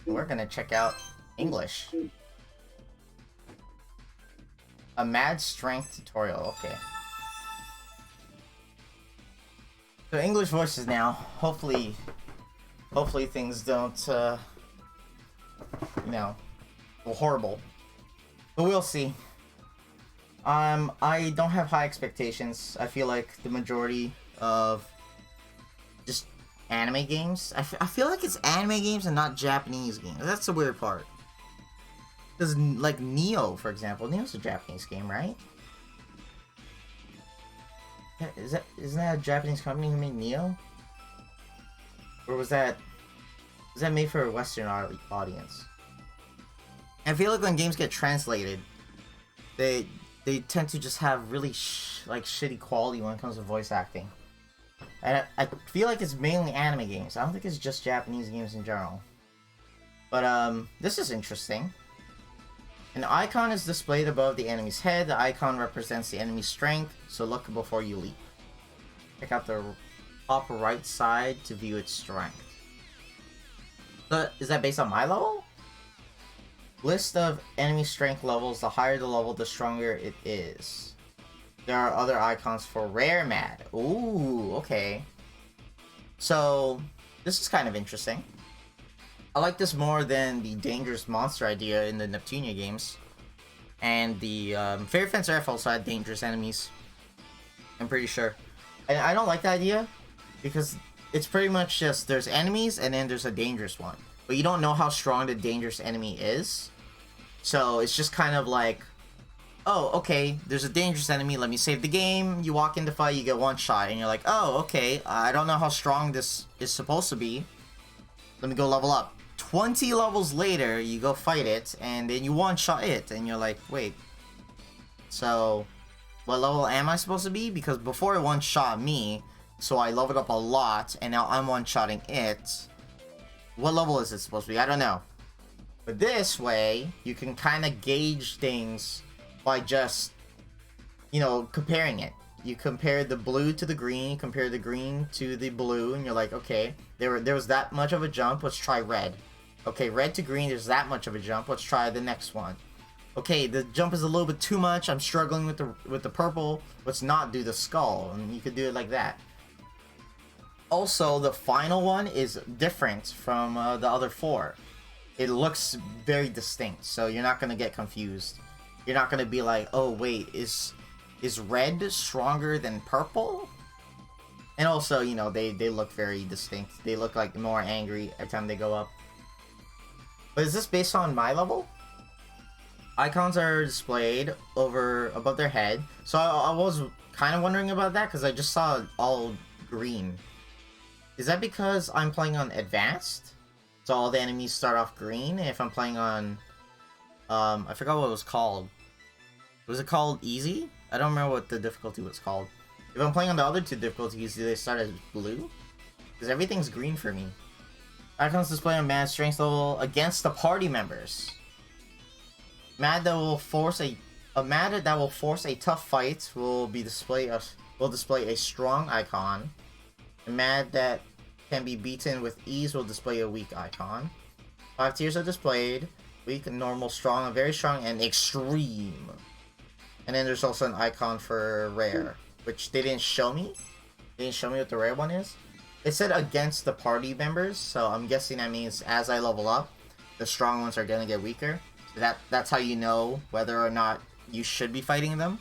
We're gonna check out English. A mad strength tutorial, okay. So English voices now. Hopefully things don't, go horrible. But we'll see. I don't have high expectations. I feel like the majority of just anime games. I feel like it's anime games and not Japanese games. That's the weird part. Because, like, Neo, for example. Neo's a Japanese game, right? Yeah, isn't that a Japanese company who made Neo? Or was that made for a Western audience? I feel like when games get translated, they tend to just have really shitty quality when it comes to voice acting. And I feel like it's mainly anime games. I don't think it's just Japanese games in general. But this is interesting. An icon is displayed above the enemy's head. The icon represents the enemy's strength, so look before you leap. Check out the top right side to view its strength. So, is that based on my level? List of enemy strength levels. The higher the level, the stronger it is. There are other icons for rare mad. Ooh, okay. So, this is kind of interesting. I like this more than the dangerous monster idea in the Neptunia games. And the Fairy Fence Earth also had dangerous enemies. I'm pretty sure. And I don't like the idea because it's pretty much just there's enemies and then there's a dangerous one. But you don't know how strong the dangerous enemy is. So it's just kind of like, oh, okay, there's a dangerous enemy, let me save the game. You walk into fight, you get one shot, and you're like, oh, okay, I don't know how strong this is supposed to be. Let me go level up. 20 levels later, you go fight it, and then you one-shot it, and you're like, wait. So, what level am I supposed to be? Because before it one-shot me, so I leveled up a lot, and now I'm one-shotting it. What level is it supposed to be? I don't know. But this way, you can kind of gauge things by just, comparing it. You compare the blue to the green, you compare the green to the blue, and you're like, okay, there was that much of a jump, let's try red. Okay, red to green, there's that much of a jump, let's try the next one. Okay, the jump is a little bit too much, I'm struggling with the purple, let's not do the skull, and you could do it like that. Also, the final one is different from the other four. It looks very distinct, so you're not gonna get confused. You're not gonna be like, oh wait, is red stronger than purple? And also, they look very distinct. They look like more angry every time they go up. But is this based on my level? Icons are displayed above their head. So I was kind of wondering about that because I just saw all green. Is that because I'm playing on advanced? So all the enemies start off green. And if I'm playing on, I forgot what it was called. Was it called easy? I don't remember what the difficulty was called. If I'm playing on the other two difficulties, do they start as blue? Because everything's green for me. Icons display on mad strength level against the party members. Mad that will force a tough fight will display a strong icon. A mad that can be beaten with ease will display a weak icon. 5 tiers are displayed. Weak, normal, strong, very strong, and extreme. And then there's also an icon for rare, which they didn't show me. They didn't show me what the rare one is. It said against the party members, so I'm guessing that means as I level up, the strong ones are gonna get weaker. So that's how you know whether or not you should be fighting them.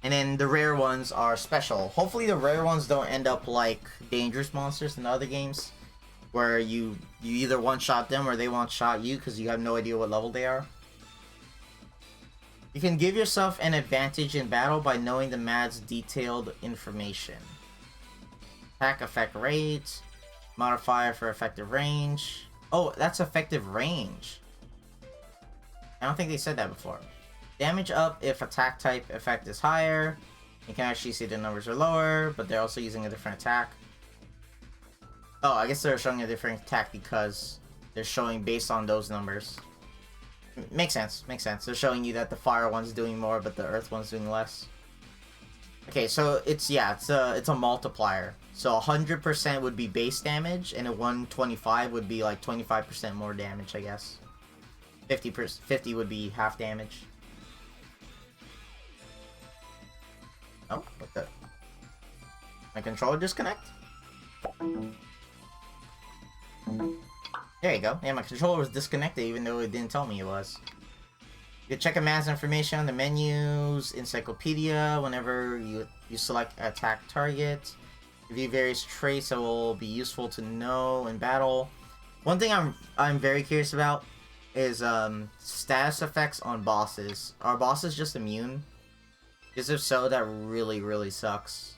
And then the rare ones are special. Hopefully the rare ones don't end up like dangerous monsters in other games, where you either one-shot them or they one-shot you because you have no idea what level they are. You can give yourself an advantage in battle by knowing the mad's detailed information. Attack effect rate, modifier for effective range. Oh, that's effective range. I don't think they said that before. Damage up if attack type effect is higher. You can actually see the numbers are lower, but they're also using a different attack. Oh, I guess they're showing a different attack because they're showing based on those numbers. Makes sense, makes sense. They're showing you that the fire one's doing more, but the earth one's doing less. Okay, so it's a multiplier. So 100% would be base damage, and a 125 would be like 25% more damage, I guess. 50 would be half damage. Oh, what the? My controller disconnect? There you go. Yeah, my controller was disconnected even though it didn't tell me it was. You can check a man's information on the menus, encyclopedia, whenever you select attack target. Review various traits that will be useful to know in battle. One thing I'm very curious about is status effects on bosses. Are bosses just immune? Because if so, that really sucks.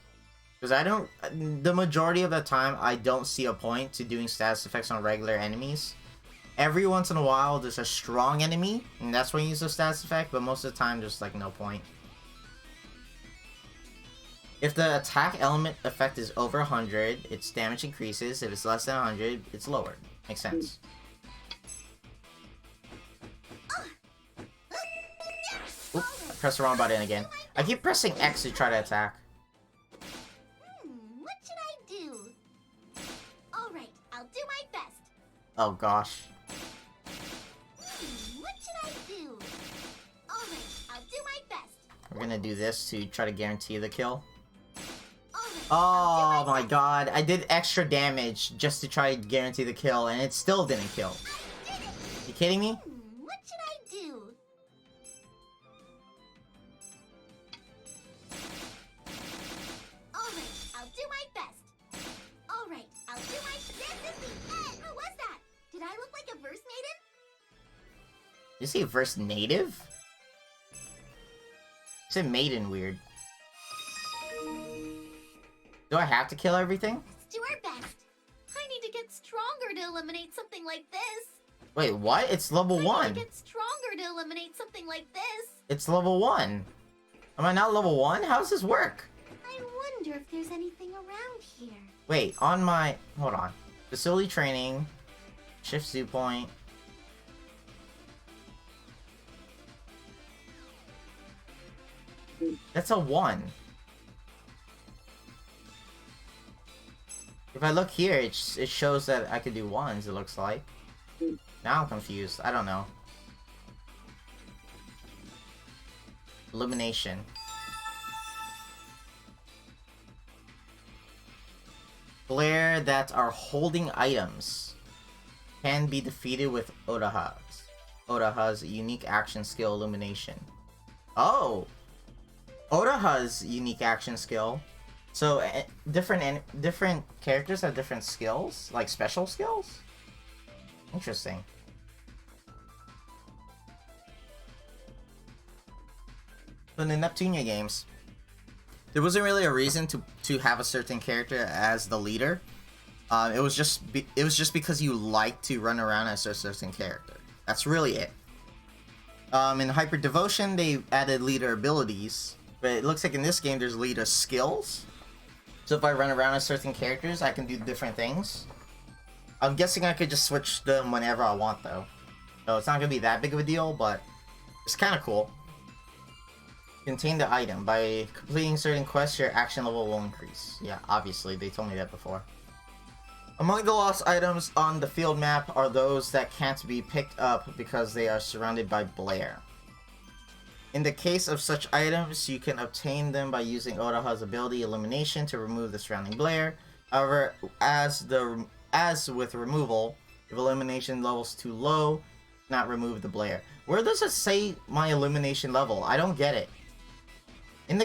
Because the majority of the time, I don't see a point to doing status effects on regular enemies. Every once in a while, there's a strong enemy, and that's when you use the status effect, but most of the time, there's like no point. If the attack element effect is over 100, its damage increases. If it's less than 100, it's lowered. Makes sense. Oop, I pressed the wrong button again. I keep pressing X to try to attack. What should I do? Alright, I'll do my best. Oh gosh. What should I do? Alright, I'll do my best. We're gonna do this to try to guarantee the kill. Alright, Oh my god, I did extra damage just to try to guarantee the kill, and it still didn't kill. I did it! You kidding me? What should I do? Alright, I'll do my best. Alright, I'll do my best. This is the end! What was that? Did I look like a verse maiden? You see verse native? You said maiden weird. Do I have to kill everything? Let's do our best. I need to get stronger to eliminate something like this. Wait, what? It's level I 1. need to get stronger to eliminate something like this. It's level 1. Am I not level 1? How does this work? I wonder if there's anything around here. Wait, on my... Hold on. Facility training. Shift zoo point. That's a 1. If I look here, it shows that I could do 1s, it looks like. Now I'm confused. I don't know. Illumination. Flare that are holding items can be defeated with Odahas. Odaha's unique action skill, Illumination. Oh! Odaha's unique action skill. So, different characters have different skills? Like, special skills? Interesting. So in the Neptunia games, there wasn't really a reason to have a certain character as the leader. It was just because you like to run around as a certain character. That's really it. In Hyper Devotion, they added leader abilities, but it looks like in this game there's leader skills. So if I run around as certain characters, I can do different things. I'm guessing I could just switch them whenever I want, though. So it's not gonna be that big of a deal, but it's kind of cool. Contain the item. By completing certain quests, your action level will increase. Yeah, obviously, they told me that before. Among the lost items on the field map are those that can't be picked up because they are surrounded by Blair. In the case of such items, you can obtain them by using Odaha's ability Illumination to remove the surrounding Blair. However, as with removal, if illumination level's too low, not remove the Blair. Where does it say my illumination level? I don't get it. In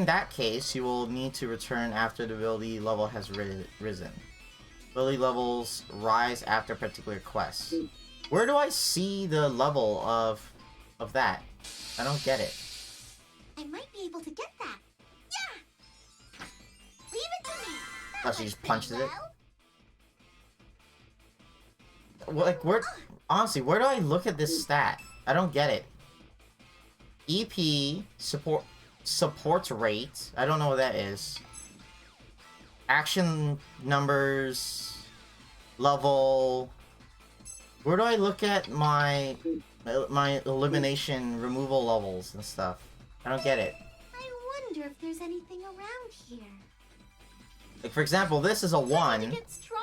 that case, you will need to return after the ability level has risen. Ability levels rise after particular quests. Where do I see the level of that? I don't get it. I might be able to get that. Yeah! Leave it to me! Oh, she just punches it? Like, where... Honestly, where do I look at this stat? I don't get it. EP, support rate. I don't know what that is. Action numbers, level. Where do I look at my elimination removal levels and stuff? I don't get it. I wonder if there's anything around here. Like, for example, this is a 1,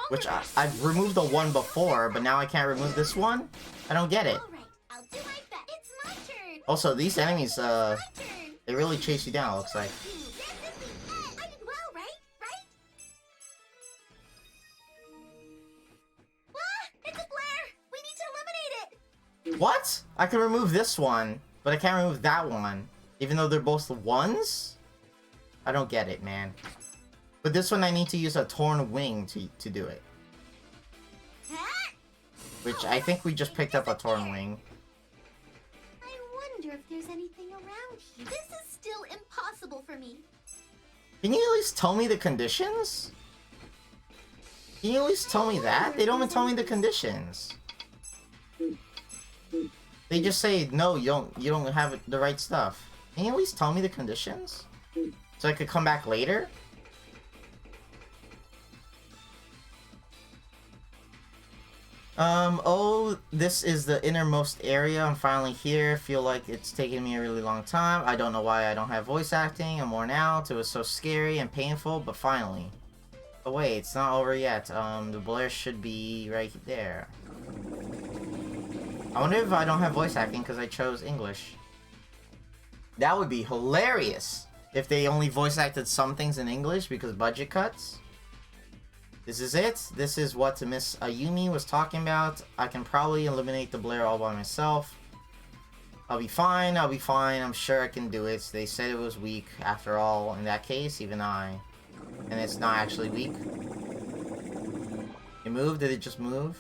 which I've removed the 1 before, but now I can't remove this one? I don't get it. Alright, I'll do my best. It's my turn. Also, these enemies, My turn. they really chase you down, it looks like. This is the end. I did well, right? Right? Ah, it's a flare. We need to eliminate it. What? I can remove this one, but I can't remove that one, even though they're both the 1s? I don't get it, man. But this one I need to use a torn wing to do it. Ah! Which I think we just picked up a torn wing. I wonder if there's anything around here. This is still impossible for me. Can you at least tell me the conditions? Can you at least tell me that? They don't even tell me the conditions. They just say, no, you don't have the right stuff. Can you at least tell me the conditions? So I could come back later? Oh, this is the innermost area. I'm finally here. Feel like it's taken me a really long time. I don't know why I don't have voice acting. I'm worn out. It was so scary and painful, but finally. Oh wait, it's not over yet. The Blair should be right there. I wonder if I don't have voice acting because I chose English. That would be hilarious if they only voice acted some things in English because budget cuts. This is it. This is what Miss Ayumi was talking about. I can probably eliminate the Blair all by myself. I'll be fine. I'll be fine. I'm sure I can do it. They said it was weak. After all, in that case, even I. And it's not actually weak. It moved? Did it just move?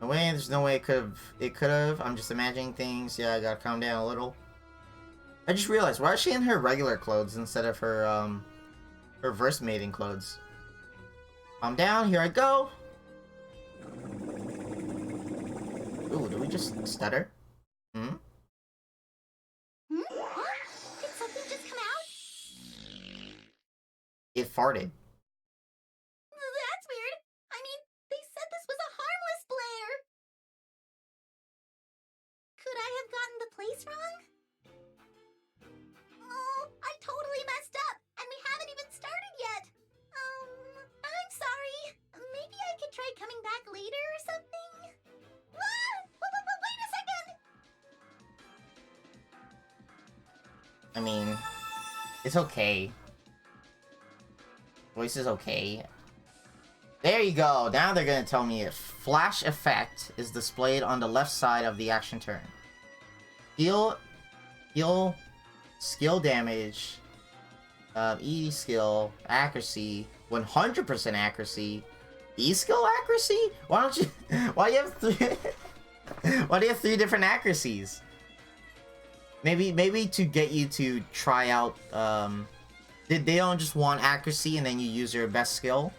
No way. There's no way it could've. It could've. I'm just imagining things. Yeah, I gotta calm down a little. I just realized, why is she in her regular clothes instead of her, her verse mating clothes? Calm down, here I go! Ooh, did we just stutter? Hmm? Hmm? What? Did something just come out? It farted. That's weird. I mean, they said this was a harmless Blair. Could I have gotten the place wrong? Oh, I totally messed up, and we haven't even started yet. I'm sorry. Maybe I could try coming back later or something? Ah! Wait a second! I mean, it's okay. Voice is okay. There you go. Now they're gonna tell me if flash effect is displayed on the left side of the action turn. Skill damage, E skill, accuracy, 100% accuracy, E skill accuracy? Why don't you? Why do you have 3? Why do you have 3 different accuracies? Maybe to get you to try out. They don't just want accuracy and then you use your best skill.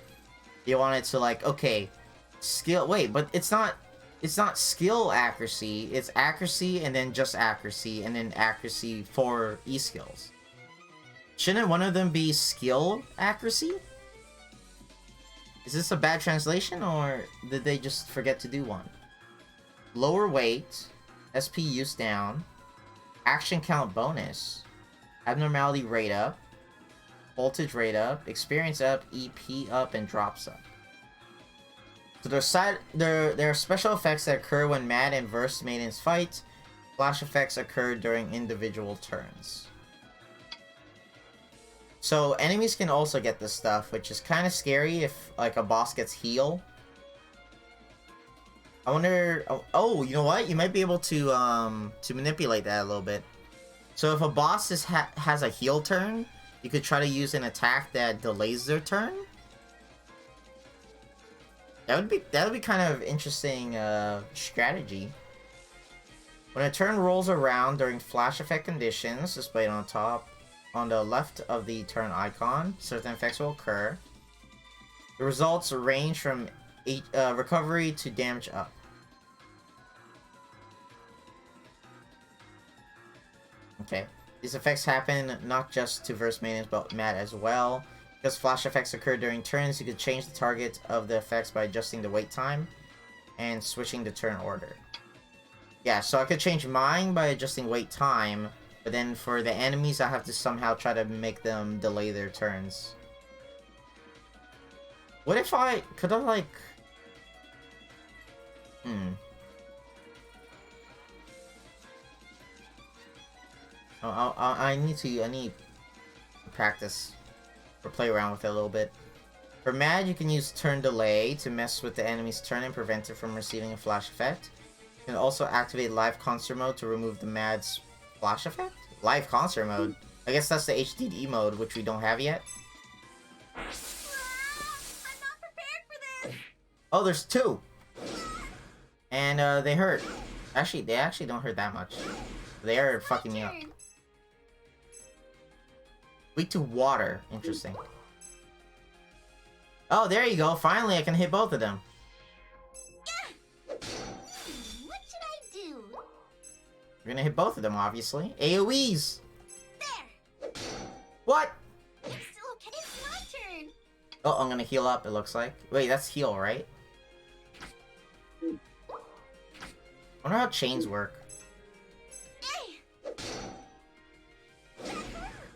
They want it to like, okay, skill. Wait, but it's not skill accuracy. It's accuracy and then just accuracy and then accuracy for E skills. Shouldn't one of them be skill accuracy? Is this a bad translation or did they just forget to do one? Lower weight, SP use down, action count bonus, abnormality rate up, voltage rate up, experience up, EP up, and drops up. So there are special effects that occur when Mad and Verse Maidens fight. Flash effects occur during individual turns. So enemies can also get this stuff, which is kind of scary if like a boss gets heal. I wonder. Oh, you know what? You might be able to manipulate that a little bit. So if a boss has a heal turn, you could try to use an attack that delays their turn. That would be kind of interesting strategy. When a turn rolls around during flash effect conditions displayed on top, on the left of the turn icon, certain effects will occur. The results range from recovery to damage up. Okay. These effects happen not just to Verse Maidens, but Mad as well. Because flash effects occur during turns, you could change the target of the effects by adjusting the wait time and switching the turn order. Yeah, so I could change mine by adjusting wait time, But then for the enemies, I have to somehow try to make them delay their turns. What if I... Could I, like... I need to practice or play around with it a little bit. For Mad, you can use turn delay to mess with the enemy's turn and prevent it from receiving a flash effect. You can also activate live concert mode to remove the Mad's flash effect? Live concert mode? I guess that's the HDD mode, which we don't have yet. I'm not prepared for this. Oh, there's two! And, they hurt. Actually, they actually don't hurt that much. They are fucking me up. Weak to water. Interesting. Oh, there you go. Finally, I can hit both of them. What should I do? We're gonna hit both of them, obviously. AoEs! There. What? It's still okay. It's my turn. Oh, I'm gonna heal up, it looks like. Wait, that's heal, right? I wonder how chains work. Hey.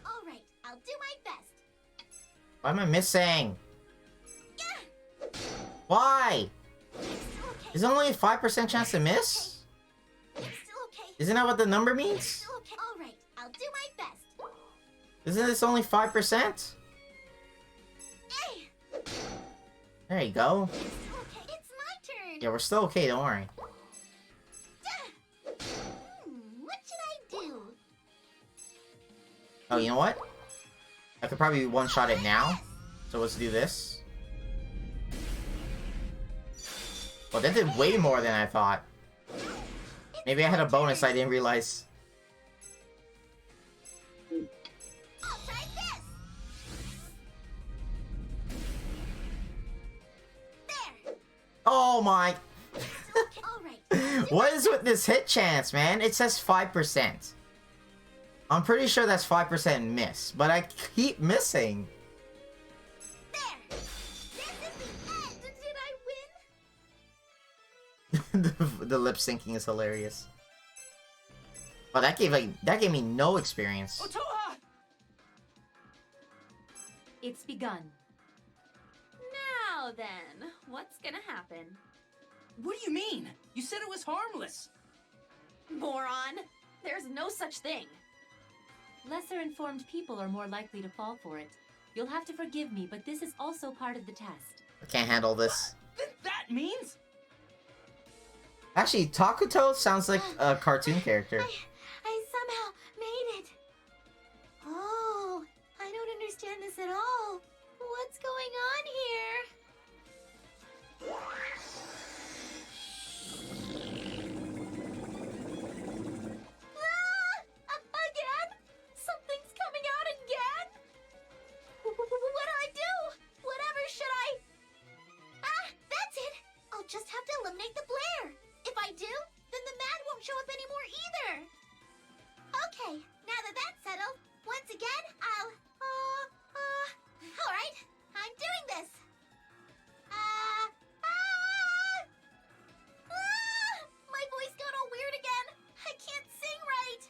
All right, I'll do my best. Why am I missing? Why? It's still okay. Is there only a 5% chance to miss? It's still okay. Isn't that what the number It's means? still okay. All right, I'll do my best. Isn't this only 5%? Hey. There you go. It's still okay. It's my turn. Yeah, we're still okay, don't worry. What should I do? Oh, you know what? I could probably one-shot it now. So let's do this. Well, that did way more than I thought. Maybe I had a bonus I didn't realize. I'll try this. There. Oh my... Okay. All right. What is with this hit chance, man? It says 5%. I'm pretty sure that's 5% miss, but I keep missing. There. This is the end. Did I win? The lip syncing is hilarious. Oh, that gave me no experience. Otoha! It's begun. Now then, what's gonna happen? What do you mean? You said it was harmless. Moron! There's no such thing. Lesser informed people are more likely to fall for it. You'll have to forgive me, but this is also part of the test. I can't handle this. Then that means... Actually, Takuto sounds like a cartoon character. I somehow made it. Oh, I don't understand this at all. What's going on here? Again? Something's coming out again? What do I do? Whatever should I... that's it. I'll just have to eliminate the Blair. If I do, then the Mad won't show up anymore either. Okay, now that that's settled, once again, I'll... Alright, I'm doing this. My voice got all weird again. I can't sing right.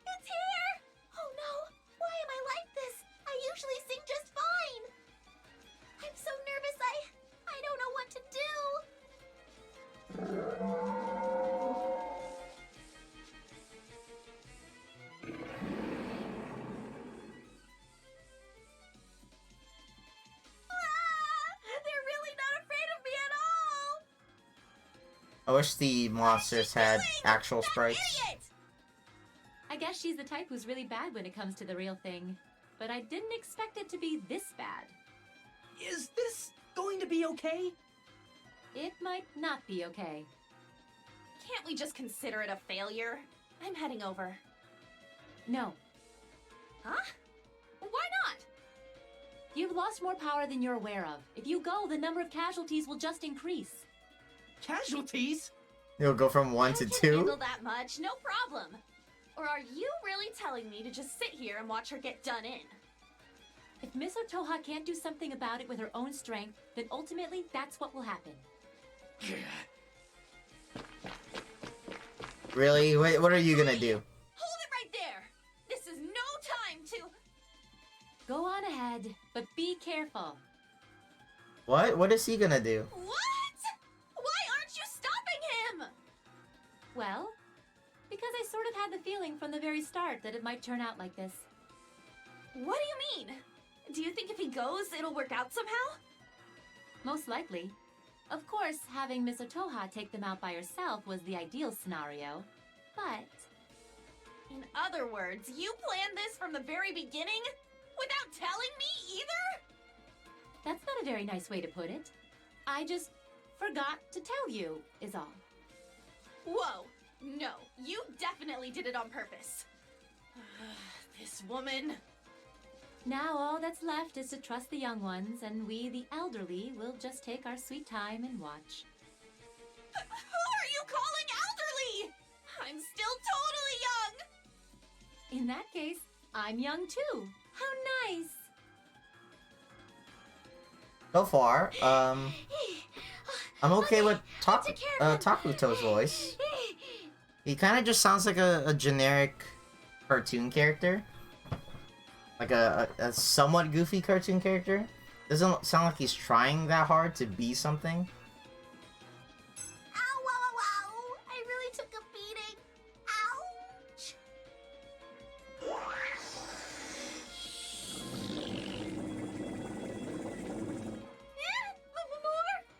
It's here! Oh no! Why am I like this? I usually sing just fine. I'm so nervous, I don't know what to do. They're really not afraid of me at all. I wish the monsters had actual sprites. Idiot! I guess she's the type who's really bad when it comes to the real thing. But I didn't expect it to be this bad. Is this going to be okay? It might not be okay. Can't we just consider it a failure? I'm heading over. No. Huh? Why not? You've lost more power than you're aware of. If you go, the number of casualties will just increase. Casualties? It'll go from 1 I to can 2. handle that much, no problem. Or are you really telling me to just sit here and watch her get done in? If Miss Otoha can't do something about it with her own strength, then ultimately that's what will happen. Really? Wait, what are you gonna do? Hold it right there! This is no time to... Go on ahead, but be careful. What? What is he gonna do? What? Why aren't you stopping him? Well, because I sort of had the feeling from the very start that it might turn out like this. What do you mean? Do you think if he goes, it'll work out somehow? Most likely. Of course, having Miss Otoha take them out by herself was the ideal scenario, but... In other words, you planned this from the very beginning? Without telling me either? That's not a very nice way to put it. I just forgot to tell you, is all. Whoa. No, you definitely did it on purpose. This woman... Now all that's left is to trust the young ones, and we, the elderly, will just take our sweet time and watch. Who are you calling elderly? I'm still totally young! In that case, I'm young too. How nice! So far, I'm okay with Takuto's voice. He kind of just sounds like a generic cartoon character. Like a somewhat goofy cartoon character. Doesn't sound like he's trying that hard to be something. Ow, wow, wow, wow. I really took a beating. Ouch. More?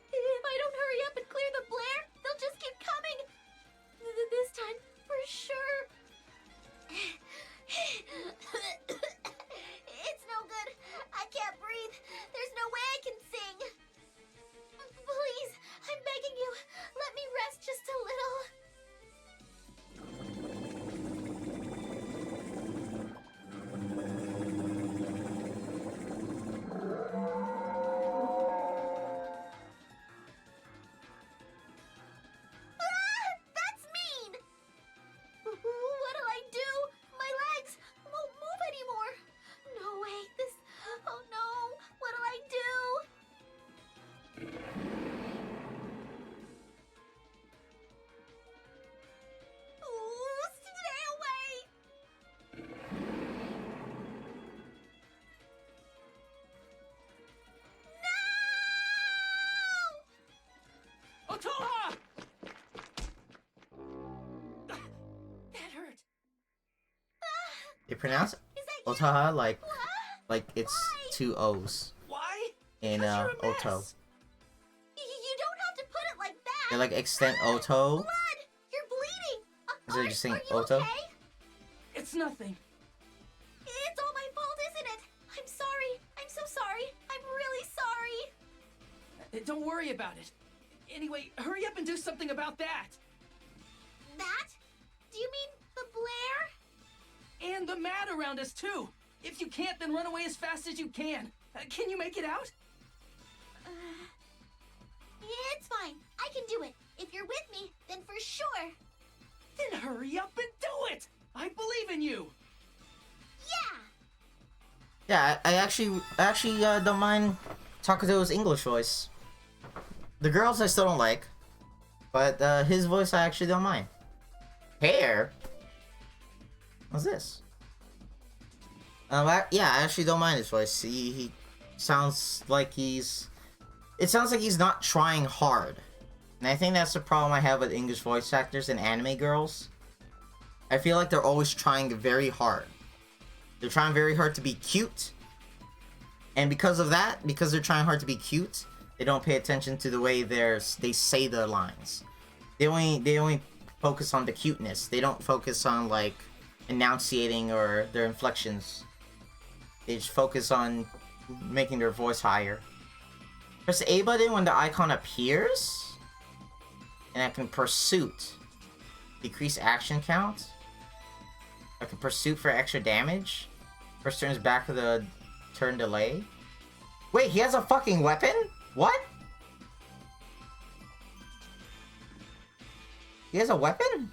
If I don't hurry up and clear the blare, they'll just keep coming. This time, for sure. It's no good. I can't breathe. There's no way I can sing. Please, I'm begging you. Let me rest just a little. That's mean! What'll I do? My legs won't move anymore. No way, this... Oh no, what'll I do? Ooh, stay away! No! Otoha! That hurt. They pronounce Is that you? Otaha like What? it's Why? 2 O's Why? in Because you're a mess. Oto. You don't have to put it like that. They like extend Oto. Blood! You're bleeding! Instead of just saying are you Oto. okay? It's nothing. It's all my fault, isn't it? I'm sorry. I'm so sorry. I'm really sorry. Don't worry about it. Anyway, hurry up and do something about that. That? Do you mean the Blair? And the mat around us, too. If you can't, then run away as fast as you can. Can you make it out? It's fine. I can do it. If you're with me, then for sure. Then hurry up and do it! I believe in you! Yeah! Yeah, I actually don't mind Takuto's English voice. The girls I still don't like, but his voice I actually don't mind. Hair? What's this? Yeah, I actually don't mind his voice. He sounds like he's... It sounds like he's not trying hard. And I think that's the problem I have with English voice actors and anime girls. I feel like they're always trying very hard. They're trying very hard to be cute. And because of that, because they're trying hard to be cute, they don't pay attention to the way they say their lines. They only focus on the cuteness. They don't focus on like enunciating or their inflections. They just focus on making their voice higher. Press A button when the icon appears. And I can pursuit. Decrease action count. I can pursuit for extra damage. First turn is back with a turn delay. Wait, he has a fucking weapon? What? He has a weapon?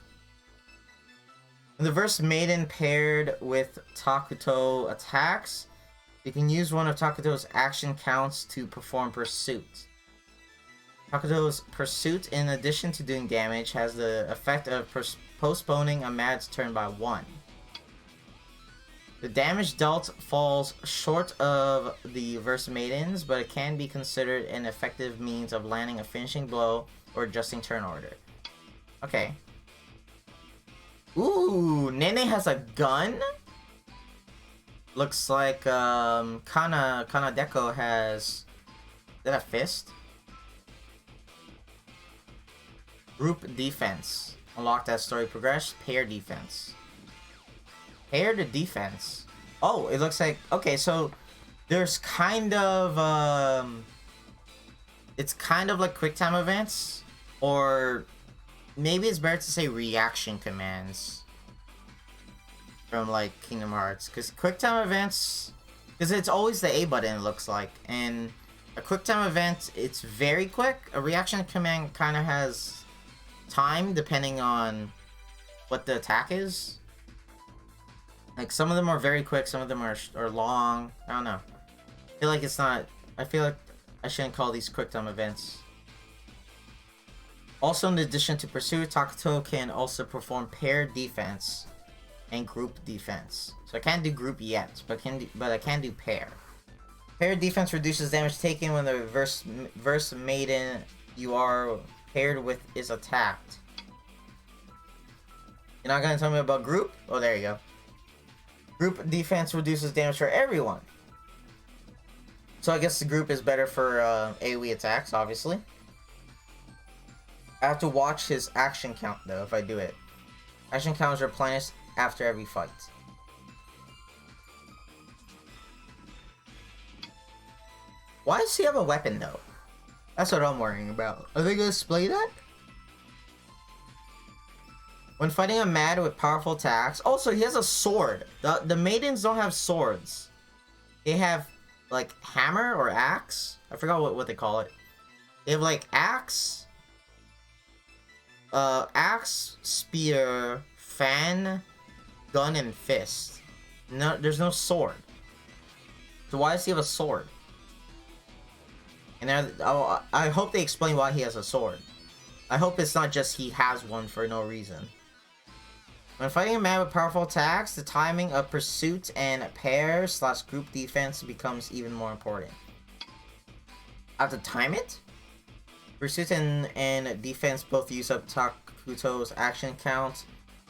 When the Verse Maiden paired with Takuto attacks, you can use one of Takuto's action counts to perform Pursuit. Takuto's Pursuit, in addition to doing damage, has the effect of postponing a Mad's turn by 1. The damage dealt falls short of the Verse Maiden's, but it can be considered an effective means of landing a finishing blow or adjusting turn order. Okay. Ooh, Nene has a gun? Looks like Kanadeko has... Is that a fist? Group defense. Unlocked as story progressed. Pair defense. Paired defense. Oh, it looks like... Okay, so... There's kind of... It's kind of like quick time events. Or... Maybe it's better to say reaction commands. From like Kingdom Hearts. Because quick time events... Because it's always the A button, it looks like. And a quick time event, it's very quick. A reaction command kind of has time depending on what the attack is. Like some of them are very quick, some of them are long. I don't know. I feel like it's not... I feel like I shouldn't call these quick time events. Also, in addition to Pursuit, Takuto can also perform paired defense and group defense. So I can't do group yet, but I can do pair. Paired defense reduces damage taken when the Verse Maiden you are paired with is attacked. You're not gonna tell me about group? Oh, there you go. Group defense reduces damage for everyone. So I guess the group is better for AoE attacks, obviously. I have to watch his action count though if I do it. Action counts are replenished after every fight. Why does he have a weapon though? That's what I'm worrying about. Are they gonna display that? When fighting a Mad with powerful attacks. Also, he has a sword. The maidens don't have swords. They have like hammer or axe. I forgot what they call it. They have like axe, spear, fan, gun, and fist. No, there's no sword. So why does he have a sword? And I hope they explain why he has a sword. I hope it's not just he has one for no reason. When fighting a man with powerful attacks, the timing of pursuit and pair/group defense becomes even more important. I have to time it? Pursuit and defense both use up Takuto's action count,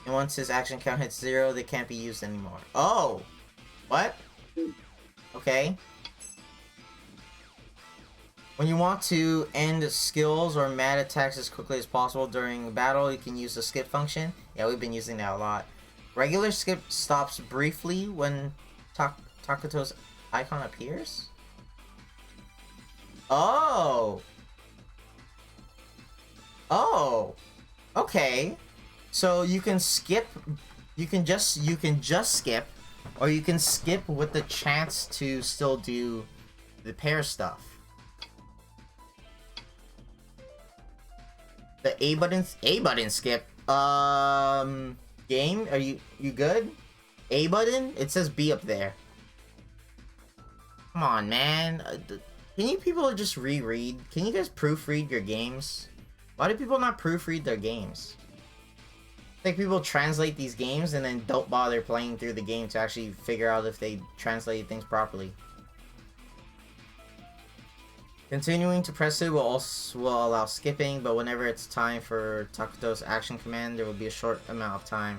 and once his action count hits 0, they can't be used anymore. Oh! What? Okay. When you want to end skills or mad attacks as quickly as possible during battle, you can use the skip function. Yeah, we've been using that a lot. Regular skip stops briefly when Takuto's icon appears. Oh! Oh! Okay. So you can skip, you can just skip, or you can skip with the chance to still do the pair stuff. The A button skip. Game, are you good? A button? It says B up there. Come on, man. Can you people just reread? Can you guys proofread your games? Why do people not proofread their games? I think people translate these games and then don't bother playing through the game to actually figure out if they translated things properly. Continuing to press it will allow skipping, but whenever it's time for Takuto's action command, there will be a short amount of time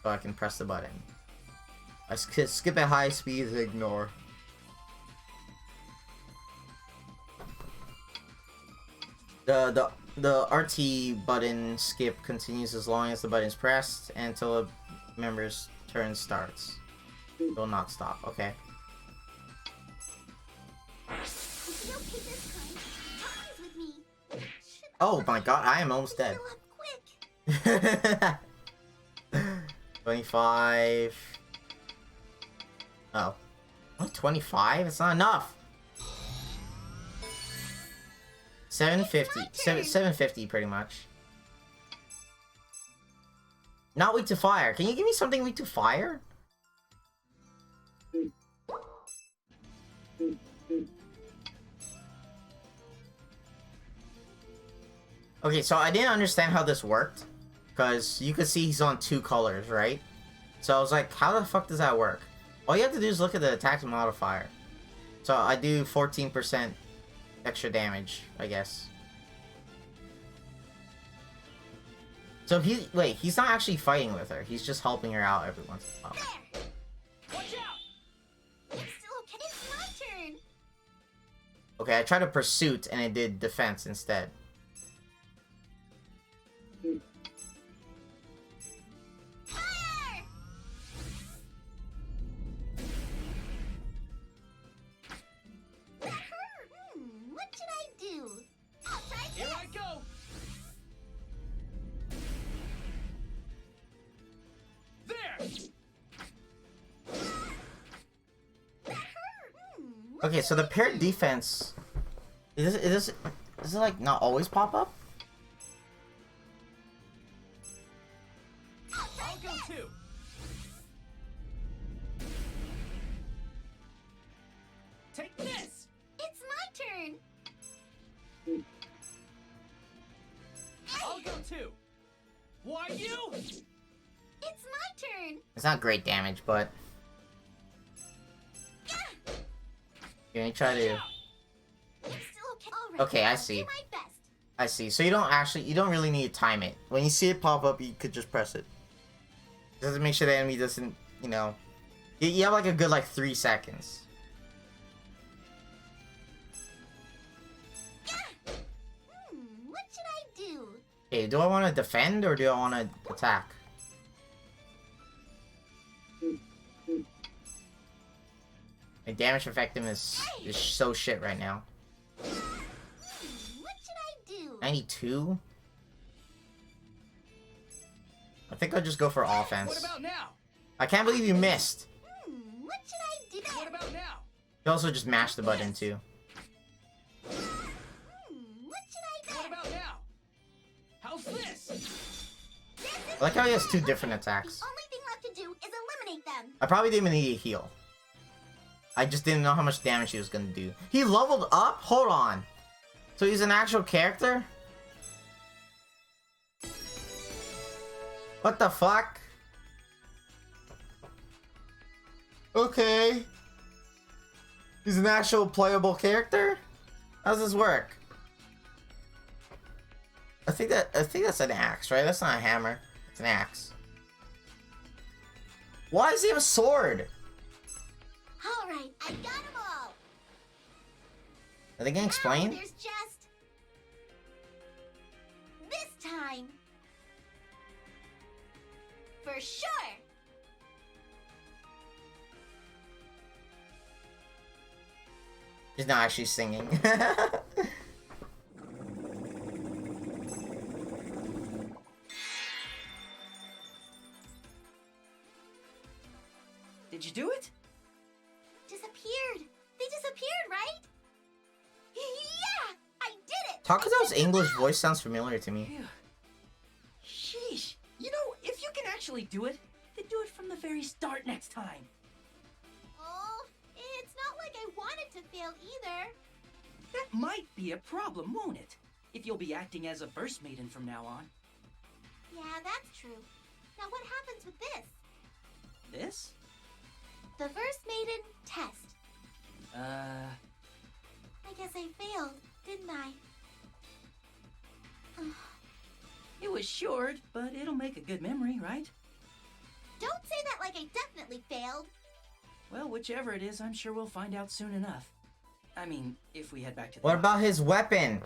so I can press the button. I skip at high speed to ignore. The RT button skip continues as long as the button is pressed until a member's turn starts. It will not stop. Okay. Oh my god, I am almost dead. 25. Oh. Only 25? It's not enough. 750. 750 pretty much. Not weak to fire. Can you give me something weak to fire? Okay, so I didn't understand how this worked. Because you could see he's on 2 colors, right? So I was like, how the fuck does that work? All you have to do is look at the attack modifier. So I do 14% extra damage, I guess. So he's not actually fighting with her. He's just helping her out every once in a while. There! Watch out! It's still okay. It's my turn. Okay, I tried a pursuit and it did defense instead. Fire! That hurt. What should I do? I'll try Here this. I go! There! That hurt. What Okay, so should the I paired do? defense... Does it like not always pop up? I'll go too! Take this! It's my turn. I'll go too! Why you? It's my turn. It's not great damage, but... Here, let me try to... It's still okay. All right. Okay, I I'll see. do my best. I see. So you don't really need to time it. When you see it pop up, you could just press it. Just to make sure the enemy doesn't, you know... You have like a good 3 seconds. What should I do? Okay, do I want to defend or do I want to attack? My damage effectiveness is so shit right now. What should I do? 92? I think I'll just go for What offense. about now? I can't believe you missed. What should I do? What about now? You also just mashed the button too. What should I do? What about now? How's this? I like how he has 2 different attacks. The only thing left to do is eliminate them. I probably didn't even need a heal. I just didn't know how much damage he was gonna do. He leveled up? Hold on. So he's an actual character? What the fuck? Okay. He's an actual playable character? How does this work? I think that's an axe, right? That's not a hammer. It's an axe. Why does he have a sword? All right, I got them all. Are they gonna Now explain? there's just this time. For sure. He's not actually singing. Did you do it? Disappeared. They disappeared, right? Yeah, I did it. Takuto's English voice sounds familiar to me. Phew. Sheesh. You know, if you can actually do it, then do it from the very start next time. Oh, it's not like I wanted to fail either. That might be a problem, won't it? If you'll be acting as a verse maiden from now on. Yeah, that's true. Now what happens with this? This? The Verse Maiden test. I guess I failed, didn't I? It was short, but it'll make a good memory, right? Don't say that like I definitely failed. Well, whichever it is, I'm sure we'll find out soon enough. I mean, if we head back to the... What about his weapon?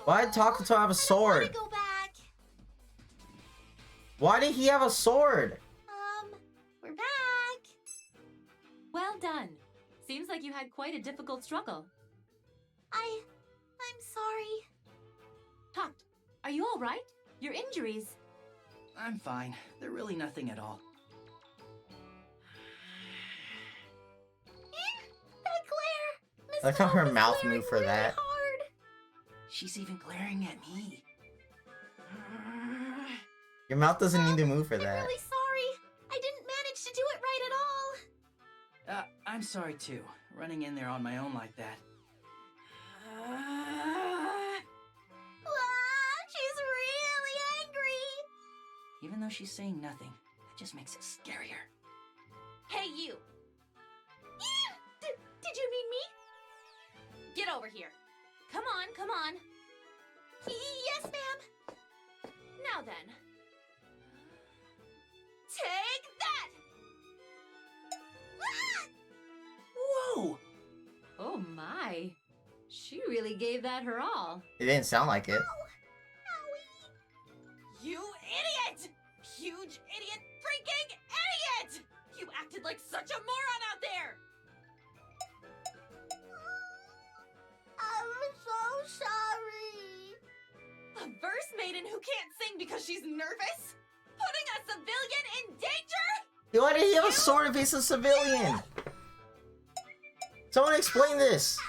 Why did Takuto have a I sword? don't wanna go back. Why did he have a sword? We're back. Well done. Seems like you had quite a difficult struggle. I'm sorry. Takt, are you all right? Your injuries. I'm fine. They're really nothing at all. That glare. Miss I like how her Mom was mouth glaring moved for really that. hard. She's even glaring at me. Your mouth doesn't need to move for I'm that. really sorry. I didn't manage to do it right at all. I'm sorry too, running in there on my own like that. She's really angry. Even though she's saying nothing, that just makes it scarier. Hey, you! Did you mean me? Get over here. Come on, come on. Yes, ma'am. Now then. Take that! Whoa! Oh my. She really gave that her all. It didn't sound like it. You idiot! Huge idiot freaking idiot! You acted like such a moron out there! I'm so sorry. A verse maiden who can't sing because she's nervous? Putting a civilian in danger? Why did he have a sword if he's a civilian? Someone explain this.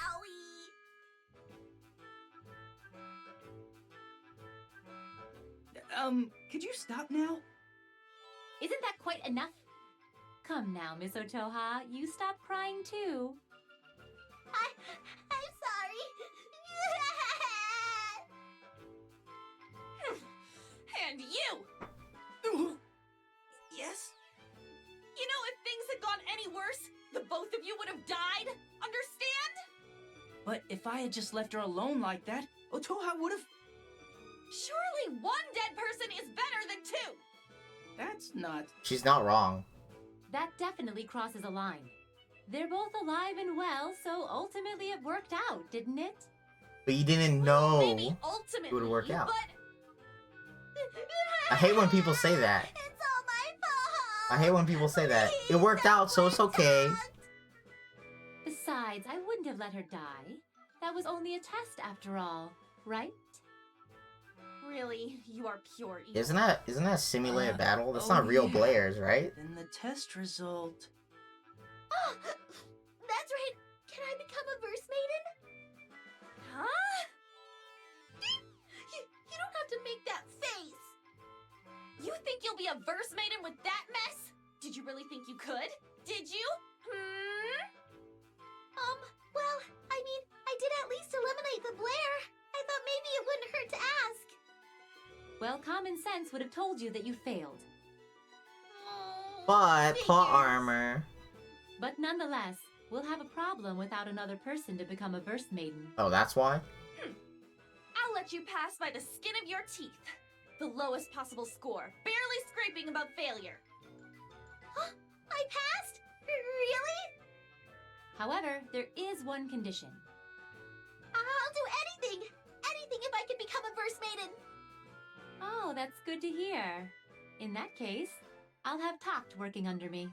Could you stop now? Isn't that quite enough? Come now, Miss Otoha, you stop crying too. I'm sorry. And you! Yes? You know, if things had gone any worse, the both of you would have died. Understand? But if I had just left her alone like that, Otoha would have... Surely one dead person is better than two! That's not... She's not wrong. That definitely crosses a line. They're both alive and well, so ultimately it worked out, didn't it? But you didn't Well, know maybe ultimately, it would work out. But I hate when people say that. It's all my fault. I hate when people say that. It worked out, so it's okay. Besides, I wouldn't have let her die. That was only a test after all, right? really, you are pure evil. Isn't that a simulated battle? That's not real yeah. Blairs, right? Then the test result... Oh, that's right. Can I become a verse maiden? Huh? You don't have to make that face. You think you'll be a verse maiden with that mess? Did you really think you could? Did you? Well, I mean, I did at least eliminate the Blair. I thought maybe it wouldn't hurt to ask. Well, common sense would have told you that you failed. But plot figures. armor. But nonetheless, we'll have a problem without another person to become a verse maiden. Oh, that's why? I'll let you pass by the skin of your teeth. The lowest possible score, barely scraping above failure. I passed? Really? However, there is one condition. I'll do anything. Anything if I can become a verse maiden. Oh, that's good to hear. In that case, I'll have Tact working under me.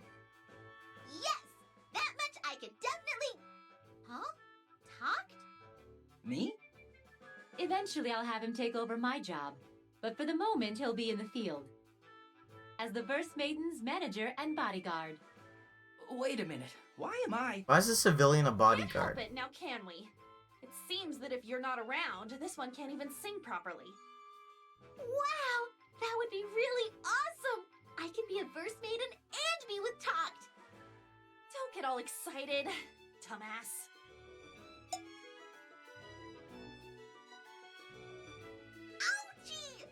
Yes, that much I can definitely... Huh? Talked? Me? Eventually, I'll have him take over my job. But for the moment, he'll be in the field. As the Verse Maiden's manager and bodyguard. Wait a minute. Why am I... Why is a civilian a Can't help bodyguard? it, now can we? It seems that if you're not around, this one can't even sing properly. Wow, that would be really awesome. I can be a verse maiden and be with Talked. Don't get all excited, dumbass. Ouchie!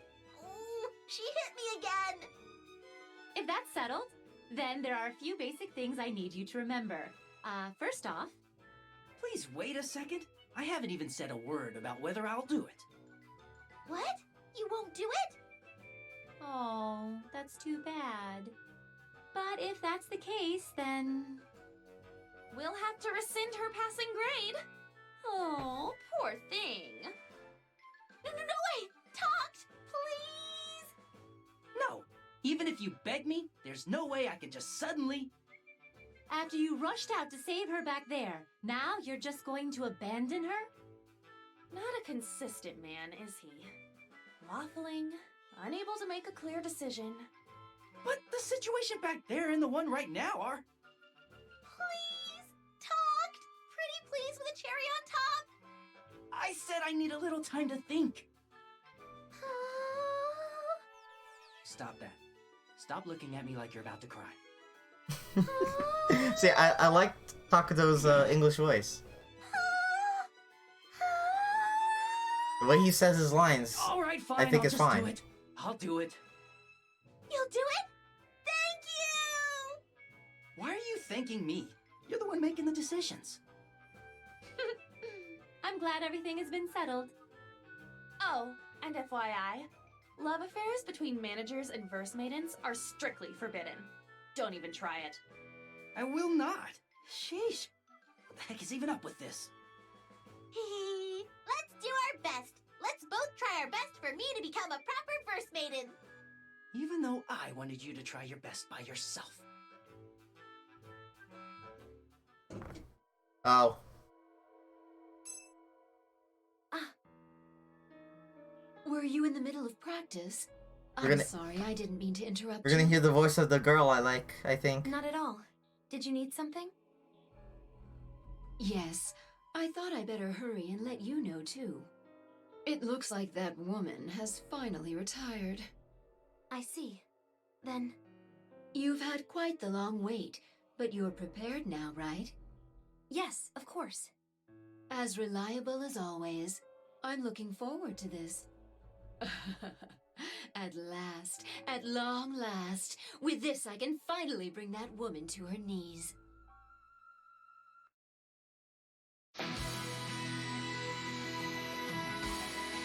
Ooh, she hit me again. If that's settled, then there are a few basic things I need you to remember. First off, Please wait a second. I haven't even said a word about whether I'll do it. What? You won't do it? oh, that's too bad. But if that's the case, then... We'll have to rescind her passing grade. Oh, poor thing. No way! Talked, please! No. Even if you beg me, there's no way I can just suddenly... After you rushed out to save her back there, now you're just going to abandon her? Not a consistent man, is he? Waffling, unable to make a clear decision. But the situation back there and the one right now are... Please! Talked! Pretty please with a cherry on top! I said I need a little time to think. Stop that. Stop looking at me like you're about to cry. See, I like Takuto's English voice. The way he says his lines, All right, fine. I think I'll it's just fine. Do it. I'll do it. You'll do it? Thank you! Why are you thanking me? You're the one making the decisions. I'm glad everything has been settled. Oh, and FYI, love affairs between managers and verse maidens are strictly forbidden. Don't even try it. I will not. Sheesh. What the heck is even up with this? Let's do our best. Let's both try our best for me to become a proper verse maiden. Even though I wanted you to try your best by yourself. Oh. Were you in the middle of practice? We're I'm gonna- sorry, I didn't mean to interrupt We're gonna you. hear the voice of the girl I like, I think. Not at all. Did you need something? Yes, I thought I better hurry and let you know too. It looks like that woman has finally retired. I see. Then, You've had quite the long wait, but you're prepared now, right? yes, of course. As reliable as always. I'm looking forward to this. At last, at long last, with this I can finally bring that woman to her knees.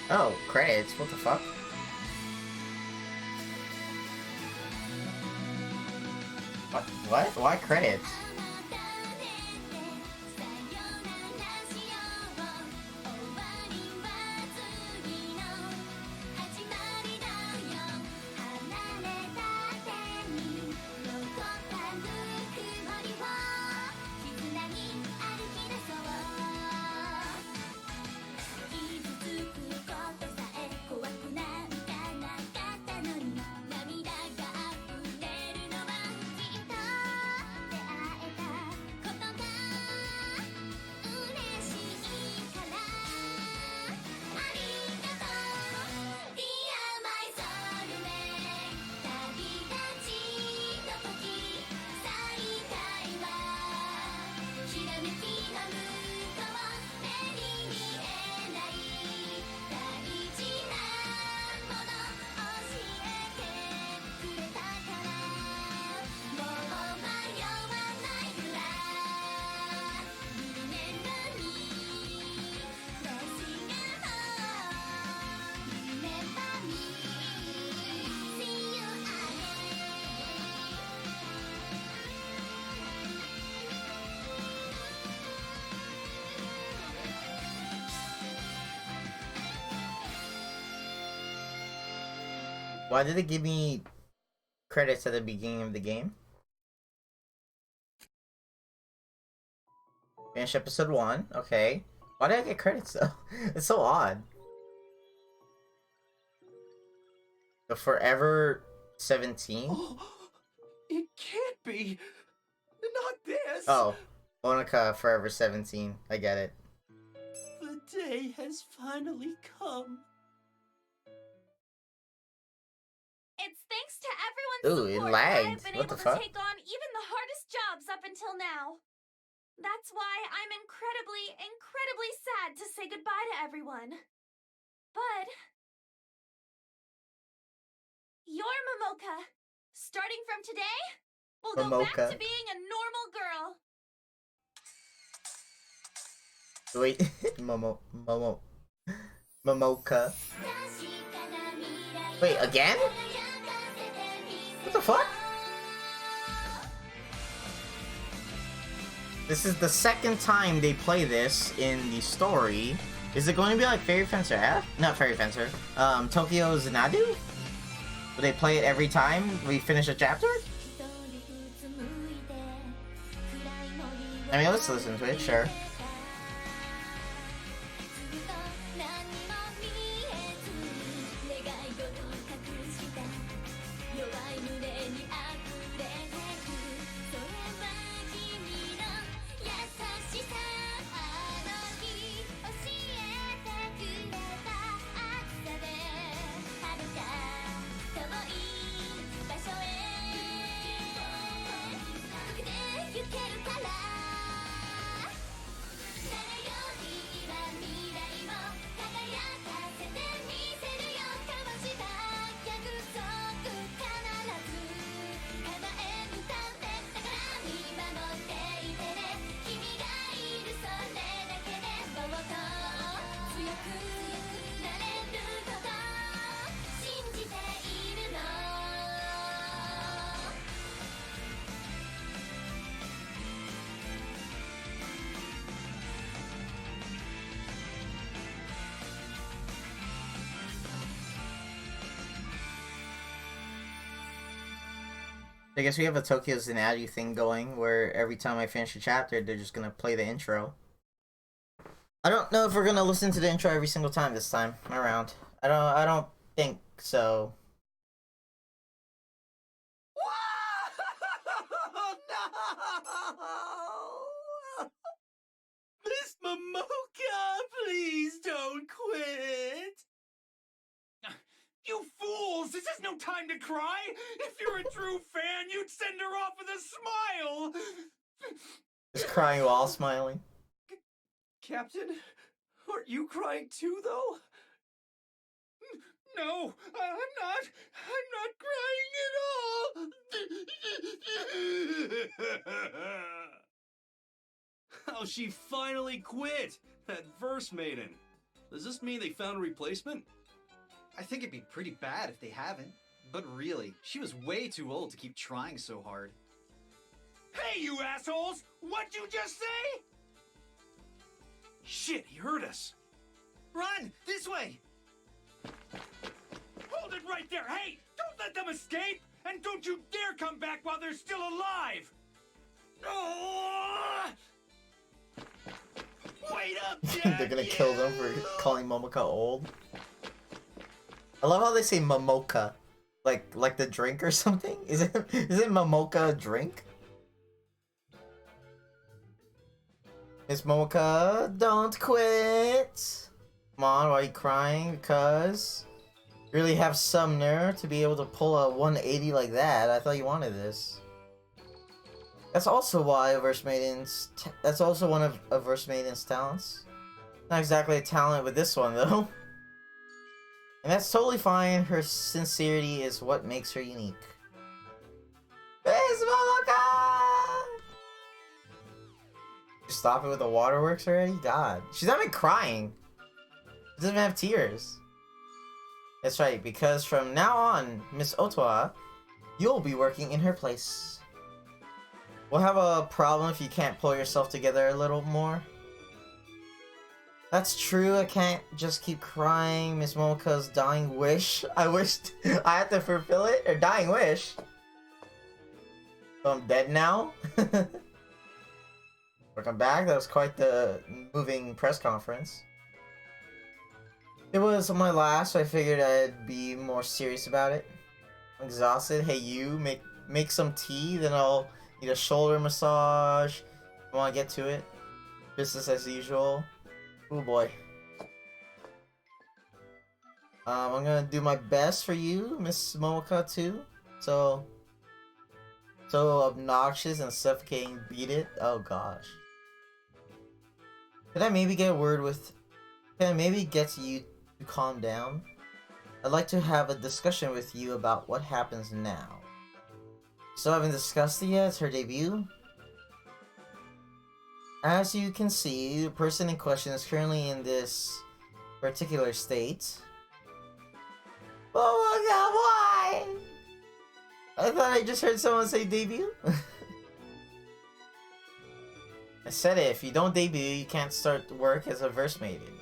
Oh, credits, what the fuck? What? Why credits? Why did it give me credits at the beginning of the game? Finish episode 1, okay. Why did I get credits though? It's so odd. The Forever 17? Oh, it can't be. Not this. Oh, Monica Forever 17. I get it. The day has finally come. It's thanks to everyone's Ooh, it support lagged. I've been What able the to fuck? take on even the hardest jobs up until now. That's why I'm incredibly, incredibly sad to say goodbye to everyone. But you're Momoka. Starting from today, we'll go back Momoka. to being a normal girl. Wait, Momoka. Wait, again? What the fuck? This is the second time they play this in the story. Is it going to be like Fairy Fencer F? Not Fairy Fencer. Tokyo Xanadu? Will they play it every time we finish a chapter? I mean, let's listen to it, sure. I guess we have a Tokyo Zenadu thing going where every time I finish a chapter, they're just gonna play the intro. I don't know if we're gonna listen to the intro every single time this time around. I don't think so. No! Miss Momoka, please don't quit! You fools! This is no time to cry! If you're a true fan, you'd send her off with a smile! Just crying while smiling. Captain, aren't you crying too, though? No, I'm not. I'm not crying at all. Oh, she finally quit. That verse maiden. Does this mean they found a replacement? I think it'd be pretty bad if they haven't. But really, she was way too old to keep trying so hard. Hey, you assholes! What'd you just say? Shit, he heard us. Run! This way! Hold it right there! Hey! Don't let them escape! And don't you dare come back while they're still alive! Oh! Wait up, Dad! They're gonna kill them for calling Momoka old. I love how they say Momoka. Like the drink or something? Is it Momoka a drink? Miss Momoka, don't quit! Come on, why are you crying? Because you really have some nerve to be able to pull a 180 like that. I thought you wanted this. That's also why Verse Maiden's... That's also one of Verse Maiden's talents. Not exactly a talent with this one, though. And that's totally fine. Her sincerity is what makes her unique. Miss Momoka! Stop it with the waterworks already? God. She's not even crying. She doesn't even have tears. That's right, because from now on, Miss Otoa, you'll be working in her place. We'll have a problem if you can't pull yourself together a little more. That's true, I can't just keep crying. Miss Momoka's dying wish. I wished I had to fulfill it. Her dying wish. So I'm dead now? Welcome back. That was quite the moving press conference. It was my last, so I figured I'd be more serious about it. I'm exhausted. Hey, you, make some tea, then I'll need a shoulder massage. I want to get to it. Business as usual. Oh boy. I'm gonna do my best for you, Miss Momoka, too. So obnoxious and suffocating. Beat it. Oh gosh. Can I maybe get a word with? Can I maybe get you to calm down? I'd like to have a discussion with you about what happens now. Still haven't discussed it yet. It's her debut. As you can see, the person in question is currently in this particular state. Oh my god, why? I thought I just heard someone say debut. I said it, if you don't debut, you can't start work as a verse maiden.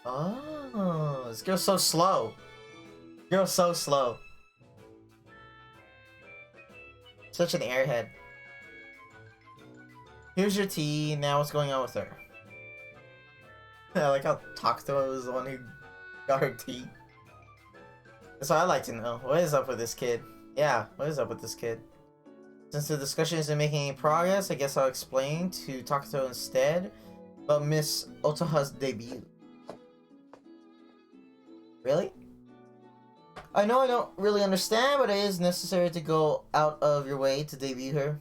Oh, this girl's so slow. Girl's so slow. Such an airhead. Here's your tea, now what's going on with her? I like how Takuto was the one who got her tea. That's what I'd like to know. What is up with this kid? Yeah, what is up with this kid? Since the discussion isn't making any progress, I guess I'll explain to Takuto instead about Miss Otoha's debut. Really? I know I don't really understand, but it is necessary to go out of your way to debut her.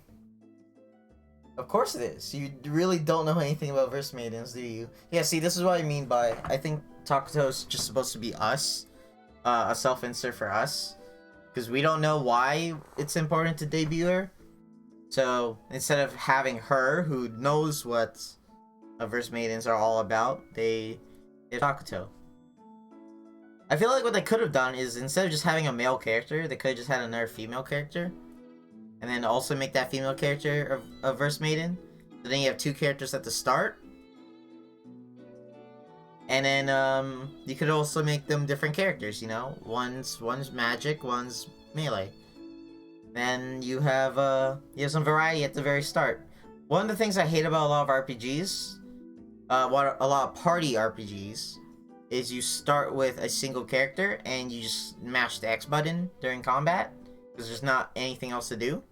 Of course it is. You really don't know anything about verse maidens, do you? Yeah, see, this is what I mean by, I think Takuto's just supposed to be us. A self-insert for us. Because we don't know why it's important to debut her. So, instead of having her, who knows what verse maidens are all about, they Takuto. I feel like what they could have done is, instead of just having a male character, they could have just had another female character. And then also make that female character a verse maiden. So then you have two characters at the start. And then you could also make them different characters, you know? One's magic, one's melee. And you have some variety at the very start. One of the things I hate about a lot of RPGs, a lot of party RPGs, is you start with a single character and you just mash the X button during combat because there's not anything else to do.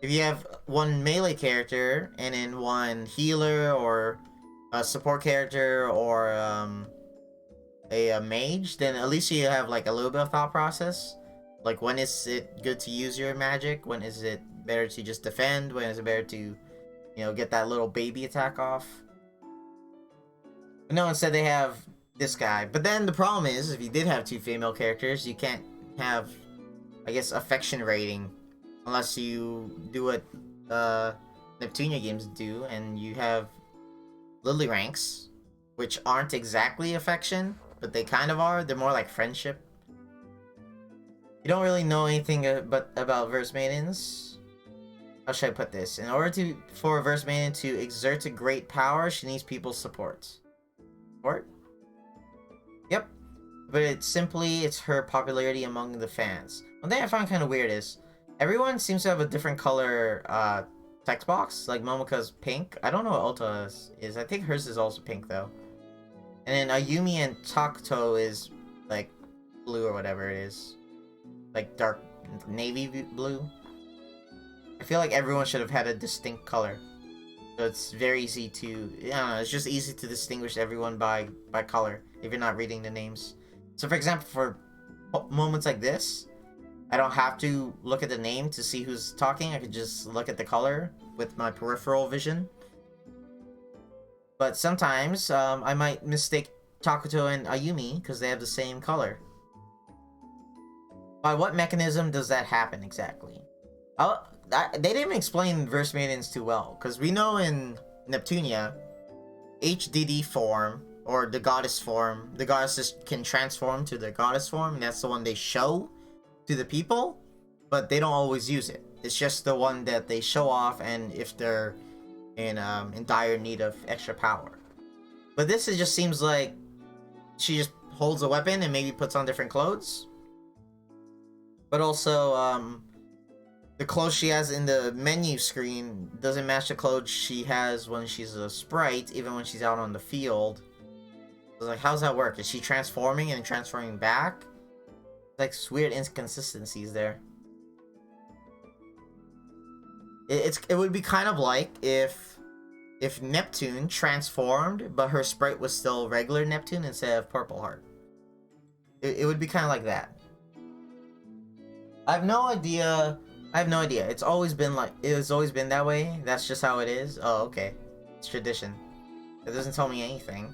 If you have one melee character and then one healer or a support character or a mage, then at least you have like a little bit of thought process. Like, when is it good to use your magic? When is it better to just defend? When is it better to, you know, get that little baby attack off? But no, instead they have this guy. But then the problem is, if you did have two female characters, you can't have, I guess, affection rating. Unless you do what Neptunia games do, and you have Lily ranks, which aren't exactly affection, but they kind of are. They're more like friendship. You don't really know anything about Verse Maidens. How should I put this? In order for a Verse Maiden to exert a great power, she needs people's support. Support? Yep. But it's her popularity among the fans. One thing I find kind of weird is, everyone seems to have a different color text box. Like, Momoka's pink. I don't know what Ulta's is. I think hers is also pink, though. And then Ayumi and Takuto is, like, blue or whatever it is. Like, dark navy blue. I feel like everyone should have had a distinct color. So it's very easy to... I don't know, it's just easy to distinguish everyone by color if you're not reading the names. So, for example, for moments like this, I don't have to look at the name to see who's talking. I could just look at the color with my peripheral vision. But sometimes, I might mistake Takuto and Ayumi because they have the same color. By what mechanism does that happen exactly? They didn't explain Verse Maidens too well, because we know in Neptunia, HDD form, or the goddess form, the goddesses can transform to the goddess form, and that's the one they show to the people, but they don't always use it. It's just the one that they show off, and if they're in dire need of extra power. But this just seems like she just holds a weapon and maybe puts on different clothes. But also, the clothes she has in the menu screen doesn't match the clothes she has when she's a sprite, even when she's out on the field. So, like, how's that work? Is she transforming and transforming back? Like, weird inconsistencies there. It would be kind of like if Neptune transformed, but her sprite was still regular Neptune instead of Purple Heart. It would be kind of like that. I have no idea. It's always been that way. That's just how it is. Oh, okay. It's tradition. It doesn't tell me anything.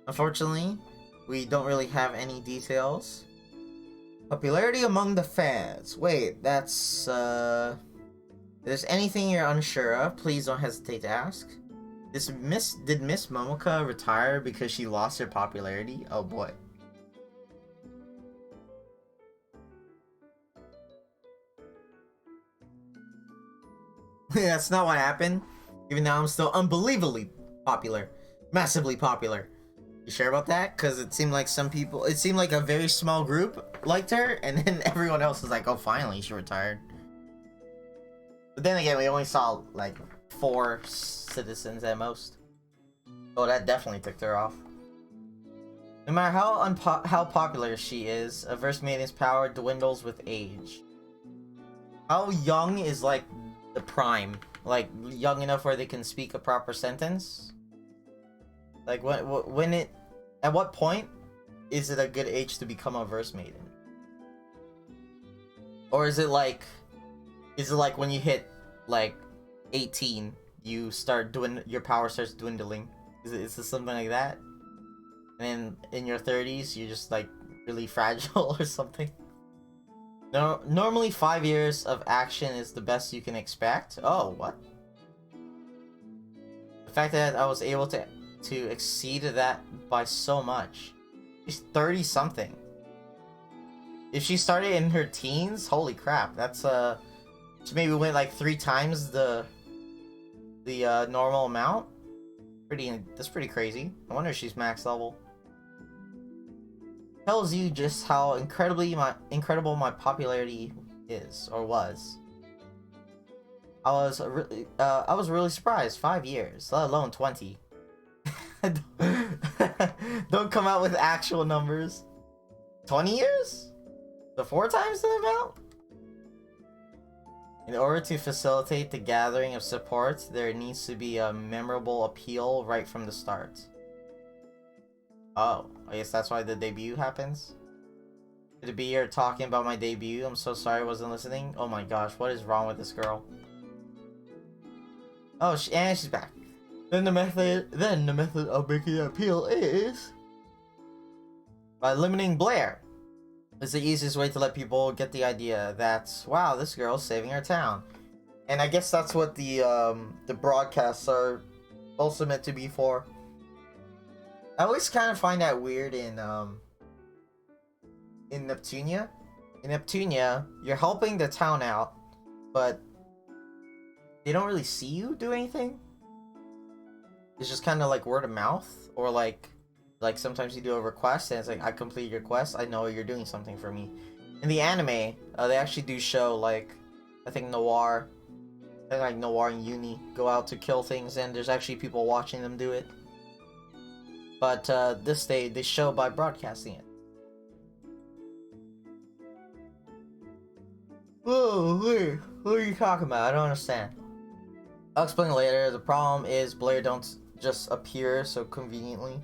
Unfortunately, we don't really have any details. Popularity among the fans. Wait, that's, if there's anything you're unsure of, please don't hesitate to ask. Did Miss Momoka retire because she lost her popularity? Oh boy. That's not what happened. Even now I'm still unbelievably popular. Massively popular. You sure about that? Because it seemed like a very small group liked her, and then everyone else was like, oh, finally, she retired. But then again, we only saw, like, 4 citizens at most. Oh, that definitely ticked her off. No matter how popular she is, a Verse Maiden's power dwindles with age. How young is, like, the prime? Like, young enough where they can speak a proper sentence? Like, at what point is it a good age to become a Verse Maiden? Or is it like when you hit, like, 18, you start doing, your power starts dwindling? Is it something like that? And then in your 30s, you're just, like, really fragile or something? No, normally 5 years of action is the best you can expect. Oh, what? The fact that I was able to exceed that by so much. She's 30 something. If she started in her teens, holy crap, that's she maybe went like 3 times the normal amount. That's pretty crazy. I wonder if she's max level. Tells you just how incredible my popularity is or was. I was really surprised. 5 years, let alone 20. Don't come out with actual numbers. 20 years? The 4 times the amount? In order to facilitate the gathering of support, there needs to be a memorable appeal right from the start. Oh, I guess that's why the debut happens? Could it be you're talking about my debut? I'm so sorry I wasn't listening. Oh my gosh, what is wrong with this girl? Oh, and she's back. Then the method of making an appeal is by limiting Blair. It's the easiest way to let people get the idea that, wow, this girl's saving our town. And I guess that's what the broadcasts are also meant to be for. I always kind of find that weird in Neptunia. In Neptunia, you're helping the town out, but they don't really see you do anything. It's just kind of like word of mouth, or like sometimes you do a request and it's like, I completed your quest, I know you're doing something for me. In the anime, they actually do show, like, I think Noir and Uni go out to kill things, and there's actually people watching them do it. But this they show by broadcasting it. Whoa, what are you talking about? I don't understand. I'll explain later. The problem is Blair don't just appear so conveniently.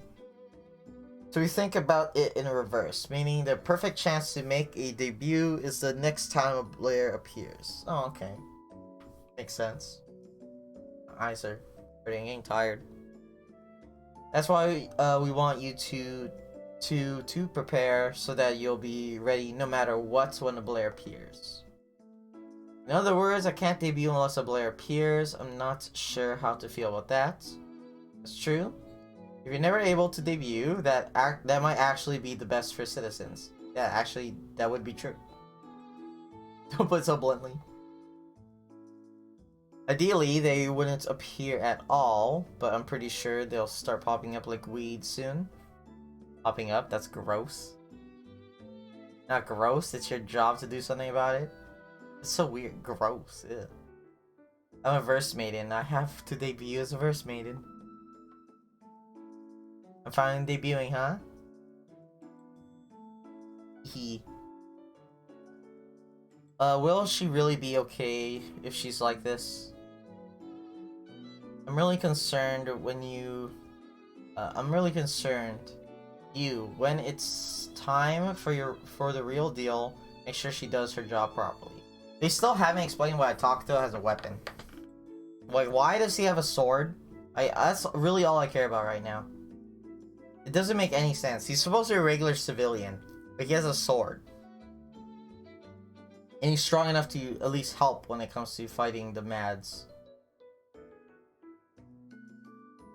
So we think about it in reverse, meaning the perfect chance to make a debut is the next time Blair appears. Oh, okay. Makes sense. Eyes are hurting, getting tired. That's why we want you to prepare so that you'll be ready no matter what when the Blair appears. In other words, I can't debut unless a Blair appears. I'm not sure how to feel about that. That's true. If you're never able to debut, that might actually be the best for citizens. Yeah, actually, that would be true. Don't put it so bluntly. Ideally, they wouldn't appear at all, but I'm pretty sure they'll start popping up like weeds soon. Popping up? That's gross. Not gross, it's your job to do something about it. It's so weird. Gross. Ew. I'm a verse maiden. I have to debut as a verse maiden. I'm finally debuting, huh? Will she really be okay if she's like this? I'm really concerned when when it's time for the real deal, make sure she does her job properly. They still haven't explained why Takuto has a weapon. Like, why does he have a sword? That's really all I care about right now. It doesn't make any sense. He's supposed to be a regular civilian, but he has a sword. And he's strong enough to at least help when it comes to fighting the Mads.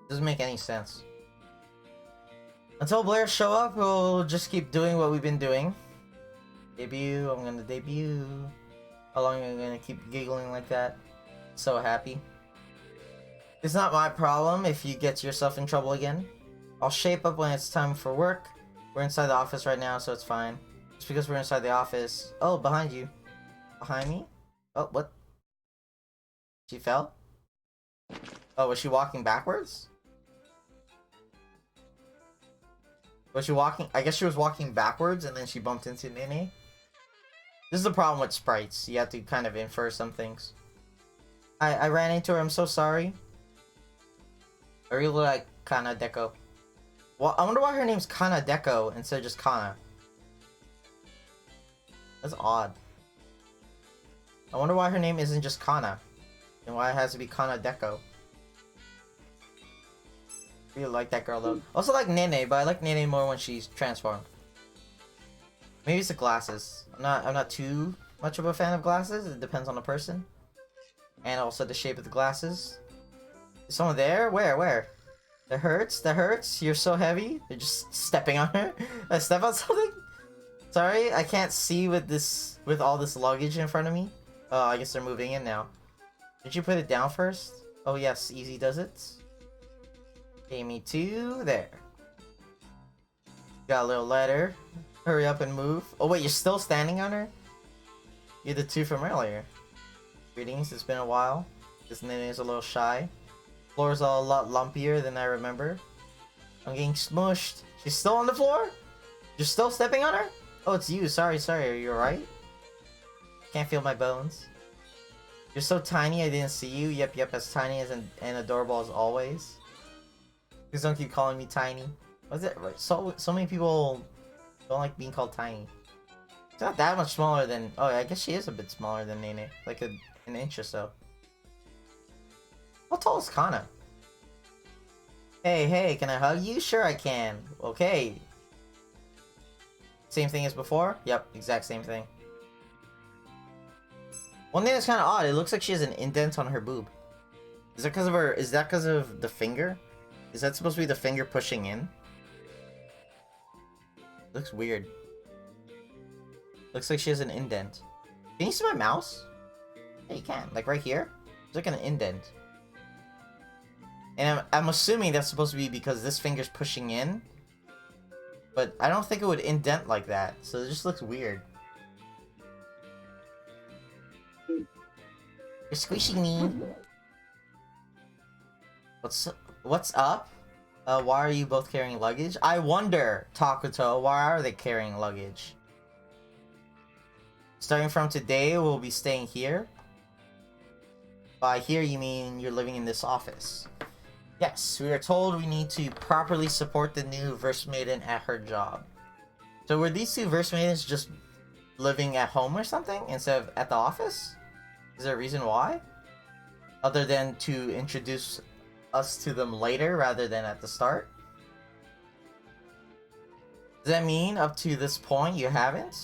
Doesn't make any sense. Until Blair show up, we'll just keep doing what we've been doing. Debut, I'm gonna debut. How long am I gonna keep giggling like that? So happy. It's not my problem if you get yourself in trouble again. I'll shape up when it's time for work. We're inside the office right now, so it's fine. Just because we're inside the office... Oh, behind you. Behind me? Oh, what? She fell? Oh, was she walking backwards? Was she walking... I guess she was walking backwards and then she bumped into Nene. This is the problem with sprites. You have to kind of infer some things. I ran into her. I'm so sorry. I really like Kana Deko. Well, I wonder why her name's Kana Deko instead of just Kana. That's odd. I wonder why her name isn't just Kana. And why it has to be Kana Deko. Really like that girl though. Also like Nene, but I like Nene more when she's transformed. Maybe it's the glasses. I'm not too much of a fan of glasses. It depends on the person. And also the shape of the glasses. Is someone there? Where? That hurts. You're so heavy. You're just stepping on her. I step on something? Sorry, I can't see with all this luggage in front of me. Oh, I guess they're moving in now. Did you put it down first? Oh yes, easy does it. Okay, me too. There. Got a little ladder. Hurry up and move. Oh wait, you're still standing on her? You're the two from earlier. Greetings, it's been a while. This Nene is a little shy. Floor's a lot lumpier than I remember. I'm getting smushed. She's still on the floor? You're still stepping on her? Oh, it's you. Sorry. Are you alright? Can't feel my bones. You're so tiny, I didn't see you. Yep, as tiny as and adorable as always. Please don't keep calling me tiny. What's it? So many people don't like being called tiny. It's not that much smaller than... Oh, I guess she is a bit smaller than Nene. Like an inch or so. How tall is Kana? Hey, can I hug you? Sure I can. Okay. Same thing as before? Yep, exact same thing. One thing that's kind of odd, it looks like she has an indent on her boob. Is that because of her... Is that because of the finger? Is that supposed to be the finger pushing in? Looks weird. Looks like she has an indent. Can you see my mouse? Yeah, you can. Like right here? It's like an indent. And I'm assuming that's supposed to be because this finger's pushing in. But I don't think it would indent like that. So it just looks weird. You're squishing me. What's up? Why are you both carrying luggage? I wonder, Takuto, why are they carrying luggage? Starting from today, we'll be staying here. By here, you mean you're living in this office. Yes, we are told we need to properly support the new verse maiden at her job. So were these two verse maidens just living at home or something instead of at the office? Is there a reason why? Other than to introduce us to them later rather than at the start? Does that mean up to this point you haven't?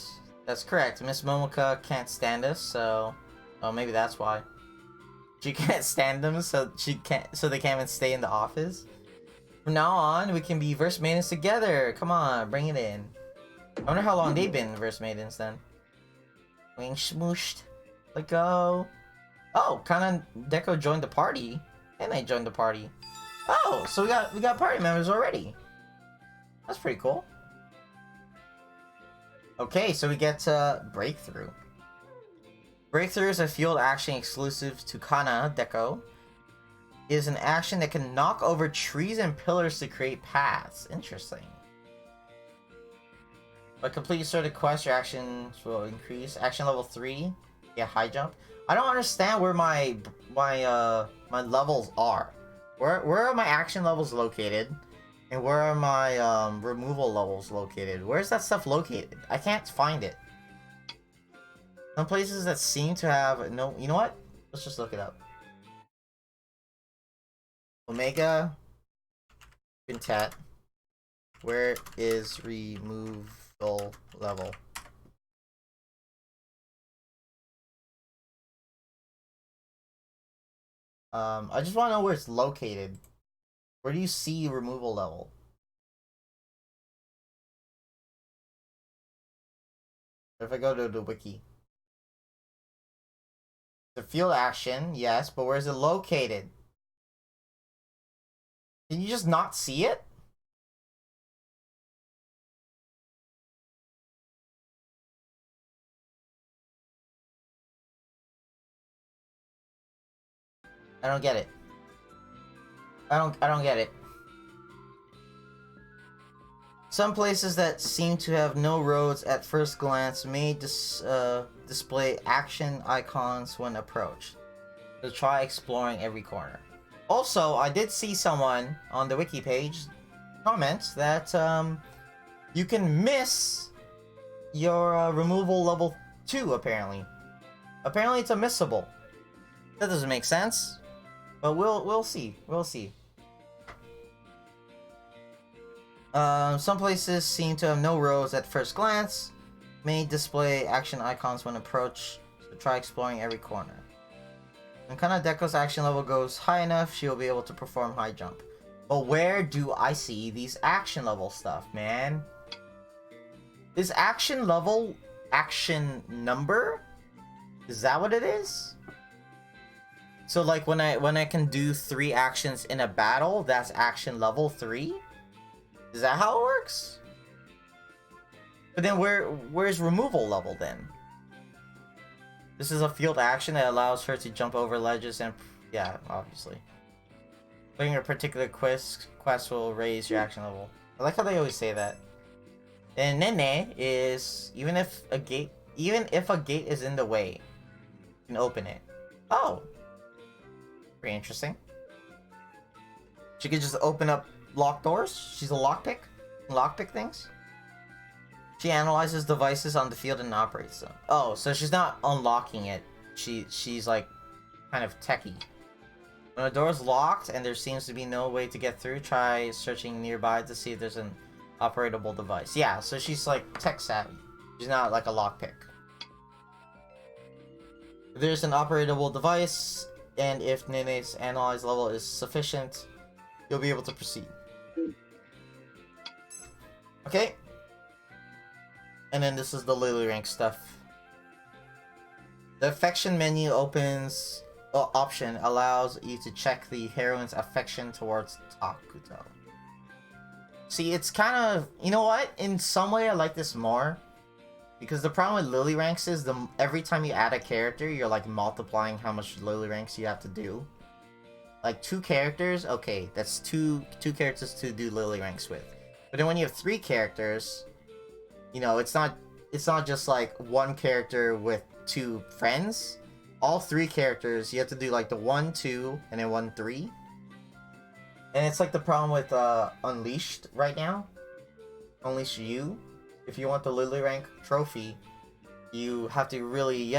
That's correct. Miss Momoka can't stand us, so... Oh, maybe that's why. She can't stand them, so they can't even stay in the office. From now on, we can be verse maidens together. Come on, bring it in. I wonder how long they've been verse maidens then. Being smooshed. Let go. Oh, Kana Deko joined the party. And I joined the party. Oh, so we got party members already. That's pretty cool. Okay, so we get Breakthrough. Breakthrough is a field action exclusive to Kana Deko. It is an action that can knock over trees and pillars to create paths. Interesting. By completing certain quests, your actions will increase. Action level 3, yeah, high jump. I don't understand where my levels are. Where are my action levels located? And where are my removal levels located? Where's that stuff located? I can't find it. Some places that seem to have no... You know what? Let's just look it up. Omega Quintet. Where is removal level? I just want to know where it's located. Where do you see removal level? If I go to the wiki. The field action, yes, but where is it located? Can you just not see it? I don't get it. I don't get it. Some places that seem to have no roads at first glance may display action icons when approached. So try exploring every corner. Also, I did see someone on the wiki page comment that you can miss your removal level 2 apparently. Apparently it's a missable. That doesn't make sense. But we'll see. We'll see. Some places seem to have no roads at first glance. May display action icons when approached. So try exploring every corner. When Kana Deko's action level goes high enough, she will be able to perform high jump. But where do I see these action level stuff, man? Is action level action number? Is that what it is? So like when I can do 3 actions in a battle, that's action level 3? Is that how it works? But then where's removal level then? This is a field action that allows her to jump over ledges and... Yeah, obviously. Putting a particular quest will raise your action level. I like how they always say that. And Nene is... Even if a gate is in the way, you can open it. Oh! Pretty interesting. She could just open up locked doors? She's a lockpick? Lockpick things? She analyzes devices on the field and operates them. Oh, so she's not unlocking it. She's like kind of techie. When a door is locked and there seems to be no way to get through, try searching nearby to see if there's an operatable device. Yeah, so she's like tech savvy. She's not like a lockpick. If there's an operatable device, and if Nene's analyze level is sufficient, you'll be able to proceed. Okay. And then this is the Lily rank stuff. The affection menu option allows you to check the heroine's affection towards Takuto. See, it's kind of... You know what? In some way, I like this more. Because the problem with Lily ranks is every time you add a character, you're like multiplying how much Lily ranks you have to do. Like 2 characters, okay, that's two characters to do Lily ranks with. But then when you have 3 characters, you know, it's not just like 1 character with 2 friends. All 3 characters, you have to do like the 1, 2, and then 1, 3. And it's like the problem with Unleashed right now. Unleash U. If you want the Lily rank trophy, you have to really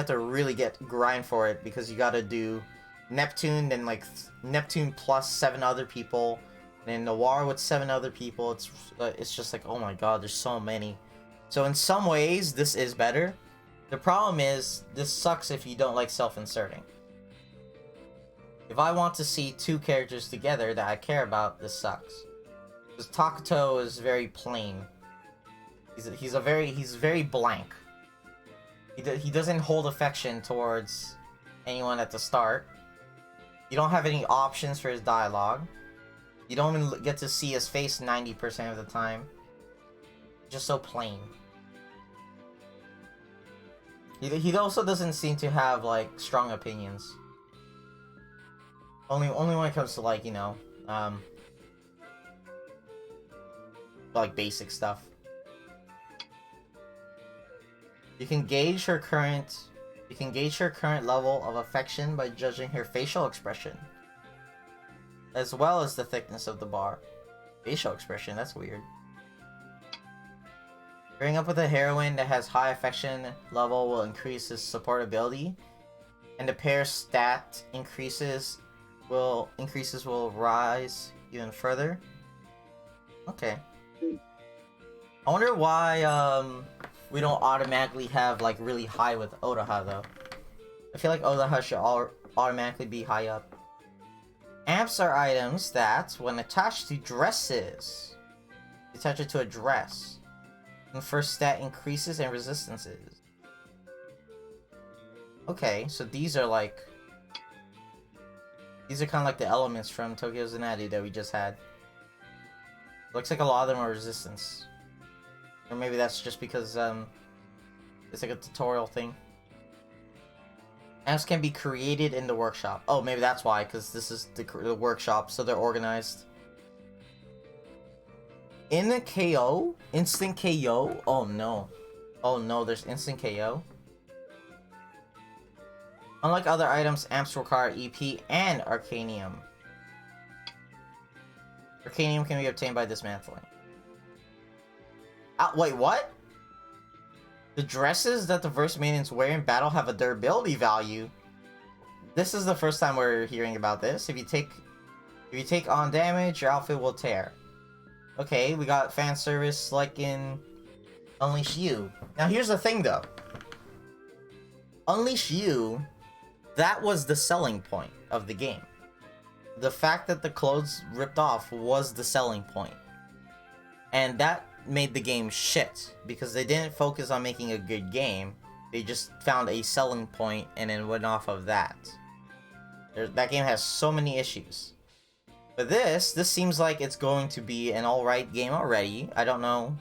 grind for it, because you gotta do Neptune, then like Neptune plus 7 other people, and then Noir with 7 other people. It's just like, oh my god, there's so many. So in some ways, this is better. The problem is, this sucks if you don't like self-inserting. If I want to see 2 characters together that I care about, this sucks. Because Takuto is very plain. He's very blank. He doesn't hold affection towards anyone at the start. You don't have any options for his dialogue. You don't even get to see his face 90% of the time. Just so plain. He also doesn't seem to have like strong opinions. Only when it comes to like, you know, like basic stuff. You can gauge her current level of affection by judging her facial expression, as well as the thickness of the bar. Facial expression, that's weird. Pairing up with a heroine that has high affection level will increase his support ability, and the pair stat increases will rise even further. Okay. I wonder why we don't automatically have like really high with Odaha though. I feel like Odaha should automatically be high up. Amps are items that, when attached to dresses, attach it to a dress, and first stat increases and resistances. Okay, so these are kind of like the elements from Tokyo Zanati that we just had. Looks like a lot of them are resistance. Or maybe that's just because it's like a tutorial thing. Amps can be created in the workshop. Oh, maybe that's why, because this is the workshop, so they're organized. In the KO? Instant KO? Oh no. Oh no, there's instant KO? Unlike other items, amps require EP and Arcanium. Arcanium can be obtained by dismantling. Wait, what? The dresses that the Verse Maidens wear in battle have a durability value. This is the first time we're hearing about this. If you take on damage, your outfit will tear. Okay, we got fan service like in Unleash U. Now here's the thing though. Unleash U, that was the selling point of the game. The fact that the clothes ripped off was the selling point. And that made the game shit, because they didn't focus on making a good game. They just found a selling point and then went off of that. That game has so many issues. But this seems like it's going to be an alright game already. I don't know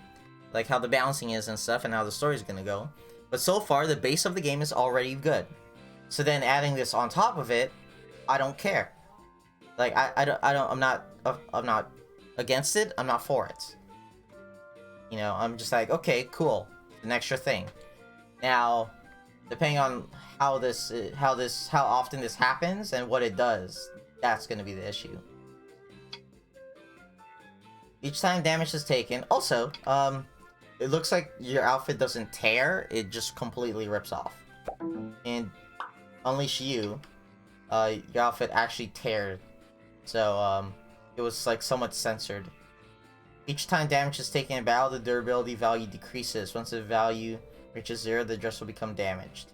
like how the balancing is and stuff and how the story's gonna go. But so far, the base of the game is already good. So then adding this on top of it, I don't care. Like I'm not against it. I'm not for it. You know, I'm just like, okay, cool, an extra thing. Now, depending on how often this happens and what it does, that's gonna be the issue. Each time damage is taken. Also, it looks like your outfit doesn't tear; it just completely rips off. And Unleash You, your outfit actually teared. So, it was like somewhat censored. Each time damage is taken in battle, the durability value decreases. Once the value reaches 0, the dress will become damaged.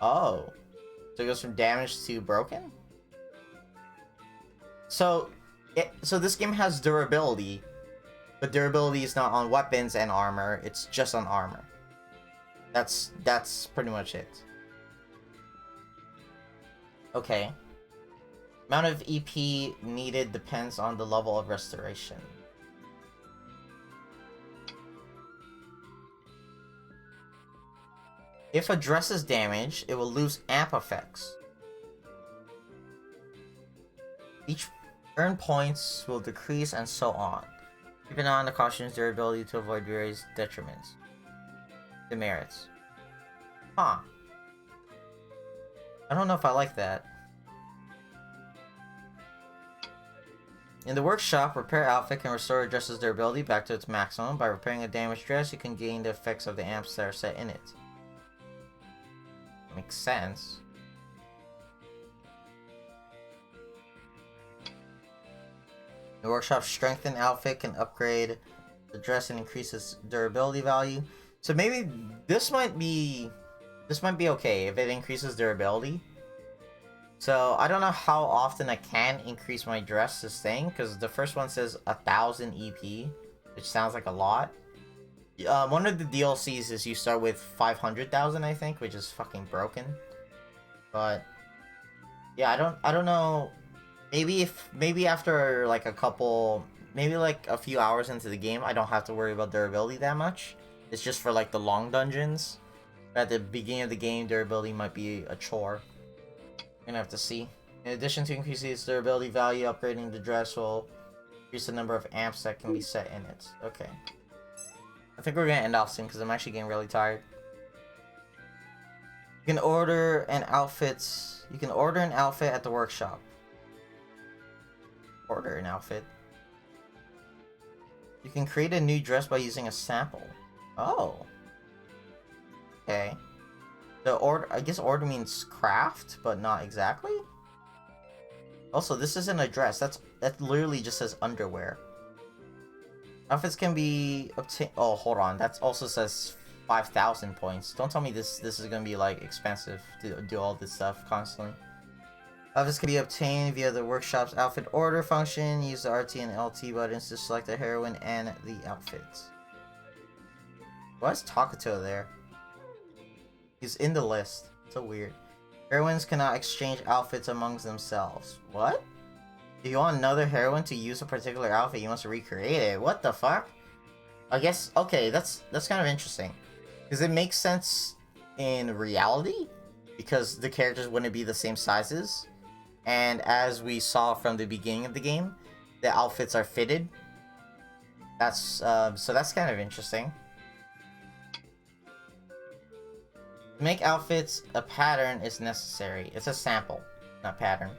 Oh. So it goes from damaged to broken? So this game has durability, but durability is not on weapons and armor, it's just on armor. That's pretty much it. Okay. Amount of EP needed depends on the level of restoration. If a dress is damaged, it will lose amp effects. Each earn points will decrease and so on. Keep an eye on the costume's durability to avoid various detriments. Demerits. Huh. I don't know if I like that. In the workshop, repair outfit can restore a dress's durability back to its maximum. By repairing a damaged dress, you can gain the effects of the amps that are set in it. Makes sense. The workshop's strengthened outfit can upgrade the dress and increase its durability value. So maybe this might be okay if it increases durability. So I don't know how often I can increase my dress sustain, because the first one says 1,000 EP, which sounds like a lot. One of the DLCs is you start with 500,000, I think, which is fucking broken. But yeah, I don't know. Maybe after like maybe like a few hours into the game, I don't have to worry about durability that much. It's just for like the long dungeons. At the beginning of the game, durability might be a chore. Gonna have to see. In addition to increasing its durability value, upgrading the dress will increase the number of amps that can be set in it. Okay. I think we're gonna end off soon because I'm actually getting really tired. You can order an outfit at the workshop. Order an outfit. You can create a new dress by using a sample. Oh. Okay. I guess order means craft, but not exactly. Also, this isn't a dress. That literally just says underwear. Outfits can be obtained. Oh, hold on. That also says 5,000 points. Don't tell me this is gonna be like expensive to do all this stuff constantly. Outfits can be obtained via the workshop's outfit order function. Use the RT and LT buttons to select the heroine and the outfits. Why is Takato there? He's in the list. So weird. Heroines cannot exchange outfits amongst themselves. What? If you want another heroine to use a particular outfit, you must recreate it. What the fuck? I guess, okay, that's kind of interesting. Because it makes sense in reality, because the characters wouldn't be the same sizes. And as we saw from the beginning of the game, the outfits are fitted. So that's kind of interesting. To make outfits, a pattern is necessary. It's a sample, not pattern.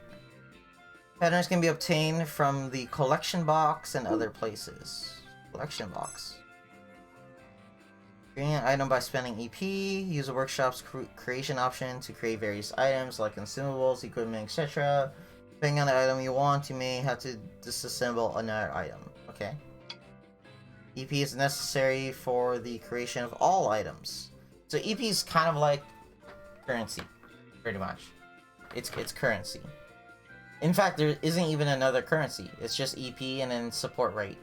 Patterns can be obtained from the collection box and other places. Collection box. Create an item by spending EP. Use the workshop's creation option to create various items like consumables, equipment, etc. Depending on the item you want, you may have to disassemble another item. Okay. EP is necessary for the creation of all items. So EP is kind of like currency, pretty much. It's currency. In fact, there isn't even another currency. It's just EP and then support rate.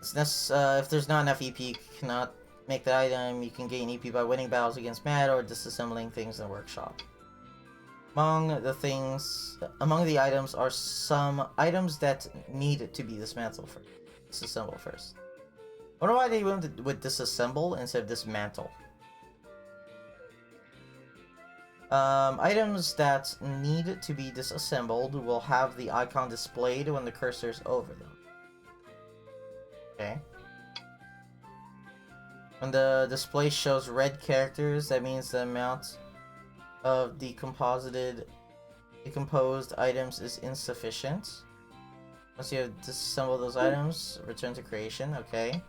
If there's not enough EP, you cannot make the item. You can gain EP by winning battles against Mad or disassembling things in the workshop. Among the items are some items that need to be disassembled first. I wonder why they went with disassemble instead of dismantle. Items that need to be disassembled will have the icon displayed when the cursor is over them. Okay. When the display shows red characters, that means the amount of decomposed items is insufficient. Once you have disassembled those items, return to creation. Okay.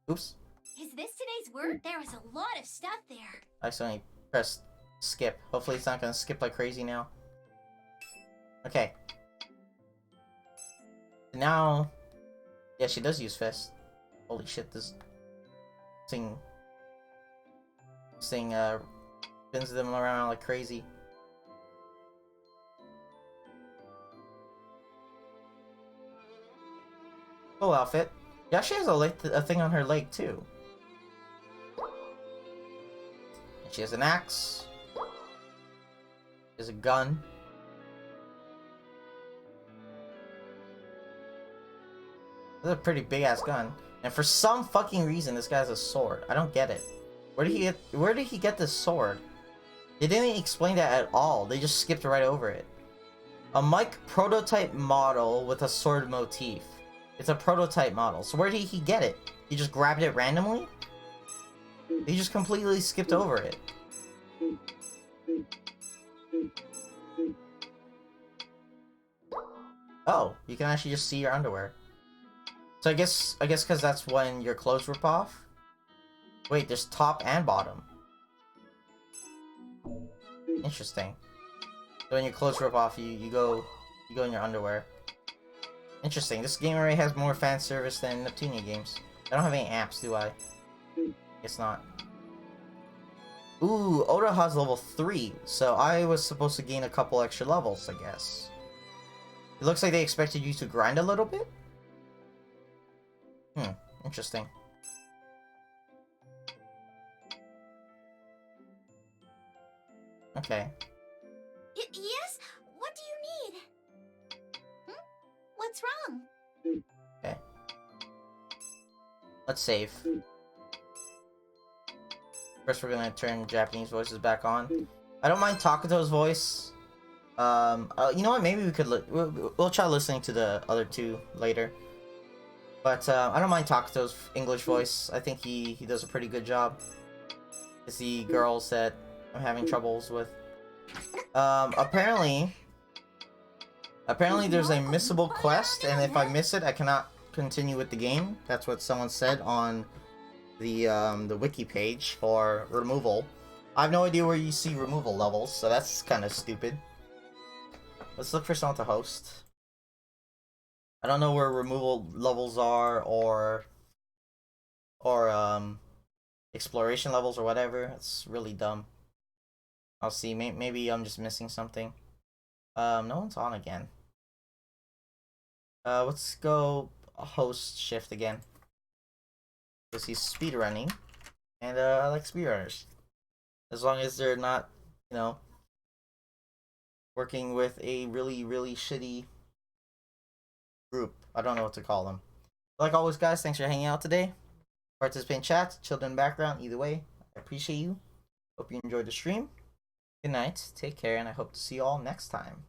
Oops. Is this today's work? There was a lot of stuff there. I accidentally pressed skip. Hopefully it's not gonna skip like crazy now. Okay. Now... Yeah, she does use fist. Holy shit, this thing spins them around like crazy. Cool outfit. Yeah, she has a thing on her leg too. She has an axe. She has a gun. This is a pretty big ass gun. And for some fucking reason this guy has a sword. I don't get it. Where did he get this sword? They didn't explain that at all. They just skipped right over it. A mic prototype model with a sword motif. It's a prototype model. So where did he get it? He just grabbed it randomly? He just completely skipped over it. Oh, you can actually just see your underwear. So I guess because that's when your clothes rip off. Wait, there's top and bottom. Interesting. So when your clothes rip off, you go in your underwear. Interesting. This game already has more fan service than Neptunia games. I don't have any apps, do I? Guess not. Ooh, Oda has level 3, so I was supposed to gain a couple extra levels, I guess. It looks like they expected you to grind a little bit? Interesting. Okay. Yes? What do you need? What's wrong? Okay. Let's save. First, we're gonna turn Japanese voices back on. I don't mind Takuto's voice. You know what? Maybe we could we'll try listening to the other two later. But I don't mind Takuto's English voice. I think he does a pretty good job. It's the girls that I'm having troubles with. Apparently there's a missable quest, and if I miss it, I cannot continue with the game. That's what someone said on the wiki page for removal. I have no idea where you see removal levels, so that's kind of stupid. Let's look for someone to host. I don't know where removal levels are, or exploration levels or whatever. It's really dumb. I'll see. Maybe I'm just missing something. No one's on again. Let's go host shift again. Because he's speedrunning, and I like speedrunners. As long as they're not, you know, working with a really, really shitty group. I don't know what to call them. Like always, guys, thanks for hanging out today. Participate in chat, children in the background, either way. I appreciate you. Hope you enjoyed the stream. Good night, take care, and I hope to see you all next time.